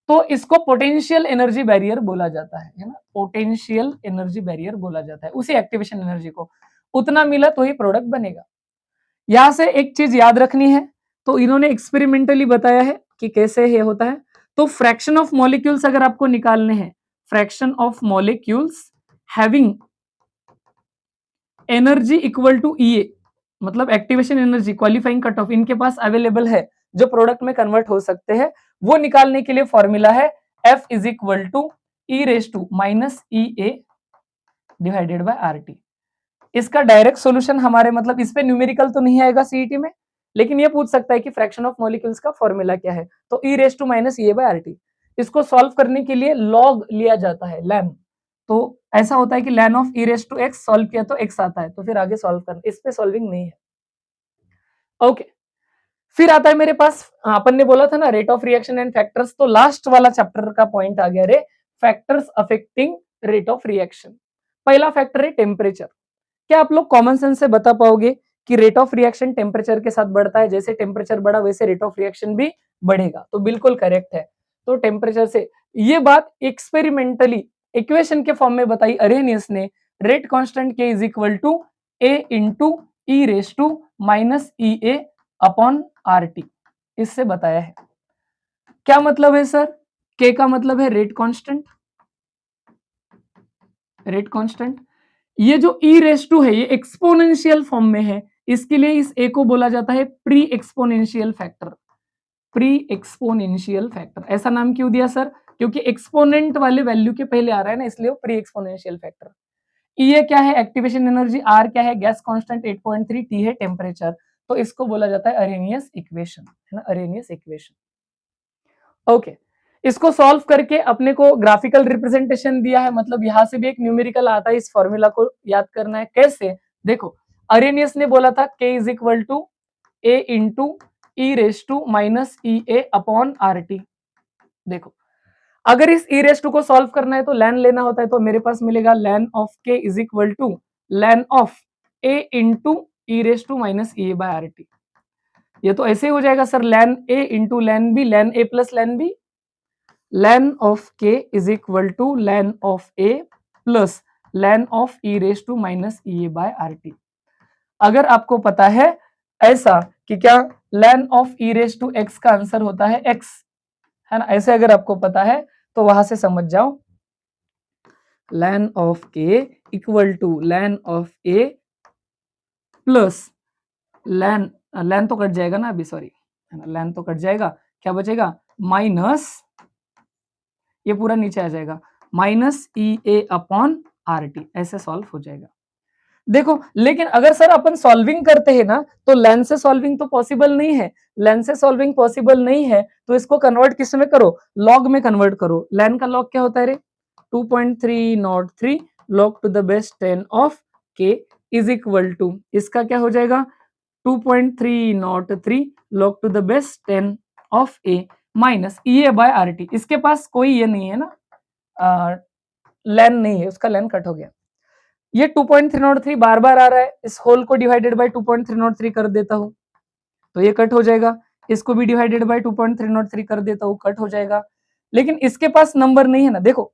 तो इसको पोटेंशियल एनर्जी बैरियर बोला जाता है ना, पोटेंशियल एनर्जी बैरियर बोला जाता है उसी एक्टिवेशन एनर्जी को। उतना मिला तो ही प्रोडक्ट बनेगा। यहां से एक चीज याद रखनी है, तो इन्होंने एक्सपेरिमेंटली बताया है कि कैसे ये होता है। तो फ्रैक्शन ऑफ मॉलिक्यूल्स अगर आपको निकालने हैं, fraction of molecules having energy equal to E A, मतलब activation energy qualifying cut off इनके पास अवेलेबल है जो प्रोडक्ट में कन्वर्ट हो सकते हैं, वो निकालने के लिए फॉर्मूला है F is equal to e raise to minus E a divided by are t. इसका डायरेक्ट सॉल्यूशन हमारे मतलब इस पे न्यूमेरिकल तो नहीं आएगा सीईटी में, लेकिन ये पूछ सकता है कि फ्रैक्शन ऑफ मॉलिक्यूल्स का फॉर्मूला क्या है, तो e raise to minus E A by are T. इसको सॉल्व करने के लिए लॉग लिया जाता है, लैन। तो ऐसा होता है कि ln of e raise to x solve किया तो एक्स आता है, तो फिर आगे सॉल्व करना, इस पे सॉल्विंग नहीं है। ओके, फिर आता है मेरे पास, अपन ने बोला था ना rate of reaction and factors, तो लास्ट वाला चैप्टर का पॉइंट आ गया रे, factors affecting rate of reaction. पहला फैक्टर है टेम्परेचर। क्या आप लोग कॉमन सेंस से बता पाओगे कि रेट ऑफ रिएक्शन टेम्परेचर के साथ बढ़ता है, जैसे टेम्परेचर बढ़ा वैसे रेट ऑफ रिएक्शन भी बढ़ेगा, तो बिल्कुल करेक्ट है। तो टेम्परेचर से ये बात एक्सपेरिमेंटली इक्वेशन के फॉर्म में बताई अरेनियस ने, rate constant k is equal to a into e raise to minus E A upon are t, इससे बताया है। क्या मतलब है सर? के का मतलब है रेट कांस्टेंट, रेट कांस्टेंट। ये जो ई रेस टू है ये एक्सपोनेंशियल फॉर्म में है, इसके लिए इस ए को बोला जाता है pre exponential factor. Pre exponential factor ऐसा नाम क्यों दिया सर? क्योंकि एक्सपोनेंट वाले वैल्यू के पहले आ रहा है ना, इसलिए वो प्री एक्सपोनेंशियल फैक्टर। ई क्या है? Activation energy. आर क्या है? Gas constant 8.3। टी है टेम्परेचर। तो इसको बोला जाता है अरेनियस इक्वेशन, है ना, अरेनियस इक्वेशन। ओके, इसको सॉल्व करके अपने को ग्राफिकल रिप्रेजेंटेशन दिया है, मतलब यहां से भी एक न्यूमेरिकल आता है, इस फॉर्मूला को याद करना है। कैसे? देखो, अरेनियस ने बोला था k is equal to a into e raise to minus E A upon are t. देखो, अगर इस ई रेस टू को सॉल्व करना है तो लैन लेना होता है, तो मेरे पास मिलेगा ln of k is equal to ln of A into e raise to minus E A by are t. ये तो ऐसे ही हो जाएगा sir, ln a into ln b, ln a plus ln b. ln of k is equal to ln of a plus ln of e raised to minus e a by rt। अगर आपको पता है ऐसा कि क्या ln of e raised to x का आंसर होता है x, है ना, ऐसे अगर आपको पता है तो वहां से समझ जाओ ln of k equal to ln of a plus ln तो कट जाएगा ना अभी, सॉरी, है ना, ln तो कट जाएगा, क्या बचेगा? माइनस, ये पूरा नीचे आ जाएगा, माइनस ई ए अपॉन आर टी, ऐसे सॉल्व हो जाएगा। देखो, लेकिन अगर सर अपन सॉल्विंग करते हैं ना तो लेन से सॉल्विंग तो पॉसिबल नहीं है, लेन से सॉल्विंग पॉसिबल नहीं है, तो इसको कन्वर्ट किस में करो? लॉग में कन्वर्ट करो। लेन का लॉग क्या होता है रे? 2.303 log to the base 10 of k is equal to, इसका क्या हो जाएगा? 2.303 log to the base 10 of A minus E A by are t. इसके पास कोई ये नहीं है ना, लेन नहीं है, उसका लेन कट हो गया। ये 2.303 बार बार आ रहा है, इस होल को डिवाइडेड बाय 2.303 कर देता हूं तो ये कट हो जाएगा, इसको भी डिवाइडेड बाय 2.303 कर देता हूं, कट हो जाएगा। लेकिन इसके पास नंबर नहीं है ना। देखो,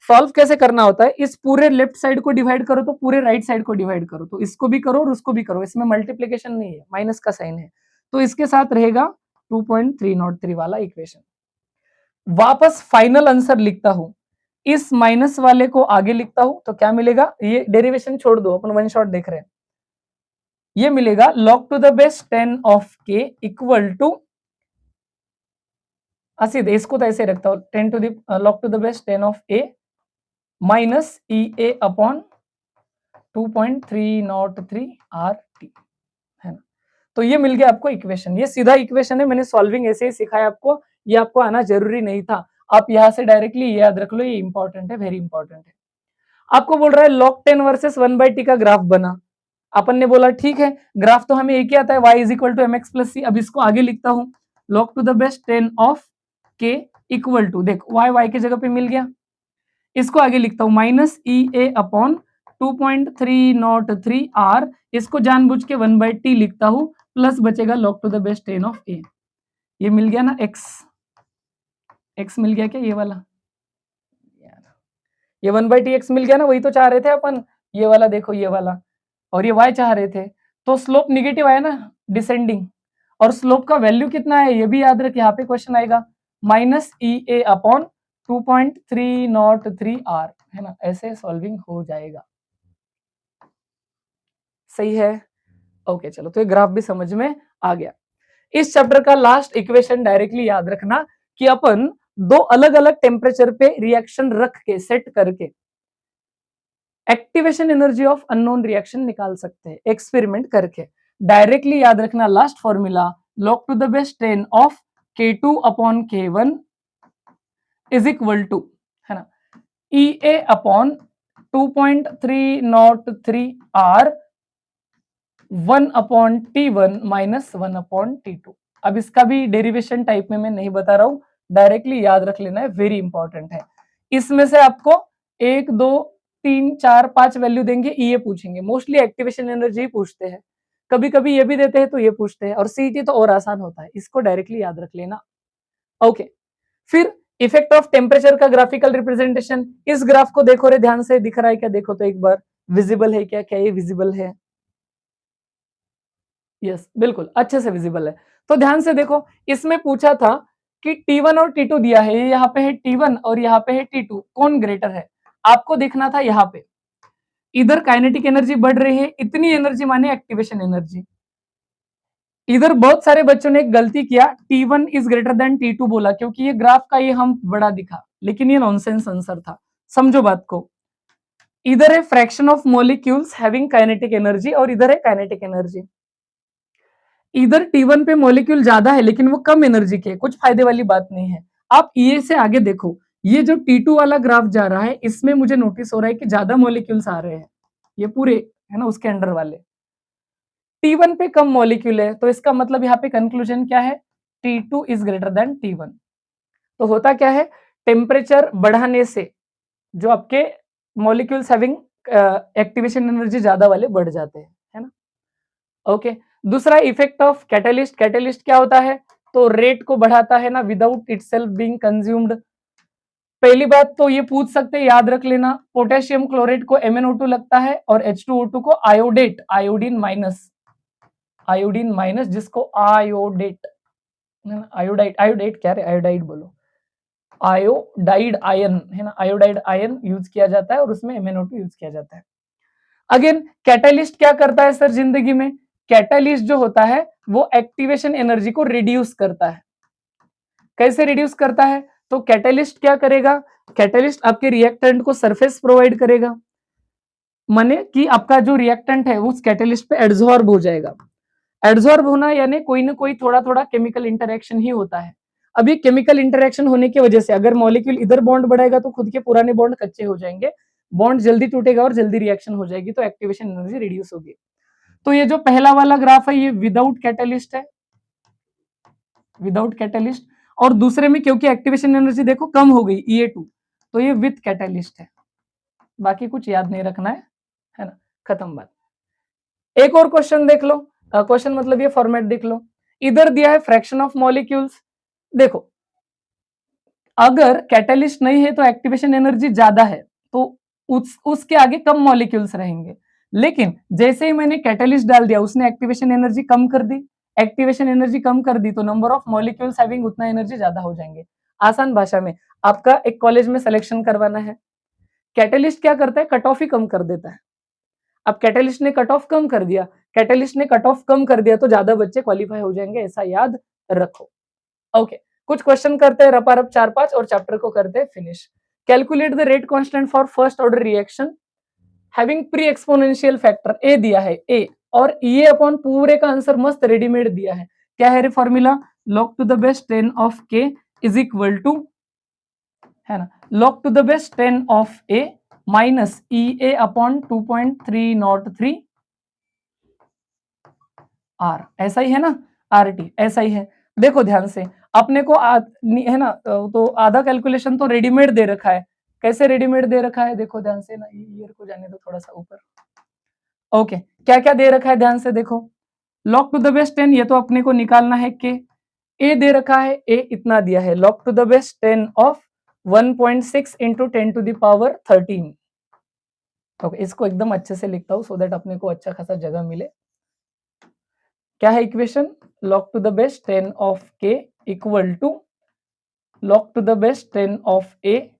सॉल्व कैसे करना होता है, इस पूरे लेफ्ट साइड को डिवाइड करो तो पूरे राइट साइड को डिवाइड करो, तो इसको भी करो और उसको भी करो, इसमें मल्टीप्लीकेशन नहीं है, माइनस का साइन है, तो इसके साथ रहेगा 2.303 वाला इक्वेशन। वापस फाइनल आंसर लिखता हूं, इस माइनस वाले को आगे लिखता हूं तो क्या मिलेगा? ये डेरिवेशन छोड़ दो, अपन वन शॉट देख रहे हैं। ये मिलेगा log to the base 10 of k equal to सीधे इसको तो ऐसे रखता हूँ, 10 to the log to the base 10 of a minus E A upon 2.303 R T, है ना। तो ये मिल गया आपको इक्वेशन, ये सीधा इक्वेशन है, मैंने सॉल्विंग ऐसे ही सिखाया आपको, ये आपको आना जरूरी नहीं था, आप यहाँ से डायरेक्टली याद रख लो, ये इंपॉर्टेंट है, वेरी इंपॉर्टेंट है। आपको बोल रहा है log 10 वर्सेस 1/t का ग्राफ बना, अपन ने बोला ठीक है, ग्राफ तो हमें एक ही आता है, y is equal to M x plus c. अब इसको आगे लिखता हूं, log to the base 10 of k equal to, देख y की जगह पे मिल गया, इसको आगे लिखता हूं माइनस ई ए अपॉन 2.303 आर, इसको जानबूझ के 1/t लिखता हूं, प्लस बचेगा log to the base 10 of a, ये मिल गया ना x मिल गया क्या, ये वाला, ये 1/t x मिल गया ना, वही तो चाह रहे थे अपन, ये वाला देखो, ये वाला, और ये y चाह रहे थे, तो स्लोप निगेटिव आया ना, डिसेंडिंग, और स्लोप का वैल्यू कितना है ये भी याद रख, यहाँ पे क्वेश्चन आएगा माइनस ई ए अपॉन 2.303 आर, है ना, ऐसे सॉल्विंग हो जाएगा, सही है। ओके चलो, तो ये ग्राफ भी समझ में आ गया। इस चैप्टर का लास्ट इक्वेशन डायरेक्टली याद रखना कि अपन दो अलग अलग टेम्परेचर पे रिएक्शन रख के सेट करके activation energy of unknown reaction निकाल सकते हैं एक्सपेरिमेंट करके। डायरेक्टली याद रखना last formula, log to the base 10 of K2 upon K1 is equal to, है ना, EA upon 2.303 R 1 upon T1 minus 1 upon T2। अब इसका भी डेरिवेशन टाइप में मैं नहीं बता रहा हूं, डायरेक्टली याद रख लेना है, वेरी इंपॉर्टेंट है। इसमें से आपको 1 2 3 4 5 वैल्यू देंगे, ये पूछेंगे, मोस्टली एक्टिवेशन एनर्जी पूछते हैं, कभी कभी ये भी देते हैं तो ये पूछते हैं, और सीईटी तो और आसान होता है, इसको डायरेक्टली याद रख लेना। ओके, फिर इफेक्ट ऑफ टेम्परेचर का ग्राफिकल रिप्रेजेंटेशन, इस ग्राफ को देखो रे ध्यान से, दिख रहा है क्या, देखो तो एक बार, विजिबल है क्या, क्या ये विजिबल है, यस बिल्कुल अच्छे से विजिबल है। तो ध्यान से देखो, इसमें पूछा था कि T1 और T2 दिया है, ये यहाँ पे है T1 और यहाँ पे है T2, कौन ग्रेटर है, आपको देखना था यहाँ पे, इधर काइनेटिक एनर्जी बढ़ रही है, इतनी एनर्जी माने एक्टिवेशन एनर्जी। इधर बहुत सारे बच्चों ने एक गलती किया, T1 is greater than T2 बोला, क्योंकि ये ग्राफ का ये हम बड़ा दिखा, लेकिन ये नॉनसेंस आंसर था, समझो बात को। इधर है fraction of molecules having kinetic energy और इधर है काइनेटिक एनर्जी। इधर T1 पे मॉलिक्यूल ज्यादा है लेकिन वो कम एनर्जी के, कुछ फायदे वाली बात नहीं है। आप ये से आगे देखो, ये जो T2 वाला ग्राफ जा रहा है, इसमें मुझे नोटिस हो रहा है कि ज्यादा मॉलिक्यूल्स आ रहे हैं, ये पूरे है ना उसके अंडर वाले। T1 पे कम मॉलिक्यूल है, तो इसका मतलब यहाँ पे कंक्लूजन क्या है, T2 is greater than T1। तो होता क्या है, टेम्परेचर बढ़ाने से जो आपके मॉलिक्यूल्स हैविंग एक्टिवेशन एनर्जी ज्यादा वाले बढ़ जाते हैं, है ना। ओके, दूसरा इफेक्ट ऑफ कैटलिस्ट, कैटलिस्ट क्या होता है, तो रेट को बढ़ाता है ना, विदाउट इटसेल्फ बीइंग कंज्यूम्ड। पहली बात तो ये पूछ सकते हैं, याद रख लेना, पोटेशियम क्लोराइड को MnO2 लगता है और H2O2 को आयोडेट, आयोडीन माइनस जिसको आयोडेट, आयोडाइड, आयोडेट क्या रे, आयोडाइड बोलो, आयोडाइड आयन, है ना, आयोडाइड आयन यूज किया जाता है और उसमें MnO2 यूज किया जाता है। अगेन कैटालिस्ट क्या करता है सर जिंदगी में, कैटालिस्ट जो होता है वो एक्टिवेशन एनर्जी को रिड्यूस करता है। कैसे रिड्यूस करता है, तो कैटालिस्ट क्या करेगा, कैटालिस्ट आपके रिएक्टेंट को सरफेस प्रोवाइड करेगा, माने कि आपका जो रिएक्टेंट है उस कैटालिस्ट पे एड्सॉर्ब हो जाएगा। एड्सॉर्ब होना यानी कोई ना कोई थोड़ा थोड़ा केमिकल इंटरेक्शन ही होता है। अभी केमिकल इंटरेक्शन होने की वजह से अगर मॉलिक्यूल इधर बॉन्ड बढ़ाएगा तो खुद के पुराने बॉन्ड कच्चे हो जाएंगे, बॉन्ड जल्दी टूटेगा और जल्दी रिएक्शन हो जाएगी, तो एक्टिवेशन एनर्जी रिड्यूस होगी। तो ये जो पहला वाला ग्राफ है ये विदाउट कैटालिस्ट है, विदाउट कैटालिस्ट, और दूसरे में क्योंकि एक्टिवेशन एनर्जी देखो कम हो गई EA2, तो ये विथ कैटालिस्ट है। बाकी कुछ याद नहीं रखना है ना, खत्म बात। एक और क्वेश्चन देख लो, क्वेश्चन मतलब ये फॉर्मेट देख लो, इधर दिया है फ्रैक्शन ऑफ मॉलिक्यूल्स। देखो अगर कैटालिस्ट नहीं है तो एक्टिवेशन एनर्जी ज्यादा है, तो उसके आगे कम मॉलिक्यूल्स रहेंगे, लेकिन जैसे ही मैंने कैटालिस्ट डाल दिया उसने एक्टिवेशन एनर्जी कम कर दी, एक्टिवेशन एनर्जी कम कर दी तो नंबर ऑफ मॉलिक्यूल्स हैविंग उतना एनर्जी ज्यादा हो जाएंगे। आसान भाषा में, आपका एक कॉलेज में सिलेक्शन करवाना है, कैटालिस्ट क्या करता है, कट ऑफ ही कम कर देता है। अब कैटालिस्ट ने कट ऑफ कम कर दिया, कैटालिस्ट ने कट ऑफ कम कर दिया तो ज्यादा बच्चे क्वालिफाई हो जाएंगे, ऐसा याद रखो। ओके, कुछ क्वेश्चन करते हैं रपारप 4-5 और चैप्टर को करते हैं finish. Calculate the rate constant for first order reaction having pre exponential factor A दिया है ए, और ये अपॉन पूरे का आंसर मस्त रेडीमेड दिया है। क्या है रे formula? log to the base 10 of k is equal to, है ना, log to the base 10 of A minus E A upon 2.303 r, ऐसा ही है ना, आर टी ऐसा ही है। देखो ध्यान से, अपने को है ना, तो आधा कैलकुलेशन तो रेडीमेड दे रखा है। कैसे रेडीमेड दे रखा है? देखो ध्यान से ना, ईयर को जाने दो थोड़ा सा ऊपर। ओके, क्या क्या दे रखा है ध्यान से देखो। log टू द बेस 10, ये तो अपने को निकालना है के। ए दे रखा है, ए इतना दिया है, log to the base 10 of 1.6 into 10 to the power 13। Okay, इसको एकदम अच्छे से लिखता हूँ सो दैट अपने को अच्छा खासा जगह मिले। क्या है equation? log to the base 10 of k equal to log to the base 10 of A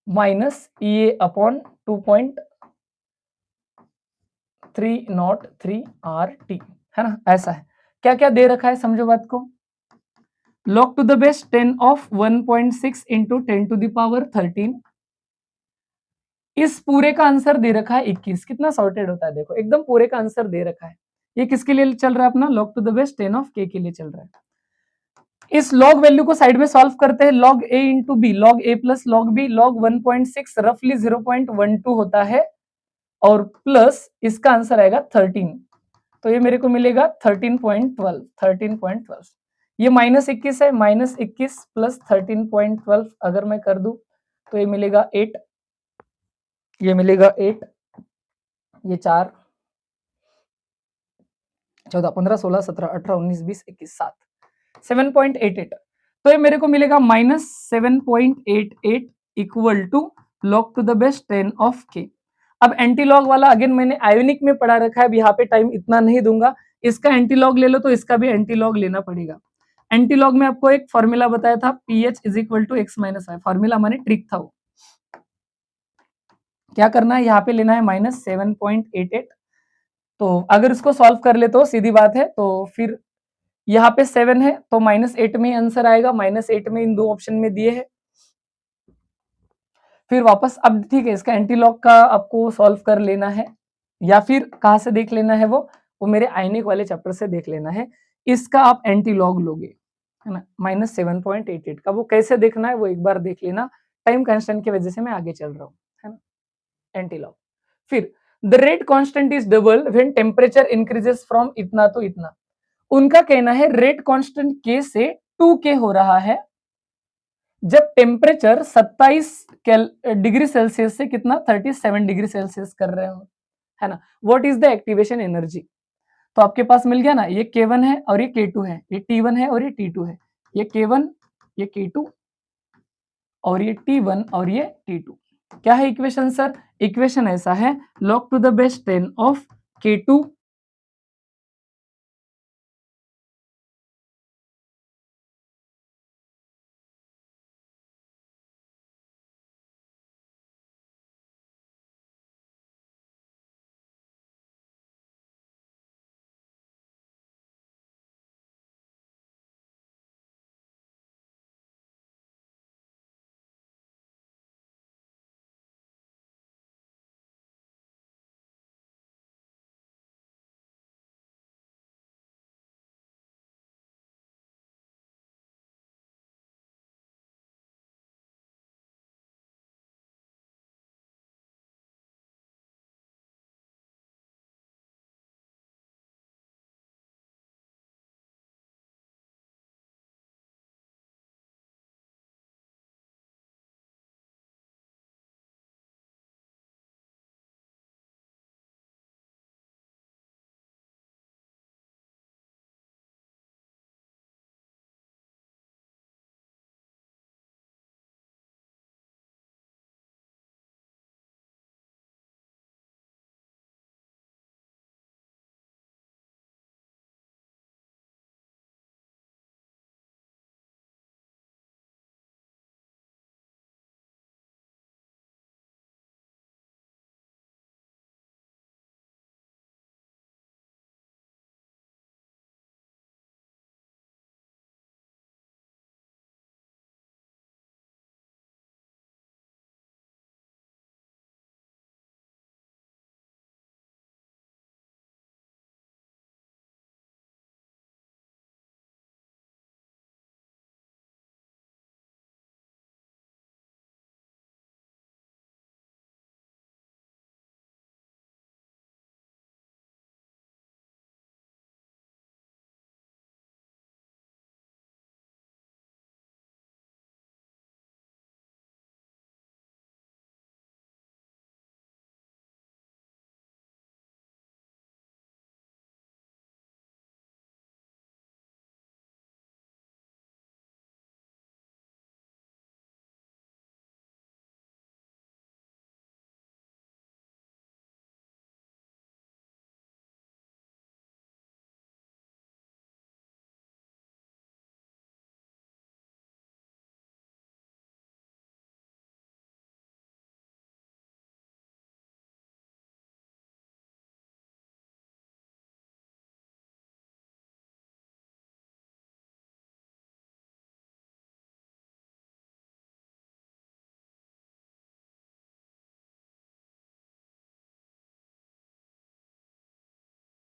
minus E A upon 2.303 R T, है ना, ऐसा है। क्या क्या दे रखा है समझो बात को। log to the base 10 of 1.6 into 10 to the power 13, इस पूरे का आंसर दे रखा है 21। कितना सॉर्टेड होता है देखो, एकदम पूरे का आंसर दे रखा है। ये किसके लिए चल रहा है अपना? log to the base 10 of के लिए चल रहा है। इस log वैल्यू को साइड में सॉल्व करते हैं, log a into b, log a plus log b, log 1.6 रफली 0.12 होता है, और प्लस इसका आंसर आएगा 13, तो ये मेरे को मिलेगा 13.12। ये -21 है, -21 प्लस 13.12 अगर मैं कर दूं तो ये मिलेगा 8, ये मिलेगा 8, ये 4, 14, 15, 16, 17, 18, 19, 20, 21, 7, 7.88, तो ये मेरे को मिलेगा -7.88 equal to log to the base 10 of k. अब एंटी लॉग वाला अगेन मैंने आयोनिक में पढ़ा रखा है, अब यहाँ पे टाइम इतना नहीं दूंगा। इसका एंटी लॉग ले लो तो इसका भी एंटी लॉग लेना पड़ेगा। एंटी लॉग में आपको एक फॉर्मूला बताया था, pH is equal to x minus y, formula माने ट्रिक था वो। क्या करना है, यहाँ पे लेना है -7.88, तो अगर इसको सॉल्व कर ले तो सीधी बात है, तो फिर यहाँ पे 7 है तो -8 में आंसर आएगा, -8 में इन दो ऑप्शन में दिए है। फिर वापस, अब ठीक है, इसका एंटी लॉग का आपको सॉल्व कर लेना है, या फिर कहाँ से देख लेना है वो मेरे आयनिक वाले चैप्टर से देख लेना है। इसका आप एंटी लॉग लोगे, है ना, -7.88 का। वो कैसे देखना है वो एक बार देख लेना, टाइम कंस्टेंट की वजह से मैं आगे चल रहा हूँ, है ना, एंटी लॉग। फिर the rate constant is double when temperature increases from इतना तो इतना। उनका कहना है रेट कांस्टेंट के से 2k हो रहा है जब टेम्परेचर 27 डिग्री सेल्सियस से कितना 37 डिग्री सेल्सियस कर रहे हो, है ना। What is the activation energy? तो आपके पास मिल गया ना, ये K1 है और ये K2 है, ये T1 है और ये T2 है, ये K1, ये K2 और ये T1 और ये T2। क्या है इक्वेशन सर? इक्वेशन ऐसा है, log to the base 10 of K2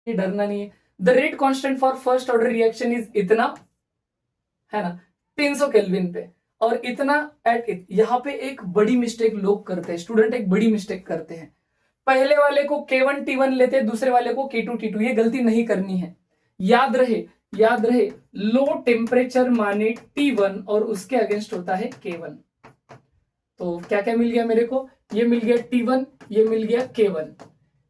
ये डरना नहीं है। The rate constant for first order reaction is इतना, है ना, 300 केल्विन पे, और इतना एट इट। यहाँ पे एक बड़ी मिस्टेक लोग करते हैं, स्टूडेंट एक बड़ी मिस्टेक करते हैं, पहले वाले को K1 T1 लेते हैं, दूसरे वाले को K2 T2। ये गलती नहीं करनी है। याद रहे, याद रहे, लो टेम्परेचर माने T1 और उसके अगेंस्ट होता है K1। तो क्या क्या मिल गया मेरे को, ये मिल गया T1, ये मिल गया K1,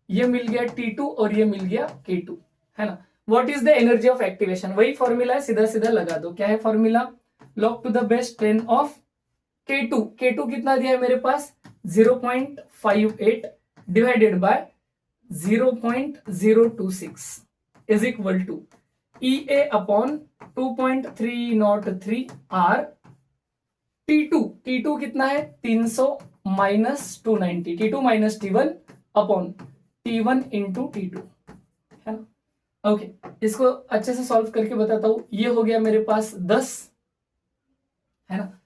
ये मिल गया T2 और ये मिल गया K2, है ना। What is the energy of activation, वही फॉर्मूला है, सीधा सीधा लगा दो। क्या है formula, log to the base 10 of K2। K2 कितना दिया है मेरे पास, 0.58 divided by 0.026 is equal to EA upon 2.303 R। T2 कितना है, 300 minus 290, T2 minus T1 upon T1 into T2, है ना। ओके, इसको अच्छे से सॉल्व करके बताता हूं। ये हो गया मेरे पास 10, है ना।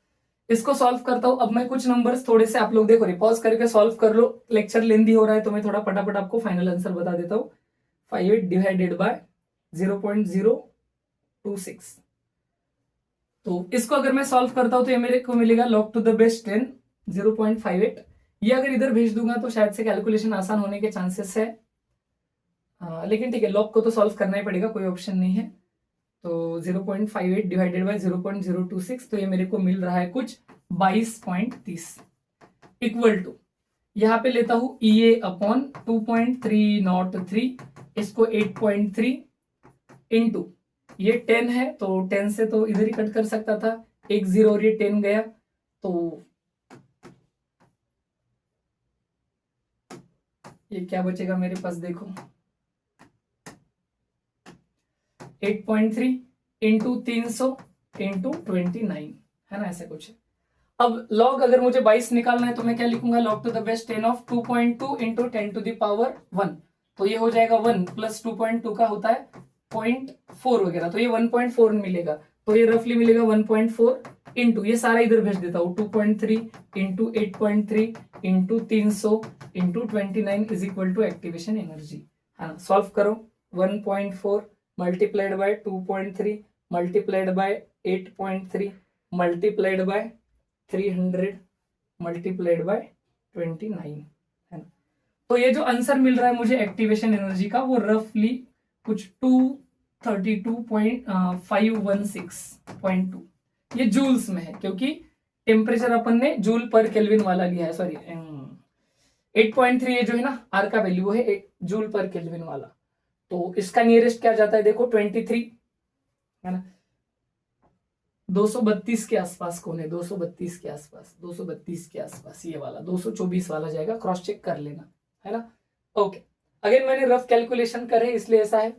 इसको सॉल्व करता हूं। अब मैं कुछ नंबर्स थोड़े से, आप लोग देखो पॉज करके सॉल्व कर लो, लेक्चर लेंदी हो रहा है तो मैं थोड़ा फटाफट आपको फाइनल आंसर बता देता हूं। 58 डिवाइडेड बाय 0.026, तो इसको अगर मैं सॉल्व करता हूं तो ये मेरे को मिलेगा लॉग टू द बेस 10 0.58। ये अगर इधर भेज दूंगा तो शायद से कैलकुलेशन आसान होने के चांसेस है, लेकिन ठीक है, लॉग को तो सॉल्व करना ही पड़ेगा, कोई ऑप्शन नहीं है। तो 0.58 डिवाइडेड बाय 0.026, तो ये मेरे को मिल रहा है कुछ 22.30 इक्वल टू, यहां पे लेता हूं EA अपॉन 2.303, इसको 8.3 इंटू, ये 10 है तो 10 से तो इधर ही कट कर सकता था, एक 0 और ये 10 गया, तो ये क्या बचेगा मेरे पास, देखो 8.3 इंटू 300 इंटू 29, है ना, ऐसा कुछ है। अब लॉग अगर मुझे 22 निकालना है तो मैं क्या लिखूंगा, log to the base 10 of 2.2 into 10 to the power 1, तो ये हो जाएगा 1 प्लस 2.2 का होता है 0.4 वगैरह, तो ये 1.4 मिलेगा, तो ये रफली मिलेगा 1.4 इंटू, ये सारा इधर भेज देता हूँ, 2.3 into 8.3 into 300 into 29 is equal to activation energy, है ना। सॉल्व करो, 1.4 multiplied by 2.3 multiplied by 8.3 multiplied by 300 multiplied by 29, है ना। तो ये जो आंसर मिल रहा है मुझे एक्टिवेशन एनर्जी का, वो रफली कुछ 232.516.2, ये जूल्स में है, क्योंकि टेम्परेचर अपन ने जूल पर केल्विन वाला लिया है, सॉरी 8.3 ये जो है ना आर का वैल्यू है जूल पर केल्विन वाला, तो इसका नियरेस्ट क्या जाता है, देखो 23, है ना। 232 के आसपास कौन है, 232 के आसपास, 232 के आसपास ये वाला 224 वाला जाएगा, क्रॉस चेक कर लेना, है ना। ओके, अगेन मैंने रफ कैलकुलेशन करे इसलिए ऐसा है।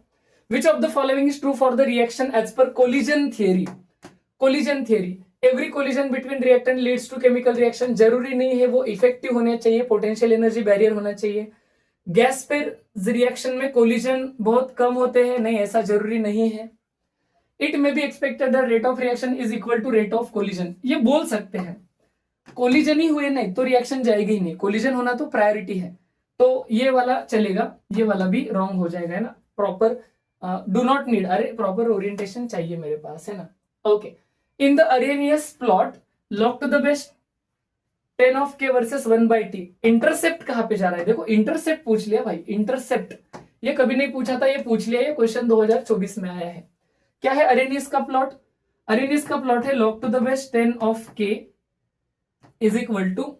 Which of the following is true for the reaction as per collision theory. Collision theory, every collision between reactant leads to chemical reaction, जरूरी नहीं है वो इफेक्टिव होने चाहिए, पोटेंशियल एनर्जी बैरियर होना चाहिए। गैस पर रिएक्शन में कोलिजन बहुत कम होते हैं, नहीं ऐसा जरूरी नहीं है। It may be expected that rate of reaction is equal to rate of collision, ये बोल सकते हैं। कोलिजन ही हुए नहीं तो रिएक्शन जाएगी ही नहीं, कोलिजन होना तो प्रायोरिटी है, तो ये वाला चलेगा, ये वाला भी रॉन्ग हो जाएगा, है ना। प्रॉपर डू नॉट नीड, अरे प्रॉपर ओरिएंटेशन चाहिए मेरे पास, है ना। Okay, in the Arrhenius plot log to the best 10 of K versus 1/T, intercept कहां पे जा रहा है, देखो इंटरसेप्ट पूछ लिया भाई, इंटरसेप्ट ये कभी नहीं पूछा था, ये पूछ लिया, ये क्वेश्चन 2024 में आया है। क्या है अरेनियस का प्लॉट, अरेनियस का प्लॉट है log to the base 10 of K is equal to,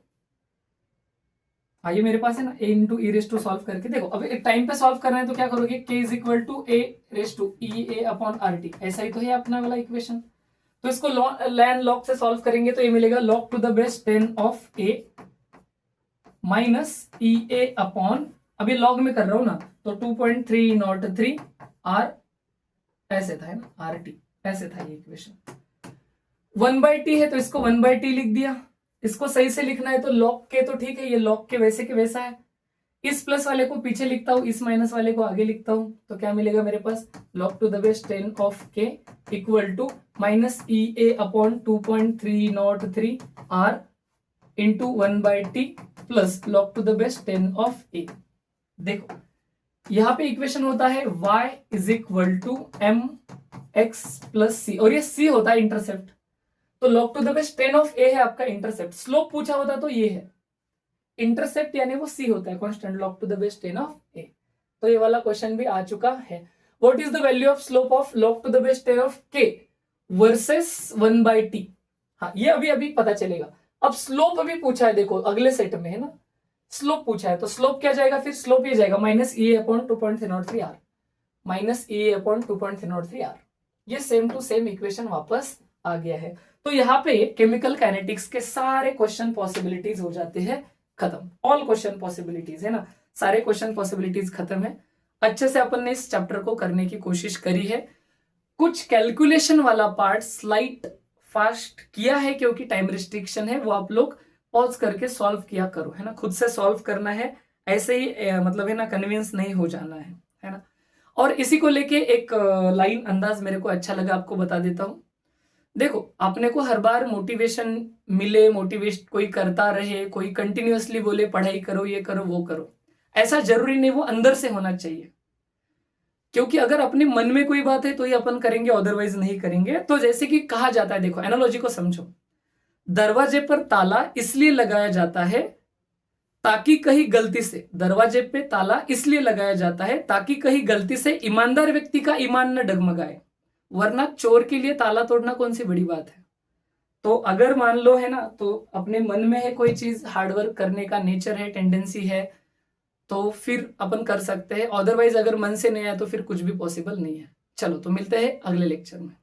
ये मेरे पास है ना, a into e raise to solve करके देखो, अब एक टाइम पे सॉल्व करना है तो क्या करोगे, k is equal to a raise to E A upon are T, ऐसा ही तो है अपना वाला इक्वेशन। तो इसको लैन लॉग से सॉल्व करेंगे तो ये मिलेगा log to the base 10 of a minus E A upon, अभी लॉग में कर रहा हूं ना, तो 2.303 आर, ऐसे था, है ना, आर टी, ऐसे था ये इक्वेशन। 1/T है तो इसको 1/T लिख दिया, इसको सही से लिखना है तो लॉग के तो ठीक है, ये लॉग के वैसे के वैसा है, इस प्लस वाले को पीछे लिखता हूं, इस माइनस वाले को आगे लिखता हूं, तो क्या मिलेगा मेरे पास, log to the base 10 of K equal to minus E A upon 2.303 R into 1/T plus log to the base 10 of A। देखो यहाँ पे इक्वेशन होता है y is equal to M x plus c, और ये c होता है इंटरसेप्ट। तो log to the base 10 of a है आपका इंटरसेप्ट। स्लोप पूछा होता तो ये है, इंटरसेप्ट यानी वो c होता है constant, log to the base 10 of a। तो ये वाला क्वेश्चन भी आ चुका है। What is the value of slope of log to the base 10 of k versus 1/t। हाँ, ये अभी अभी पता चलेगा। अब स्लोप अभी पूछा है, देखो अगले सेट में है ना, स्लोप पूछा है, तो स्लोप क्या जाएगा फिर, स्लोप ये जाएगा माइनस ई अपॉन 2.303r, माइनस ई अपॉन 2.303r। ये सेम टू सेम इक्वेशन वापस आ गया है। तो यहाँ पे केमिकल काइनेटिक्स के सारे क्वेश्चन पॉसिबिलिटीज हो जाते हैं खत्म। ऑल क्वेश्चन पॉसिबिलिटीज है ना, सारे क्वेश्चन पॉसिबिलिटीज खत्म है। अच्छे से अपन ने इस चैप्टर को करने की कोशिश करी है। कुछ कैलकुलेशन वाला पार्ट स्लाइट फास्ट किया है क्योंकि टाइम रिस्ट्रिक्शन है, वो आप लोग पॉज करके सॉल्व किया करो, है ना, खुद से सॉल्व करना है, ऐसे ही मतलब है ना कन्विंस नहीं हो जाना है ना। और इसी को लेके एक लाइन अंदाज मेरे को अच्छा लगा, आपको बता देता हूं। देखो, आपने को हर बार मोटिवेशन मिले, मोटिवेट कोई करता रहे, कोई कंटिन्यूअसली बोले पढ़ाई करो, ये करो, वो करो, ऐसा जरूरी नहीं, वो अंदर से होना चाहिए। क्योंकि अगर अपने मन में कोई बात है तो ही अपन करेंगे, अदरवाइज नहीं करेंगे। तो जैसे कि कहा जाता है, देखो एनालॉजी को समझो, दरवाजे पर ताला इसलिए लगाया जाता है ताकि कहीं गलती से, दरवाजे पे ताला इसलिए लगाया जाता है ताकि कहीं गलती से ईमानदार व्यक्ति का ईमान न डगमगाए, वरना चोर के लिए ताला तोड़ना कौन सी बड़ी बात है। तो अगर मान लो है ना, तो अपने मन में है कोई चीज, हार्डवर्क करने का नेचर है, टेंडेंसी है, तो फिर अपन कर सकते हैं। अदरवाइज अगर मन से नहीं आया तो फिर कुछ भी पॉसिबल नहीं है। चलो, तो मिलते हैं अगले लेक्चर में।